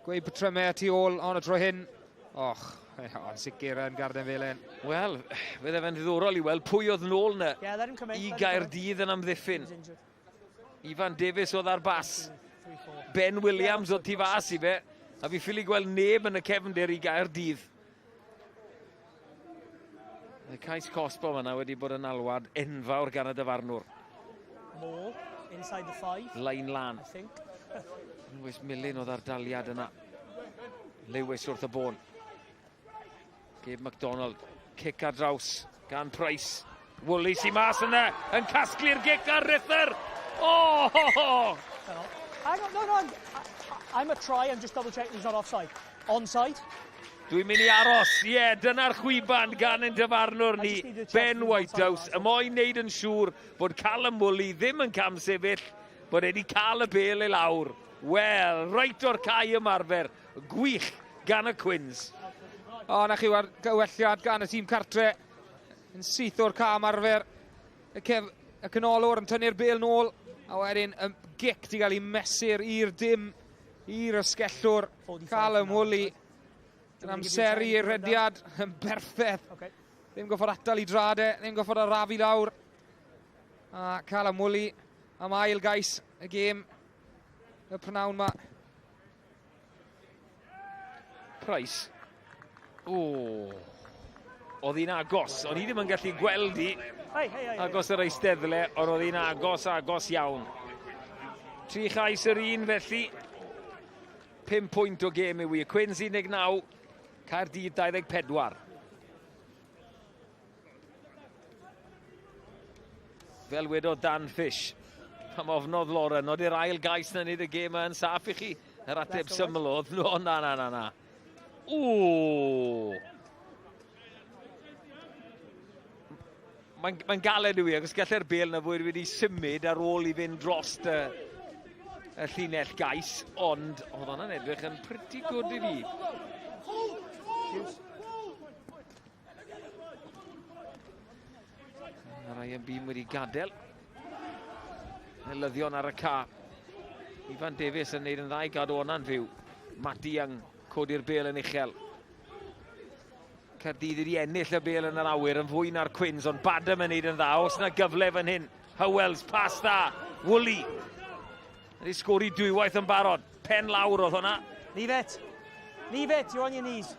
gweud patrymau tu ôl ond y tro hyn. Och, yn sicr yn Carmarthen felen. Wel, fydde fe'n ddiddorol i weld pwy oedd nôl na i Gaerdydd yn amddiffyn. Ifan Davies oedd ar bas. Ben Williams oedd tu fas i fe. A fi ffili gweld neb yn y cefndir i Gaerdydd. Y cais cosbo yna wedi bod yn alwad enfawr gan y dyfarnwr. More inside the 5. Lain lan. I think. Lewis Millen oedd ar daliad yna. Lewis wrth y bôn. Gabe MacDonald, cic ar draws gan Price. Woolley sy mas yna yn casglu'r gic ar Rither. Oh! Hang on, no. I'm a try, I'm just double checking he's not offside. Onside? Dwi'n mynd i aros, ie, dyna'r chwiban gan yn dyfarnwr ni, Ben Whitehouse, y moyn wneud yn siŵr bod Callum Woolley ddim yn cam sefyll, bod wedi cael y bel i lawr. Wel, reit o'r cae ymarfer, gwych gan y Quins. O, na chi war gywelliad gan y tîm cartre yn syth o'r Carmarthen. Y canolor yn tynnu'r bel nôl, a wedyn y gic di gael ei mesur i'r dim, i'r ysgellwr. Callum Woolley yn amseru i'r rediad yn berffedd. Ddim goffod atal i drade, ddim goffod arafu lawr. A Callum Woolley am ail gais y gêm, y prynawn ma. Price. Oedd hi'n agos, ond hi ddim yn gallu gweld hi agos yr eisteddle, ond oedd hi'n agos iawn. 3 chais yr un felly, 5 pwynt o gêm yw i. Quins 19, Caerdydd 24. Fel wedodd Dan Fish, pam ofnodd Lauren, oedd i'r ail gais na nid y gêm yn saff i chi. Yr ateb syml oedd, no, na. Mae'n galed i fi, ac os galle'r bel na fwy wedi symud ar ôl i fynd dros y llinell gais, ond oedd hwnna'n edrych yn pretty good i fi. RYGBI wedi gadael. Nilyddion ar y ca. Ifan Davies yn neud yn dda i gadw hwnna'n fyw. Mati Young, codi'r bel yn uchel. Caerdydd wedi ennill y bel yn yr awyr yn fwy na'r Quins, ond Badam yn neud yn dda. Os yna gyfle fan hyn. Hywels, pas dda. Woolley. Wedi sgori dwywaith yn barod. Pen lawr oedd hwnna. Leave it. Leave it, you're on your knees.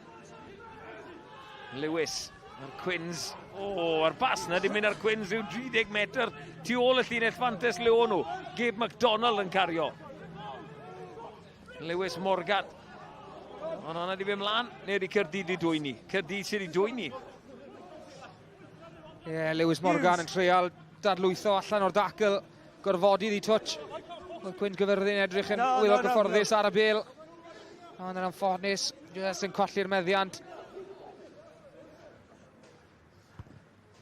Lewis, yr Quins. Ar bas na, di mynd ar Quins rhyw 30 metr tu ôl y llinell Fantes Leon nhw. Gabe McDonald yn cario. Lewis Morgan. Ond hwnna di fe mlaen, neu di Caerdydd i dwyni? Caerdydd sydd i dwyni. Lewis Morgan yn treol dadlwytho allan o'r dacl. Gorfodydd i twtch. Oedd Quins Caerfyrddin edrych yn wylo gyfforddus ar y bel. Ond yn anffodus, jyst yn colli'r meddiant.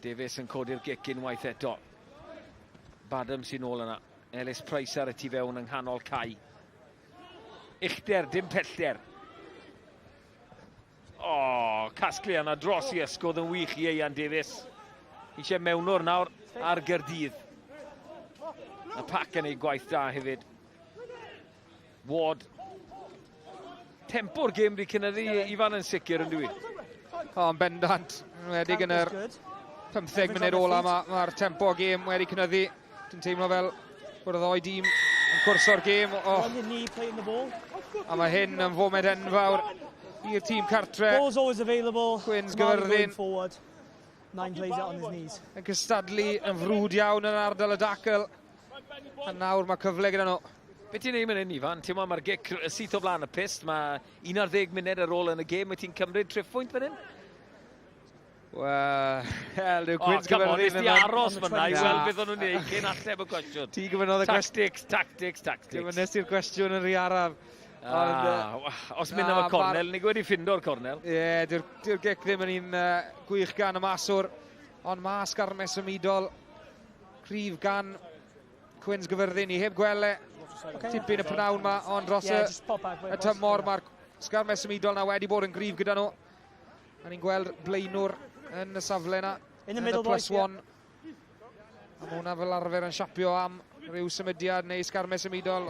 Davies yn codi'r gic unwaith eto. Badam sy'n ôl yna. Ellis Price ar y tu fewn yng nghanol cae. Uchder, dim pellter. Casglu yna dros i ysgodd yn wych i Ian Davies. Eisiau mewnwr nawr ar Caerdydd. Y Parc yn ei gwaith da hefyd. Ward. Tempo'r gêm wedi cynyddu Ifan yn sicr yn dwi. Yn bendant. Wedi yn yr 15 munud ola mae'r tempo o gêm wedi cynyddu. Dwi'n teimlo fel bod y ddoi dîm yn cwrso'r gêm. A mae hyn yn fomed enfawr i'r tîm cartre. Ball's always available. Quins Caerfyrddin. 9 plays out on his knees. Yn cystadlu yn frwd iawn yn ardal y dacl. A nawr mae cyfle gyda nhw. Be ti'n neud yn Ifan? Ti'n ma'r gic syth o blaen y pist. Mae 11 munud ar ôl yn y gêm. Mae ti'n cymryd triffwynt fan hyn? Wel, dyw Quins Caerfyrddin yn aros fyna i weld beth o'n nhw'n neud cyn ateb y cwestiwn. Ti gyfynnodd y cwestiwn. Tactics. Gyfynnes i'r cwestiwn yn rhy araf. Os mynd am y cornel, ni wedi ffindo'r cornel. Dyw'r gic ddim yn un gwych gan y maswr. Ond mae sgarmes ymudol. Cryf gan Quins Caerfyrddin i heb gwele. Tipyn y pnawn ma, ond dros y tymor mae'r sgarmes ymudol na wedi bod yn gryf gyda nhw. A ni'n gweld blaenwr yn y safle na, yn y +1. A mae hwnna fel arfer yn siapio am rhyw symudiad neu sgarmes ymudol.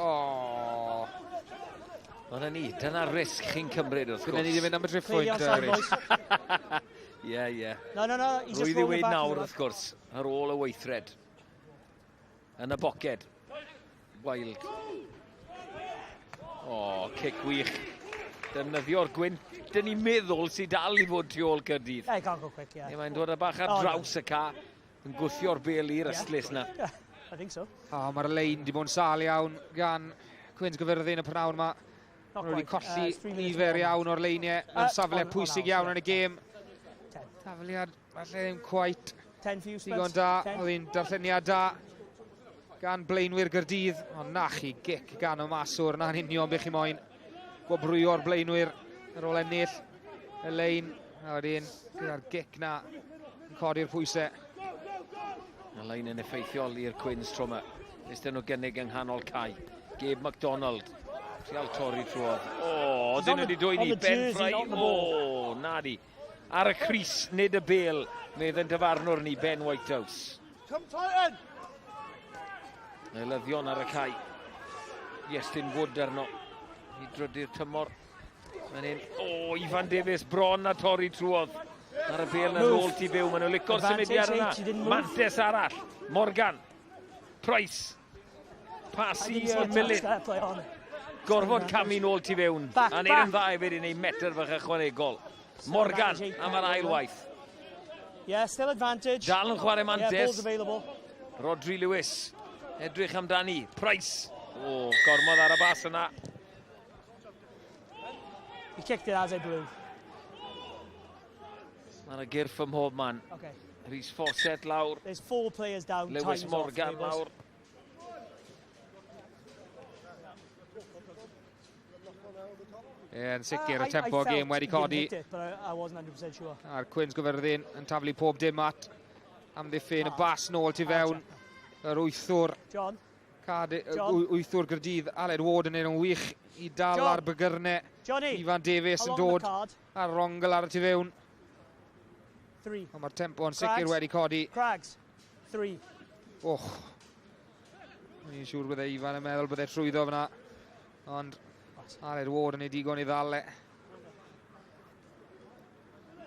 Ond ni, dyna risg chi'n cymryd wrth gwrs. Gwneud ni ddim mynd am y driffwynt. Ie. No. Rwydd i weid nawr wrth gwrs, ar ôl y weithred. Yn y boced. Wild. Cic wych. Defnyddio'r gwyn. Dyn ni'n meddwl sy'n dal i fod tu ôl Caerdydd. Yeah, he can't go quick, yeah. Mae'n dod y bach ar draws y ca, yn gwthio'r bel i'r ystlys na. I think so. Mae'r lein di bod yn sal iawn gan Quins Caerfyrddin y pnawn yma. Maen nhw wedi colli nifer iawn o'r leiniau yn safle pwysig iawn yn y gêm. Tafliad, falle ddim cweit. 10 few digon da, oedd hi'n darlleniad da gan blaenwyr Caerdydd. Ond na chi, gic gan y maswr, na'n union beth chi moyn. Gwobrwyo'r blaenwyr ar ôl ennill y lein. A wedyn, gyda'r gic na, yn codi'r pwysau. Y lein yn effeithiol i'r Quins tro yma. Ystyn nhw gynnig yng nghanol cae. Gabe McDonald. Trial torri trwodd. Dyn nhw wedi dwyni. Ben Fry. Nadi. Ar y Cris, nid y bel. Medd yn dyfarnwr ni, Ben Whitehouse. Nilyddion ar y cae. Iestyn Wood arno. I drydu'r tymor. Ifan Davies bron a torri trwodd. Ar y bel yn ôl tu byw. Maen nhw licor symudiad yna. Mantes arall. Morgan. Price. Pasi Millen. Gorfod camu nôl tu fewn. A neud yn dda hefyd i neud metr fach ychwanegol. Morgan am yr ail waith. Yeah, still advantage. Dal yn chwarae Mantes. Yeah, ball's available. Rodri Lewis. Edrych amdani. Price. Gormod ar y bas yna. He kicked it as I blew. Mae'n y gyrff ym mhob man. Rhys Fawcett lawr. There's 4 players down. Lewis Morgan lawr. Yn sicr, y tempo o gêm wedi codi. I wasn't 100% sure. A'r Quins Caerfyrddin yn taflu pob dim at amddiffyn y bas nôl tu fewn. Yr wythwr. John. Wythwr Caerdydd, Aled Ward yn un wych i dal ar bygyrnau. Ifan Davies yn dod ar rongl ar y tu fewn. Ond mae'r tempo yn sicr wedi codi. Crags, 3. Ni'n siŵr bydde Ifan yn meddwl bydde trwyddo fyna. Ond Aled Ward yn ei digon i ddal e.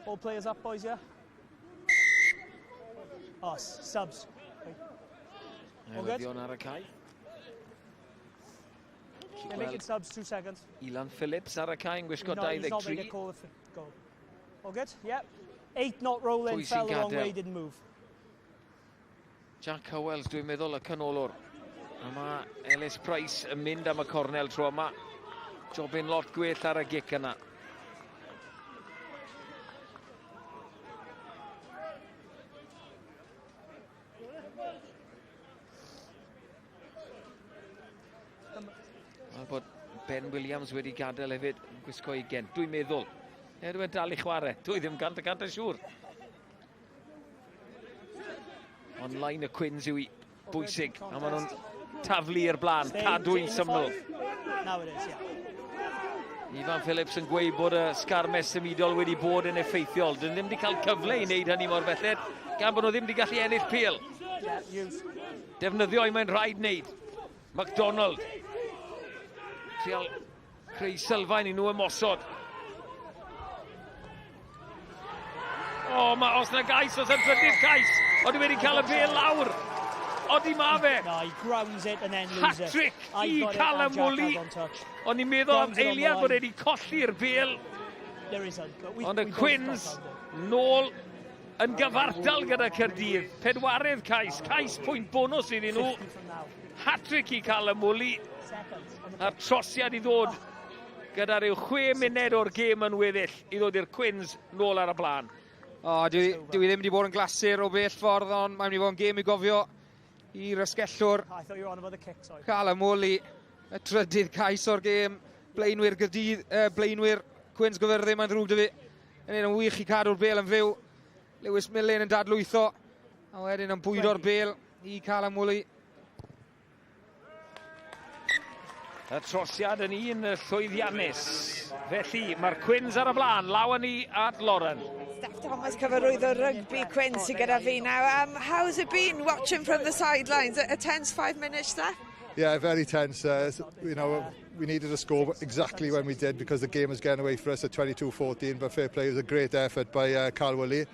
All players up, boys, yeah? Subs. Newyddion ar y cae. They're making subs, 2 seconds. Ilan Phillips ar y cae yn gwisgo 23. He's not going to call the goal. All good? Yep. 8 not rolling, fell the wrong way, didn't move. Jack Howells, dwi'n meddwl, y canolor. A mae Ellis Price yn mynd am y cornel tro yma. Jobyn lot gwell ar y gic yna. Bod Ben Williams wedi gadael hefyd yn gwisgo 20, dwi'n meddwl. Dwi'n dal i chwarae, dwi ddim 100% yn siŵr. Ond lain y Quins yw i bwysig, a maen nhw'n taflu i'r blaen, cadw'n syml. Ifan Phillips yn gweud bod y sgarmes symudol wedi bod yn effeithiol. Dyn ddim wedi cael cyfle i wneud hynny mor belled, gan bod nhw ddim wedi gallu ennill pêl. Defnyddio i mae'n rhaid wneud. MacDonald. Trial creu sylfaen i nhw ymosod. Os yna gais, os yna trydydd cais. Ond wedi cael y bêl lawr. Odi ma fe. No, he grounds it and then loses it. Hat-trick i cael y mwli. Ond i'n meddwl am eiliad bod wedi colli'r bêl. Ond y Quins nôl yn gyfartal gyda Caerdydd. Pedwarydd cais. Cais pwynt bonus iddyn nhw. Hat-trick i cael y mwli. A'r trosiad i ddod gyda rhyw 6 munud o'r gêm yn weddill i ddod i'r Quins nôl ar y blaen. Dwi ddim wedi bod yn glasur o bell ffordd, ond mae'n mynd i fod yn gêm i gofio i'r ysgellwr. Cael y mwli, y trydydd cais o'r gêm. Blaenwyr Caerdydd, blaenwyr Quins Caerfyrddin, mae'n ddrwg dy fi. Yn un yn wych i cadw'r bêl yn fyw. Lewis Millen yn dadlwytho. A wedyn yn bwydo'r bêl i cael y mwli. Y trosiad yn un llwyddiannus. Felly, mae'r Quins ar y blaen, law ni at Lauren. Steph Thomas, cyfarwyddwr rygbi Quins sydd gyda fi now. How's it been watching from the sidelines? A tense 5 minutes, Steph? Yeah, very tense. You know, we needed a score exactly when we did because the game was getting away for us at 22-14. But fair play, it was a great effort by Carl Willie.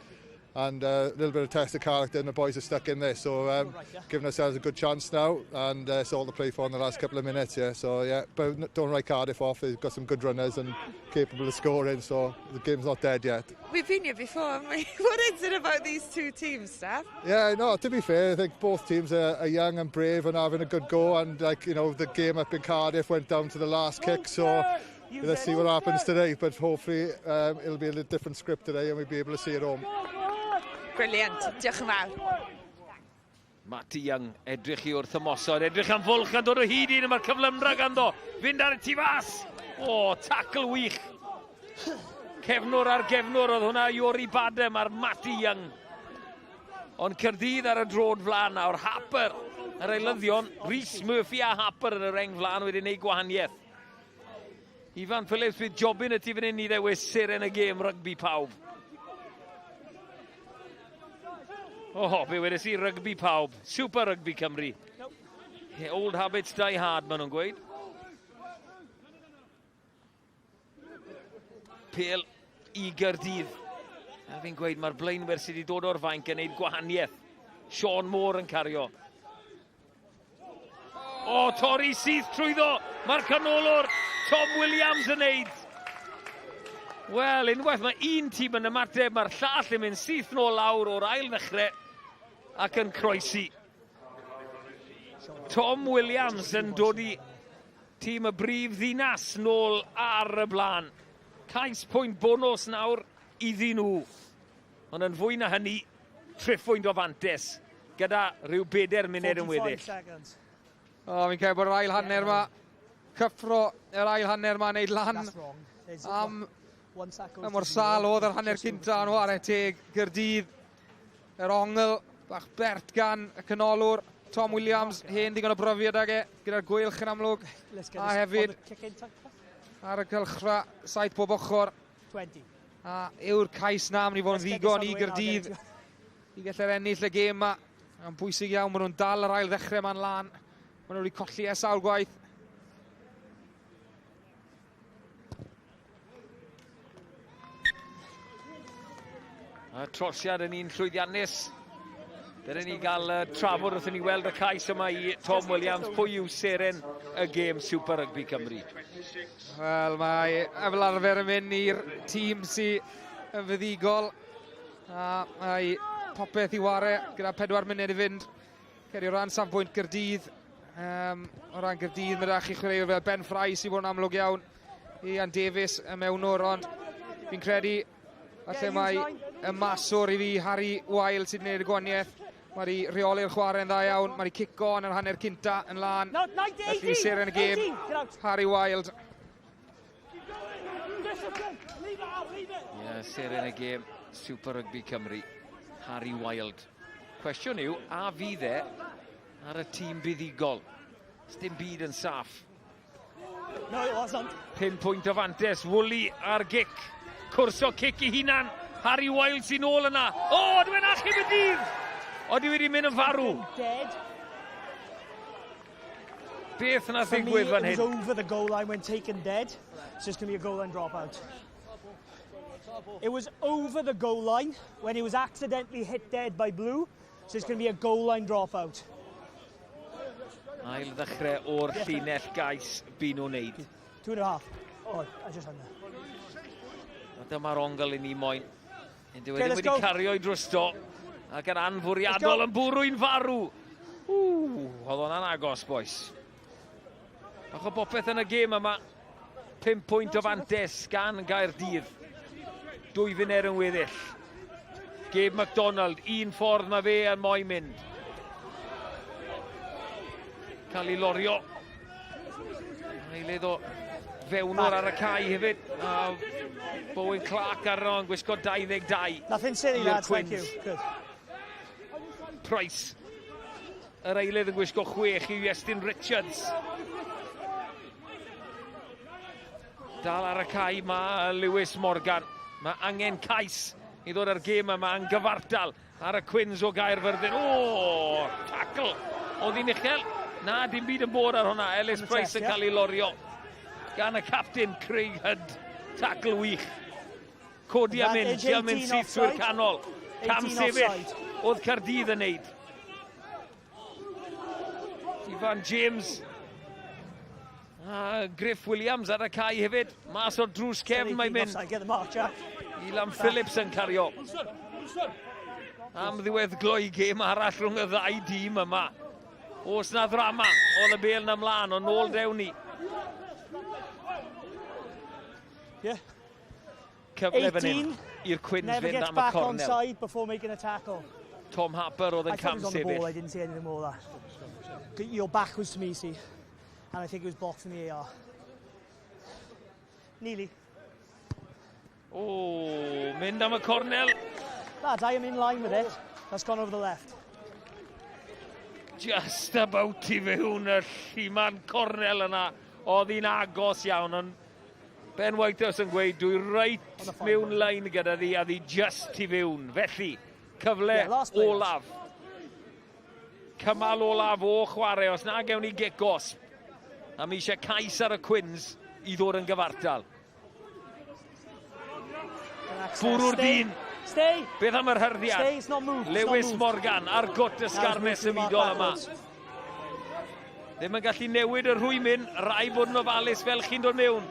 And a little bit of test of character, and the boys are stuck in there. So giving ourselves a good chance now, and it's all to play for in the last couple of minutes. Yeah, so yeah, but don't write Cardiff off. They've got some good runners and capable of scoring. So the game's not dead yet. We've been here before, haven't we? What is it about these two teams, Steph? Yeah, no. To be fair, I think both teams are young and brave and having a good go. And like you know, the game up in Cardiff went down to the last kick. So let's see what happens today. But hopefully it'll be a little different script today, and we'll be able to see it home. Brilliant, diolch yn fawr. Matty Young edrych i wrth ymosod, edrych am fwlch a dod o hyd un yma'r cyflymdra ganddo. Fynd ar y tu fas. Tackle wych. Cefnwr ar gefnwr, oedd hwnna i ori badem ar Matty Young. Ond Caerdydd ar y drod flan nawr, Harper. Yr eilyddion, Rhys Murphy a Harper yn y reng flan wedi gwneud gwahaniaeth. Ifan Phillips bydd jobyn y tu fan hyn i ddewis seren y gêm rygbi pawb. Be wedes i rygbi pawb. Super Rygbi Cymru. Old habits die hard, maen nhw'n gweud. Pêl i Caerdydd. A fi'n gweud mae'r blaenwyr sydd wedi dod o'r fainc yn gwneud gwahaniaeth. Sean Moore yn cario. Torri syth trwyddo. Mae'r canolor Tom Williams yn neud. Wel, unwaith mae un tîm yn ymateb, mae'r llall yn mynd syth nôl lawr o'r ail ddechrau ac yn croesi. Tom Williams yn dod i tîm y brif ddinas nôl ar y blaen. Cais pwynt bonus nawr iddyn nhw. Ond yn fwy na hynny, triffwynt o fantes gyda rhyw 4 munud yn weddill. Fi'n cael bod yr ail hanner yma. Cyffro yr ail hanner yma wneud lan am mor sal oedd yr hanner cynta yn chwarae teg Caerdydd. Yr ongl Bach bert gan y canolor Tom Williams, hen ddigon o brofiad ag e, gyda'r gwylch yn amlwg. A hefyd, ar y cylchfa, 7 bob ochr. 20. A yw'r cais na, mynd i fod yn ddigon i Gaerdydd i gallu'r ennill y gêm yma. Yn bwysig iawn, maen nhw'n dal yr ail ddechrau ma'n lan. Maen nhw wedi colli sawl gwaith. A trosiad yn un llwyddiannus. Dyna ni gael trafod wrth i ni weld y cais yma i Tom Williams. Pwy yw seren y gêm Super Rygbi Cymru? Wel, mae fel arfer yn mynd i'r tîm sy'n fyddigol. A mae popeth i ware gyda 4 munud i fynd. Ceri o ran safbwynt Gaerdydd. O ran Gaerdydd, mae da chi chwaraewr fel Ben Fry sy'n bod yn amlwg iawn. Ian Davies y mewnwr, ond fi'n credu falle mae y maswr i fi, Harry Wild, sy'n gwneud y gwaniaeth. Mae di reoli'r chwarae'n dda iawn. Mae di cico yn yr hanner cynta yn lan. Felly seren y gêm, Harry Wild. Seren y gêm Super Rygbi Cymru, Harry Wild. Cwestiwn yw, a fydd e ar y tîm buddigol? Sdim byd yn saff. No, it wasn't. 5 pwynt o fantes, Wooly ar gic. Cwrso cic i hunan. Harry Wild sy'n ôl yna. O, dwi'n achub y dydd! O, dwi wedi mynd yn farw. Beth na ddigwydd fan hyn? It was over the goal line when taken dead. So it's going to be a goal line dropout. It was over the goal line when he was accidentally hit dead by Blue. So it's going to be a goal line dropout. Ail ddechrau o'r llinell gais byd nhw'n neud. 2.5. Oh, I just had that. Dyma'r ongl i ni moyn. Dwi wedi cario i drosto. Ac yn anfwriadol yn bwrw'n farw. Oedd hwnna'n agos, boys. Bach o bopeth yn y gêm yma. 5 pwynt o fantes gan Gaerdydd. 2 funud yn weddill. Gabe MacDonald, un ffordd mae fe yn moyn mynd. Cael ei lorio. Eilydd o fewnwr ar y cae hefyd. Bowen Clark ar yno yn gwisgo 22. Nothing silly, lads, thank you. Good. Price. Yr eilydd yn gwisgo 6 i Iestyn Richards. Dal ar y cae mae Lewis Morgan. Mae angen cais i ddod ar gêm yma yn gyfartal ar y Cwins o Caerfyrddin. O, tackle. Oedd hi'n uchel? Na, dim byd yn bod ar hwnna. Ellis Price yn cael ei lorio. Gan y captain Craig Hood. Tackle wych. Codi am mynd, diolch mynd syth trwy'r canol. Cam sefyll. Oedd Caerdydd yn neud. Ivan James. Griff Williams ar y cae hefyd. Mas o'r drws cefn mae'n mynd. Ilan Phillips yn cario. Am ddiwedd gloi gêm arall rhwng y 2 dîm yma. Os na ddrama, oedd y bel na mlaen, ond nôl dewn ni. Cyfle fan hyn i'r Cwins fynd am y cornel. Tom Harper oedd yn cam sefyll. I didn't see anything more of that. Your back was to me, see. And I think it was blocked from the AR. Nearly. O, mynd am y cornel. Lads, I am in line with it. That's gone over the left. Just about i fewn y lliman cornel yna. Oedd hi'n agos iawn, ond Ben Whitehouse yn gweud, dwi reit mewn line gyda ddi, a ddi just i fewn. Felly, cyfle olaf. Cymal olaf o chwarae, os na gewn ni gicos. A mi eisiau cais ar y Cwins i ddod yn gyfartal. Bwrw'r dyn. Beth am yr hyrddiad? Lewis Morgan ar gwt y sgarmes ymidol yma. Ddim yn gallu newid y rhwymin, rai bod yn ofalus fel chi'n dod mewn.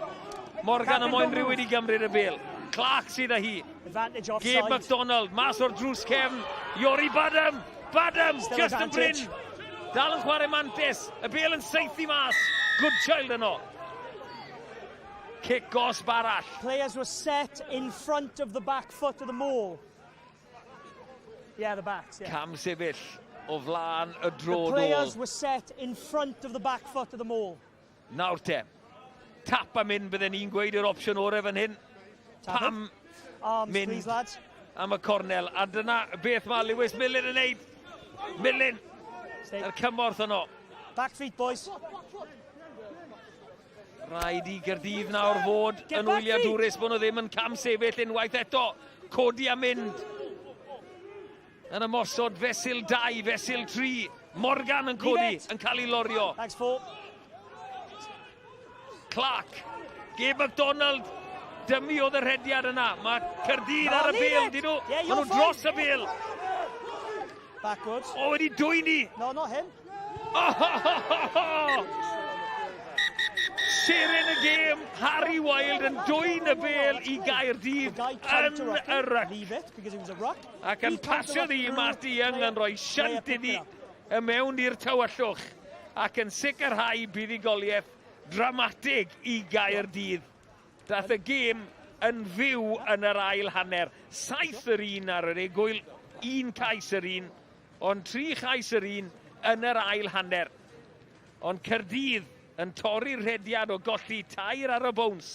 Morgan am oen rhywun i gymryd y bel. Clark sydd â hi. Gabe MacDonald, mas o'r drws cefn. Iori Badham, just yn bryn. Dal yn chwarae mantes, y bel yn seithi mas. Good child yno. Kick gosb arall. Players were set in front of the back foot of the maul. Yeah, the backs, yeah. Cam sefyll o flan y drodol. The players were set in front of the back foot of the maul. Nawr te. Tap am mynd, bydden ni'n gweud yr opsiwn orau fan hyn. Pam mynd am y cornel. A dyna beth mae Lewis Miller yn neud. Milyn. Yr cymorth yno. Back feet, boys. Rhaid I Caerdydd nawr fod yn wyliadwrus bod nhw ddim yn cam sefyll unwaith eto. Codi a mynd. Yn ymosod fesul 2, fesul 3. Morgan yn codi, yn cael ei lorio. Thanks, 4. Clark. Gabe MacDonald. Dymu oedd y rhediad yna. Mae Caerdydd ar y bel, dyn nhw. Mae nhw dros y bel. Backwards. O, wedi dwyni. No, not him. Seren y gêm, Harry Wild yn dwy'n y bel I Gaerdydd yn y ruck. Ac yn pasio ddi Marty Young yn rhoi siant iddi y mewn i'r tywyllwch. Ac yn sicrhau buddigoliaeth dramatig I Gaerdydd. Dath y gêm yn fyw yn yr ail hanner. 7 yr 1 ar yr egwyl, 1 cais yr 1, ond 3 chais yr 1 yn yr ail hanner. Ond Caerdydd yn torri'r rhediad o golli 2 ar y bowns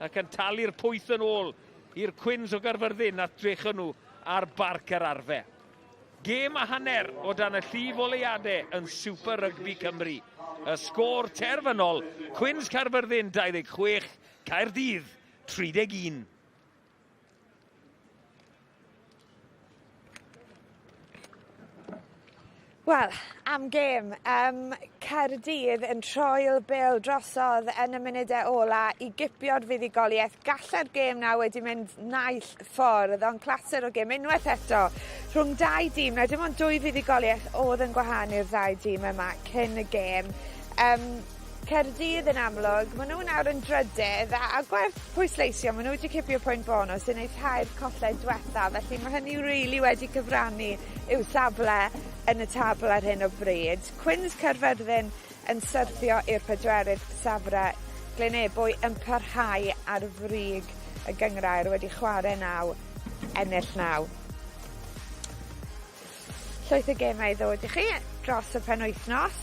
ac yn talu'r pwyth yn ôl i'r Cwins o Caerfyrddin a drechon nhw ar Barc yr arfe. Gêm a hanner o dan y llif oleuadau yn Super Rygbi Cymru. Y sgôr terfynol, Cwins Caerfyrddin 26, Caerdydd 31. Wel, am gêm, Caerdydd yn troi'r bêl drosodd yn y munudau ola I gipio'r fuddigoliaeth. Galla'r gêm na wedi mynd naill ffordd, ond clasur o gêm unwaith eto rhwng 2 dîm. Na dim ond 2 fuddigoliaeth oedd yn gwahanu i'r 2 dîm yma cyn y gêm. Caerdydd yn amlwg, maen nhw nawr yn drydydd a gwerth pwysleisio, maen nhw wedi cipio pwynt bonus yn eithau'r colled diwetha, felly mae hynny really wedi cyfrannu i'w safle yn y tabl ar hyn o bryd. Cwins Caerfyrddin yn syrthio i'r 4ydd safle, Glenebwy yn parhau ar frig y gyngrair wedi chwarae 9, ennill 9. Llwyth y gemau ddod I chi dros y penwythnos.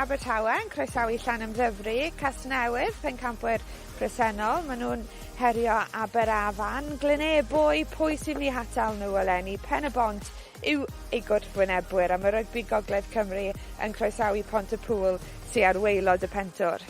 Abertawe yn croesawu Llanymddyfri, Casnewydd, pencampwyr presennol. Maen nhw'n herio Aberafan. Glenebwy, pwy sy'n mynd I hatal nhw eleni. Pen y Bont yw ei gwrthwynebwyr am y Rygbi Gogledd Cymru yn croesawu Pontypool sy'n ar waelod y pentwr.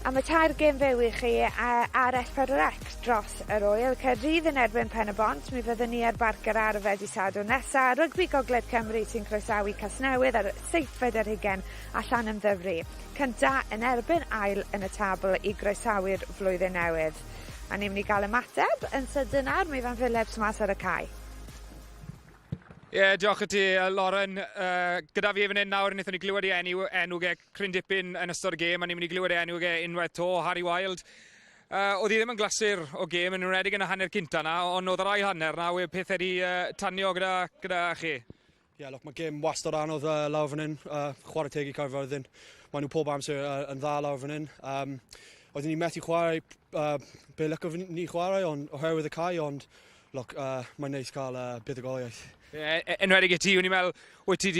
A mae 2 gêm fyw I chi ar S4C dros yr oel. Caerdydd yn erbyn Pen y Bont, mi fyddwn ni ar Barc yr arfe dydd Sadwrn nesaf. Rygbi Gogledd Cymru sy'n croesawu Casnewydd ar 7 ar 20 a Llanymddyfri. Cynta yn erbyn ail yn y tabl I groesawu'r flwyddyn newydd. A ni'n mynd I gael ymateb yn sydyn ar mi fan Phillips mas ar y cae. Diolch I ti, Lauren. Gyda fi fan hyn nawr, wnaethon ni glywed I enw ge cryn dipyn yn ystod y gêm, a ni'n mynd I glywed I enw ge unwaith to, Harry Wild. Oedd I ddim yn glasur o gêm yn enwedig yn y hanner cynta na, ond oedd yr ail hanner na, yw peth wedi tanio gyda chi. Look, mae gêm wastad anodd lawr fan hyn, chwarae teg I Caerfyrddin. Mae nhw pob amser yn dda lawr fan hyn. Oedden ni methu chwarae be lyco ni chwarae oherwydd y cae, ond look, mae'n neis cael buddigoliaeth. Enwedig I ti, wna'n i'n meddwl, wyt ti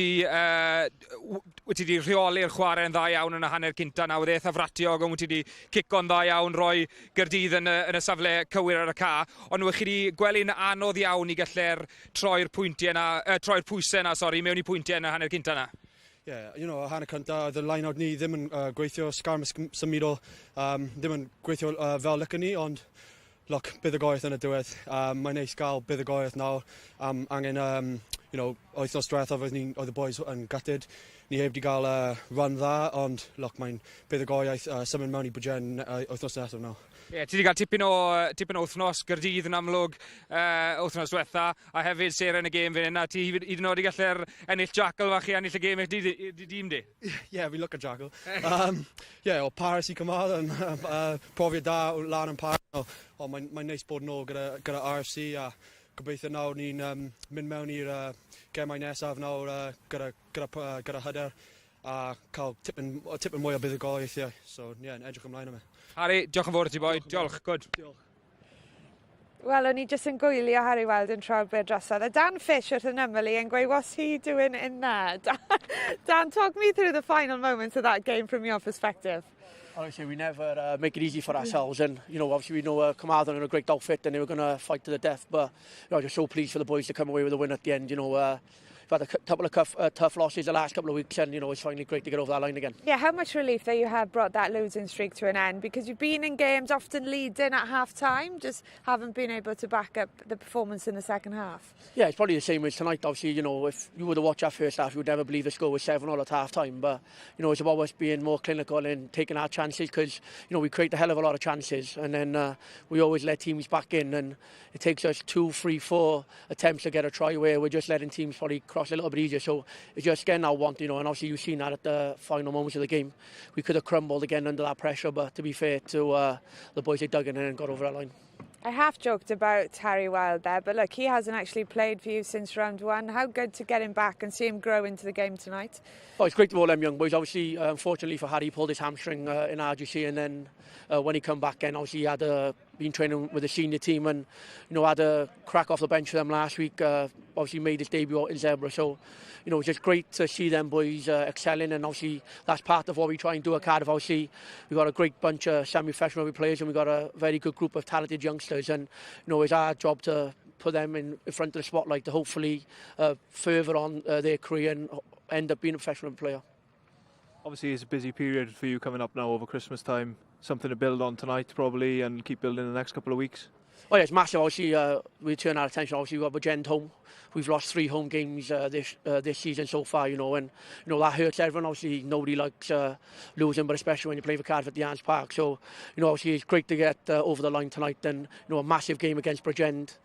di rheoli'r chwarae yn dda iawn yn y hanner cynta na, oedd eitha fratiog, ond wyt ti di cico'n dda iawn, roi Caerdydd yn y safle cywir ar y ca, ond wyt chi di gwely'n anodd iawn I gallu'r troi'r pwysau mewn I pwyntiau yn y hanner cynta na. Y hanner cynta, y line-out ni ddim yn gweithio sgarm symudol, ddim yn gweithio fel lyca ni, ond look, buddigoliaeth yn y diwedd. Mae'n neis gael buddigoliaeth nawr. Angen, wythnos diwethaf oedd y boys yn gutted. Ni heb di gael run dda, ond look, mae'n buddigoliaeth symud mewn I budgen wythnos nesaf nawr. Ti wedi cael tipyn o wythnos, Caerdydd yn amlwg wythnos diwetha, a hefyd seren y gêm fan hyn, a ti hyd yn oed I gallu'r ennill jackal fach I ennill y gêm eich dîm di? Fi look at jackal. O Paris I Carmarthen, profiad da o lan yn Paris. Mae'n neis bod yn ôl gyda RFC, a gobeithio nawr ni'n mynd mewn i'r gemau nesaf nawr gyda hyder, a cael tipyn mwy o buddigoliaeth. So, edrych ymlaen am e. Harry, diolch yn fawr I ti boi. Diolch, good. Diolch. Wel, o'n I jyst yn gwylio Harry Wild yn troi'r bêl drosodd. A Dan Fish wrth yn ymylu and going, what's he doing in there? Dan, talk me through the final moments of that game from your perspective. Honestly, we never make it easy for ourselves, and you know, obviously we know Carmarthen are in a great outfit and they were going to fight to the death, but you know, just so pleased for the boys to come away with a win at the end. You know, we've had a couple of tough losses the last couple of weeks, and you know, it's finally great to get over that line again. Yeah, how much relief that you have brought that losing streak to an end, because you've been in games often leading at half-time, just haven't been able to back up the performance in the second half. Yeah, it's probably the same as tonight. Obviously, you know, if you were to watch our first half, you would never believe the score was 7-0 at half-time, but you know, it's about us being more clinical and taking our chances, because you know, we create a hell of a lot of chances, and then we always let teams back in, and it takes us 2, 3, 4 attempts to get a try where we're just letting teams probably cross a little bit easier. So it's just getting our want, you know, and obviously you've seen that at the final moments of the game. We could have crumbled again under that pressure, but to be fair to the boys, they dug in and got over that line. I half joked about Harry Wild there, but look, he hasn't actually played for you since round 1. How good to get him back and see him grow into the game tonight? Oh, it's great to all them young boys. Obviously, unfortunately for Harry, he pulled his hamstring in RGC, and then when he come back in, obviously he had been training with the senior team, and you know, had a crack off the bench for them last week. Obviously made his debut out in Zebra, so you know, it's just great to see them boys excelling, and obviously that's part of what we try and do at Cardiff. Obviously we've got a great bunch of semi-professional players, and we've got a very good group of talented youngsters, and you know, it's our job to put them in front of the spotlight to hopefully further on their career and end up being a professional player. Obviously it's a busy period for you coming up now over Christmas time. Something to build on tonight probably, and keep building in the next couple of weeks. Oh yeah, it's massive. Obviously, we turn our attention. Obviously, we've got Bridgend home. We've lost 3 home games this season so far, you know, and you know that hurts everyone. Obviously, nobody likes losing, but especially when you play for Cardiff at the Park. So, you know, obviously it's great to get over the line tonight, and you know, a massive game against Bridgend,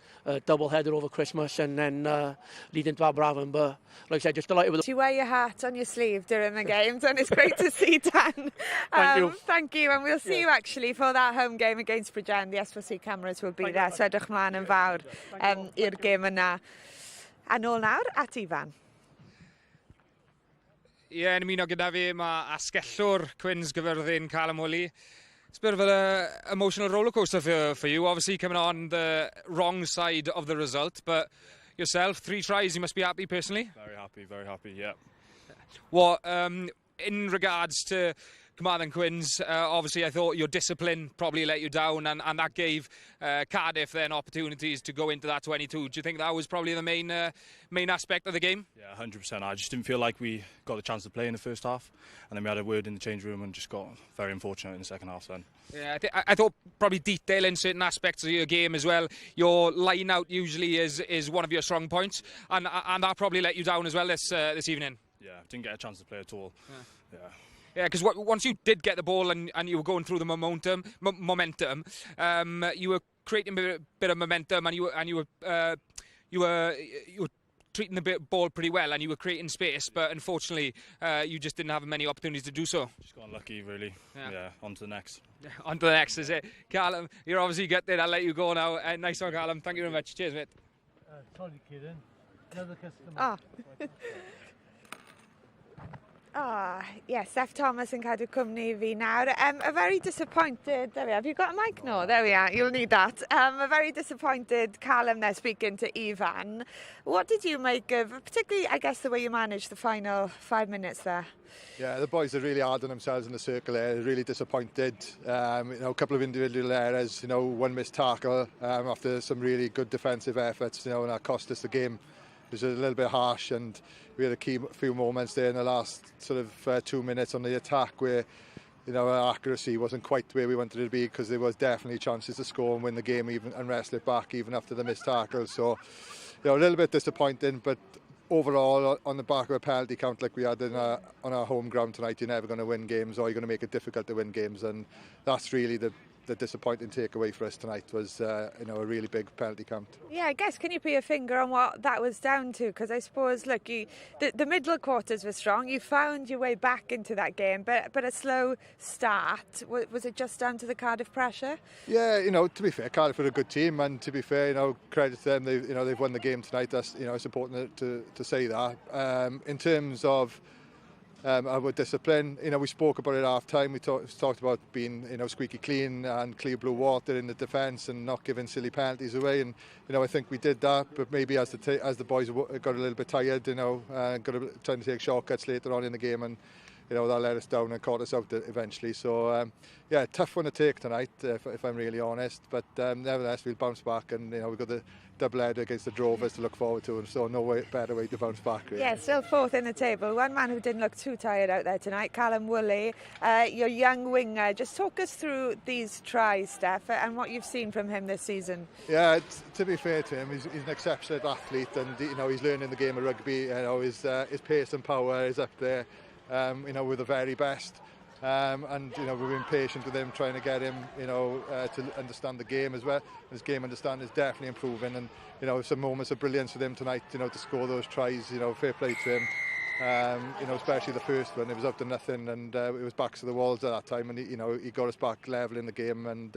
double header over Christmas, and then leading to Aberafon. But like I said, just delighted with. You wear your hat on your sleeve during the games, and it's great to see, Dan. Thank you. Thank you, and we'll see you actually for that home game against Bridgend. The S4C cameras will be there, so edrych mlaen yn fawr i'r gêm yna. A nôl nawr at Ifan. Ie, yn ymuno gyda fi, mae asgellwr Cwins Caerfyrddin cael ymwoli. It's a bit of an emotional rollercoaster for you, obviously coming on the wrong side of the result, but yourself, 3 tries, you must be happy personally? Very happy, yeah. What, in regards to Carmarthen Quins, obviously I thought your discipline probably let you down, and that gave Cardiff then opportunities to go into that 22. Do you think that was probably the main aspect of the game? Yeah, 100%. I just didn't feel like we got a chance to play in the first half, and then we had a word in the change room and just got very unfortunate in the second half then. Yeah, I thought probably detail in certain aspects of your game as well. Your line out usually is one of your strong points, and that probably let you down as well this evening. Yeah, didn't get a chance to play at all. Yeah. Yeah, because once you did get the ball and you were going through the momentum, you were creating a bit of momentum, and you were treating the ball pretty well, and you were creating space. But unfortunately, you just didn't have many opportunities to do so. Just got unlucky, really. Yeah, on to the next. On to the next, is it? Callum, you're obviously gutted. I'll let you go now. Nice one, Callum. Thank you very much. Cheers, mate. Sorry, Kieran. Another customer. Ah. Yes, Seth Thomas yn cadw cwmni fi nawr. A very disappointed, there we are, have you got a mic? No, there we are, you'll need that. A very disappointed Callum there speaking to Ifan. What did you make of, particularly, I guess, the way you managed the final 5 minutes there? Yeah, the boys are really hard on themselves in the circle there, really disappointed. You know, a couple of individual errors, you know, one missed tackle after some really good defensive efforts, you know, and that cost us the game. It was a little bit harsh, and we had a few moments there in the last sort of 2 minutes on the attack where, you know, our accuracy wasn't quite where we wanted it to be, because there was definitely chances to score and win the game even and wrestle it back even after the missed tackle. So, you know, a little bit disappointing, but overall, on the back of a penalty count like we had on our home ground tonight, you're never going to win games, or you're going to make it difficult to win games, and that's really the disappointing takeaway for us tonight was, you know, a really big penalty count. Yeah, I guess, can you put your finger on what that was down to? Because I suppose, look, the middle quarters were strong. You found your way back into that game, but a slow start. Was it just down to the Cardiff pressure? Yeah, you know, to be fair, Cardiff are a good team, and to be fair, you know, credit to them. They've won the game tonight. That's, you know, it's important to say that. In terms of our discipline, you know, we spoke about it at half time. We talked about being, you know, squeaky clean and clear blue water in the defence and not giving silly penalties away, and you know, I think we did that, but maybe as the boys got a little bit tired, you know, trying to take shortcuts later on in the game, and they'll let us down and caught us out eventually. So, yeah, tough one to take tonight, if I'm really honest. But nevertheless, we'll bounce back, and we've got the double-header against the Drovers to look forward to, and so better way to bounce back, really. Yeah, still fourth in the table. One man who didn't look too tired out there tonight, Callum Woolley, your young winger. Just talk us through these tries, Steph, and what you've seen from him this season. Yeah, to be fair to him, he's an exceptional athlete, and he's learning the game of rugby. His pace and power is up there. With the very best, and we've been patient with him, trying to get him, to understand the game as well. His game understanding is definitely improving, and some moments of brilliance with him tonight. To score those tries, fair play to him. Especially the first one, it was up to nothing, and it was backs to the walls at that time, and he got us back level in the game, and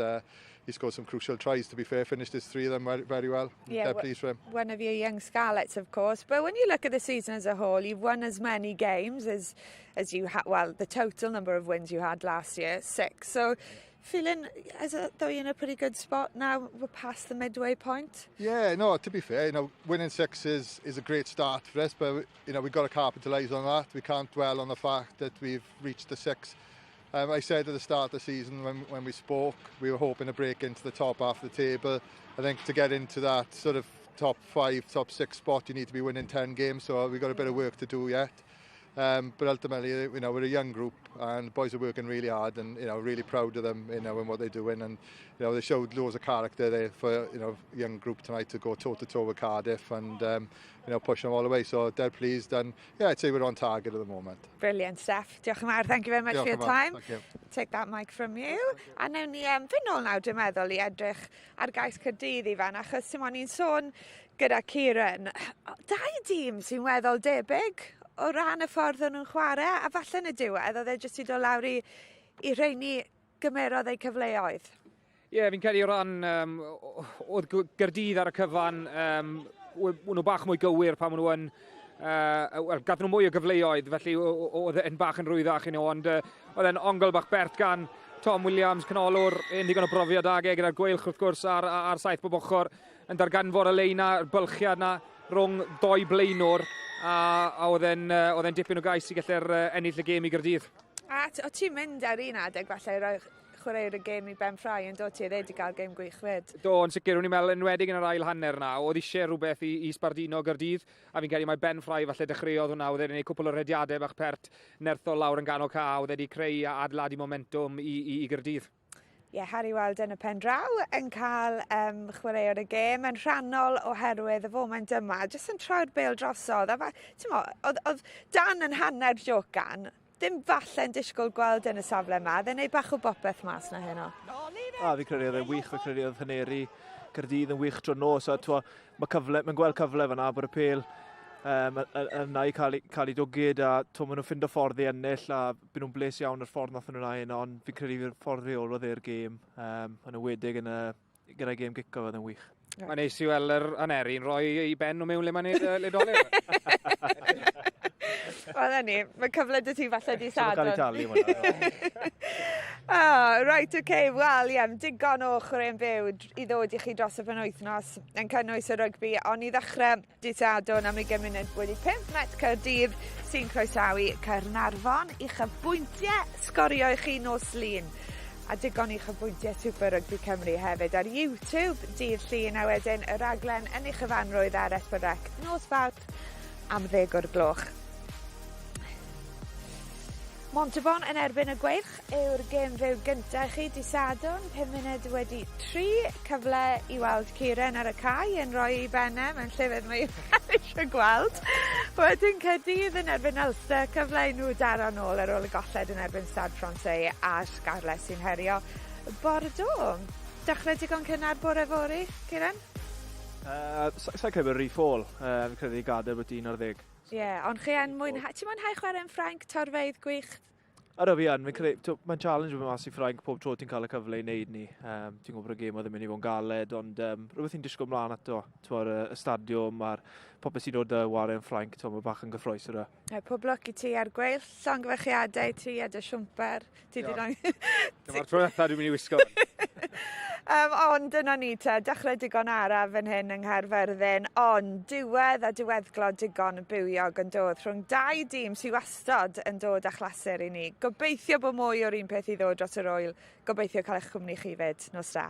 he scored some crucial tries. To be fair, finished his 3 of them very, very well. Yeah, pleased for him. One of your young Scarlets, of course. But when you look at the season as a whole, you've won as many games as you had. Well, the total number of wins you had last year, 6. So, feeling as though you're in a pretty good spot now. We're past the midway point. Yeah, no. To be fair, winning 6 is a great start for us, but we've got to capitalise on that. We can't dwell on the fact that we've reached the 6. I said at the start of the season when we spoke, we were hoping to break into the top half of the table. I think to get into that sort of top 5, top 6 spot, you need to be winning 10 games, so we've got a bit of work to do yet. But ultimately, we're a young group, and the boys are working really hard, and really proud of them, in what they're doing, and they showed loads of character there for a young group tonight to go toe to toe with Cardiff, and push them all the way. So they're pleased, and yeah, I'd say we're on target at the moment. Brilliant, Steph. Diolch yn fawr. Thank you very much for your time. Thank you. Take that mic from you. A newn ni fynd nôl nawr, dwi'n meddwl, I edrych ar gais Caerdydd i fan, achos ni'n sôn gyda Ciaran. 2 dîm sy'n weddol debyg o ran y ffordd o'n nhw'n chwarae, a falle yn y diwedd, oedd e jyst i dod lawr i rheini gymerodd eu cyfleoedd. Ie, fi'n credu o ran, oedd Caerdydd ar y cyfan, nhw bach mwy gywir pan nhw yn, gath nhw mwy o gyfleoedd, felly oedd e'n bach yn rwyddach ond oedd e'n ongl bach bert gan Tom Williams, canolwr, un digon o brofiad ag gyda'r gweilch wrth gwrs ar saith bob ochr, yn darganfod y leina, y bylchiad na rhwng 2 blaenwr, a oedd e'n dipyn o gais i gallu'r ennill y gêm i Caerdydd. A o ti'n mynd ar un adeg falle roi chwaraewr y gêm i ben ffrai yn dod ti wedi cael gêm gwych fyd? Do, yn sicr, o'n i'n meddwl enwedig yn yr ail hanner na, oedd eisiau rhywbeth i sbardino Caerdydd, a fi'n credu mae ben ffrai falle dechreuodd hwnna, oedd e'n gwneud cwpl o rediadau bach pert nerthol lawr yn ganol ca, oedd wedi creu a adeiladu momentum i Caerdydd. Ie, Harry weld yn y pen draw yn cael chwaraewr y gêm yn rhannol oherwydd y foment yma, jyst yn troi'r bêl drosodd. Oedd Dan yn hanner jocan, dim falle'n disgwyl gweld yn y safle yma, dde'n neud bach o bopeth mas na heno. Fi'n credu oedd e'n wych, fi'n credu oedd hyneri Caerdydd yn wych tro nos, a mae'n gweld cyfle fan'na bod y pêl yna i cael ei dwgyd, a maen nhw'n ffindo ffordd i ennill, a byd nhw'n bles iawn yr ffordd nath nhw'n ein, ond fi'n credu fi'r ffordd reolodd e'r gêm, yn ywedig gyda'i gêm gico oedd yn wych. Mae'n neis i weld yr aneri'n rhoi i ben o mewn le mae'n neud ledolir. Wel, ni, mae cyfle dy ti falle di sadwn. Cael ei talu hwnna. Right, okay, wel, digon o chwaraeon byw i ddod i chi dros y penwythnos yn cynnwys y rygbi, ond i ddechrau di sadwn am ei gymuned wedi 5 met Caerdydd sy'n croesawu Caernarfon. I'ch bwyntiau sgorio i chi nos lun. A digon i'ch bwyntiau Super Rygbi Cymru hefyd ar YouTube, dydd llun, a wedyn y raglen yn eich yfanrwydd ar S4C nos Barc am 10 o'r gloch. Montebon yn erbyn y gweilch yw'r gêm fyw gyntaf chi di sadwn, 5 munud wedi 3, cyfle i weld Ciaran ar y cae yn rhoi i benne, mewn llefydd mae eisiau gweld. Wedyn Caerdydd yn erbyn Ulster, cyfle i nhw daro nôl ar ôl y golled yn erbyn Stade Francais a Scarlett sy'n herio Bordeaux. Dechrau digon cynnar bore fori, Ciaran? Sa'n credu re-fall, fi'n credu i gadael bod 11. Ie, ond chi yn mwynhau. Ti'n mwynhau chwarae'n Ffrainc torfeidd gwych? Ar fi yn, mae'n challenge fy mas i Ffrainc pob tro ti'n cael y cyfle i wneud ni. Ti'n gwybod y gêm oedd yn mynd i fod yn galed, ond rhywbeth ti'n disgwyl mlaen ato. Y stadiwm, a'r popeth sy'n dod wario yn fflaenc, mae bach yn gyffroes yna. Pob lwc i ti ar gweill, llongyfechiadau ti a dy siwmper. Dyma'r tro eitha dwi'n mynd i wisgo. Ond dyna ni te, dechrau digon araf yn hyn yng Nghaerfyrddin, ond diwedd a diweddglo digon bywiog yn dod rhwng dau dîm sy'n wastad yn dod â chlasu'r i ni. Gobeithio bod mwy o'r un peth i ddod dros yr oel, gobeithio cael eich cwmni chi fyd. Nos da.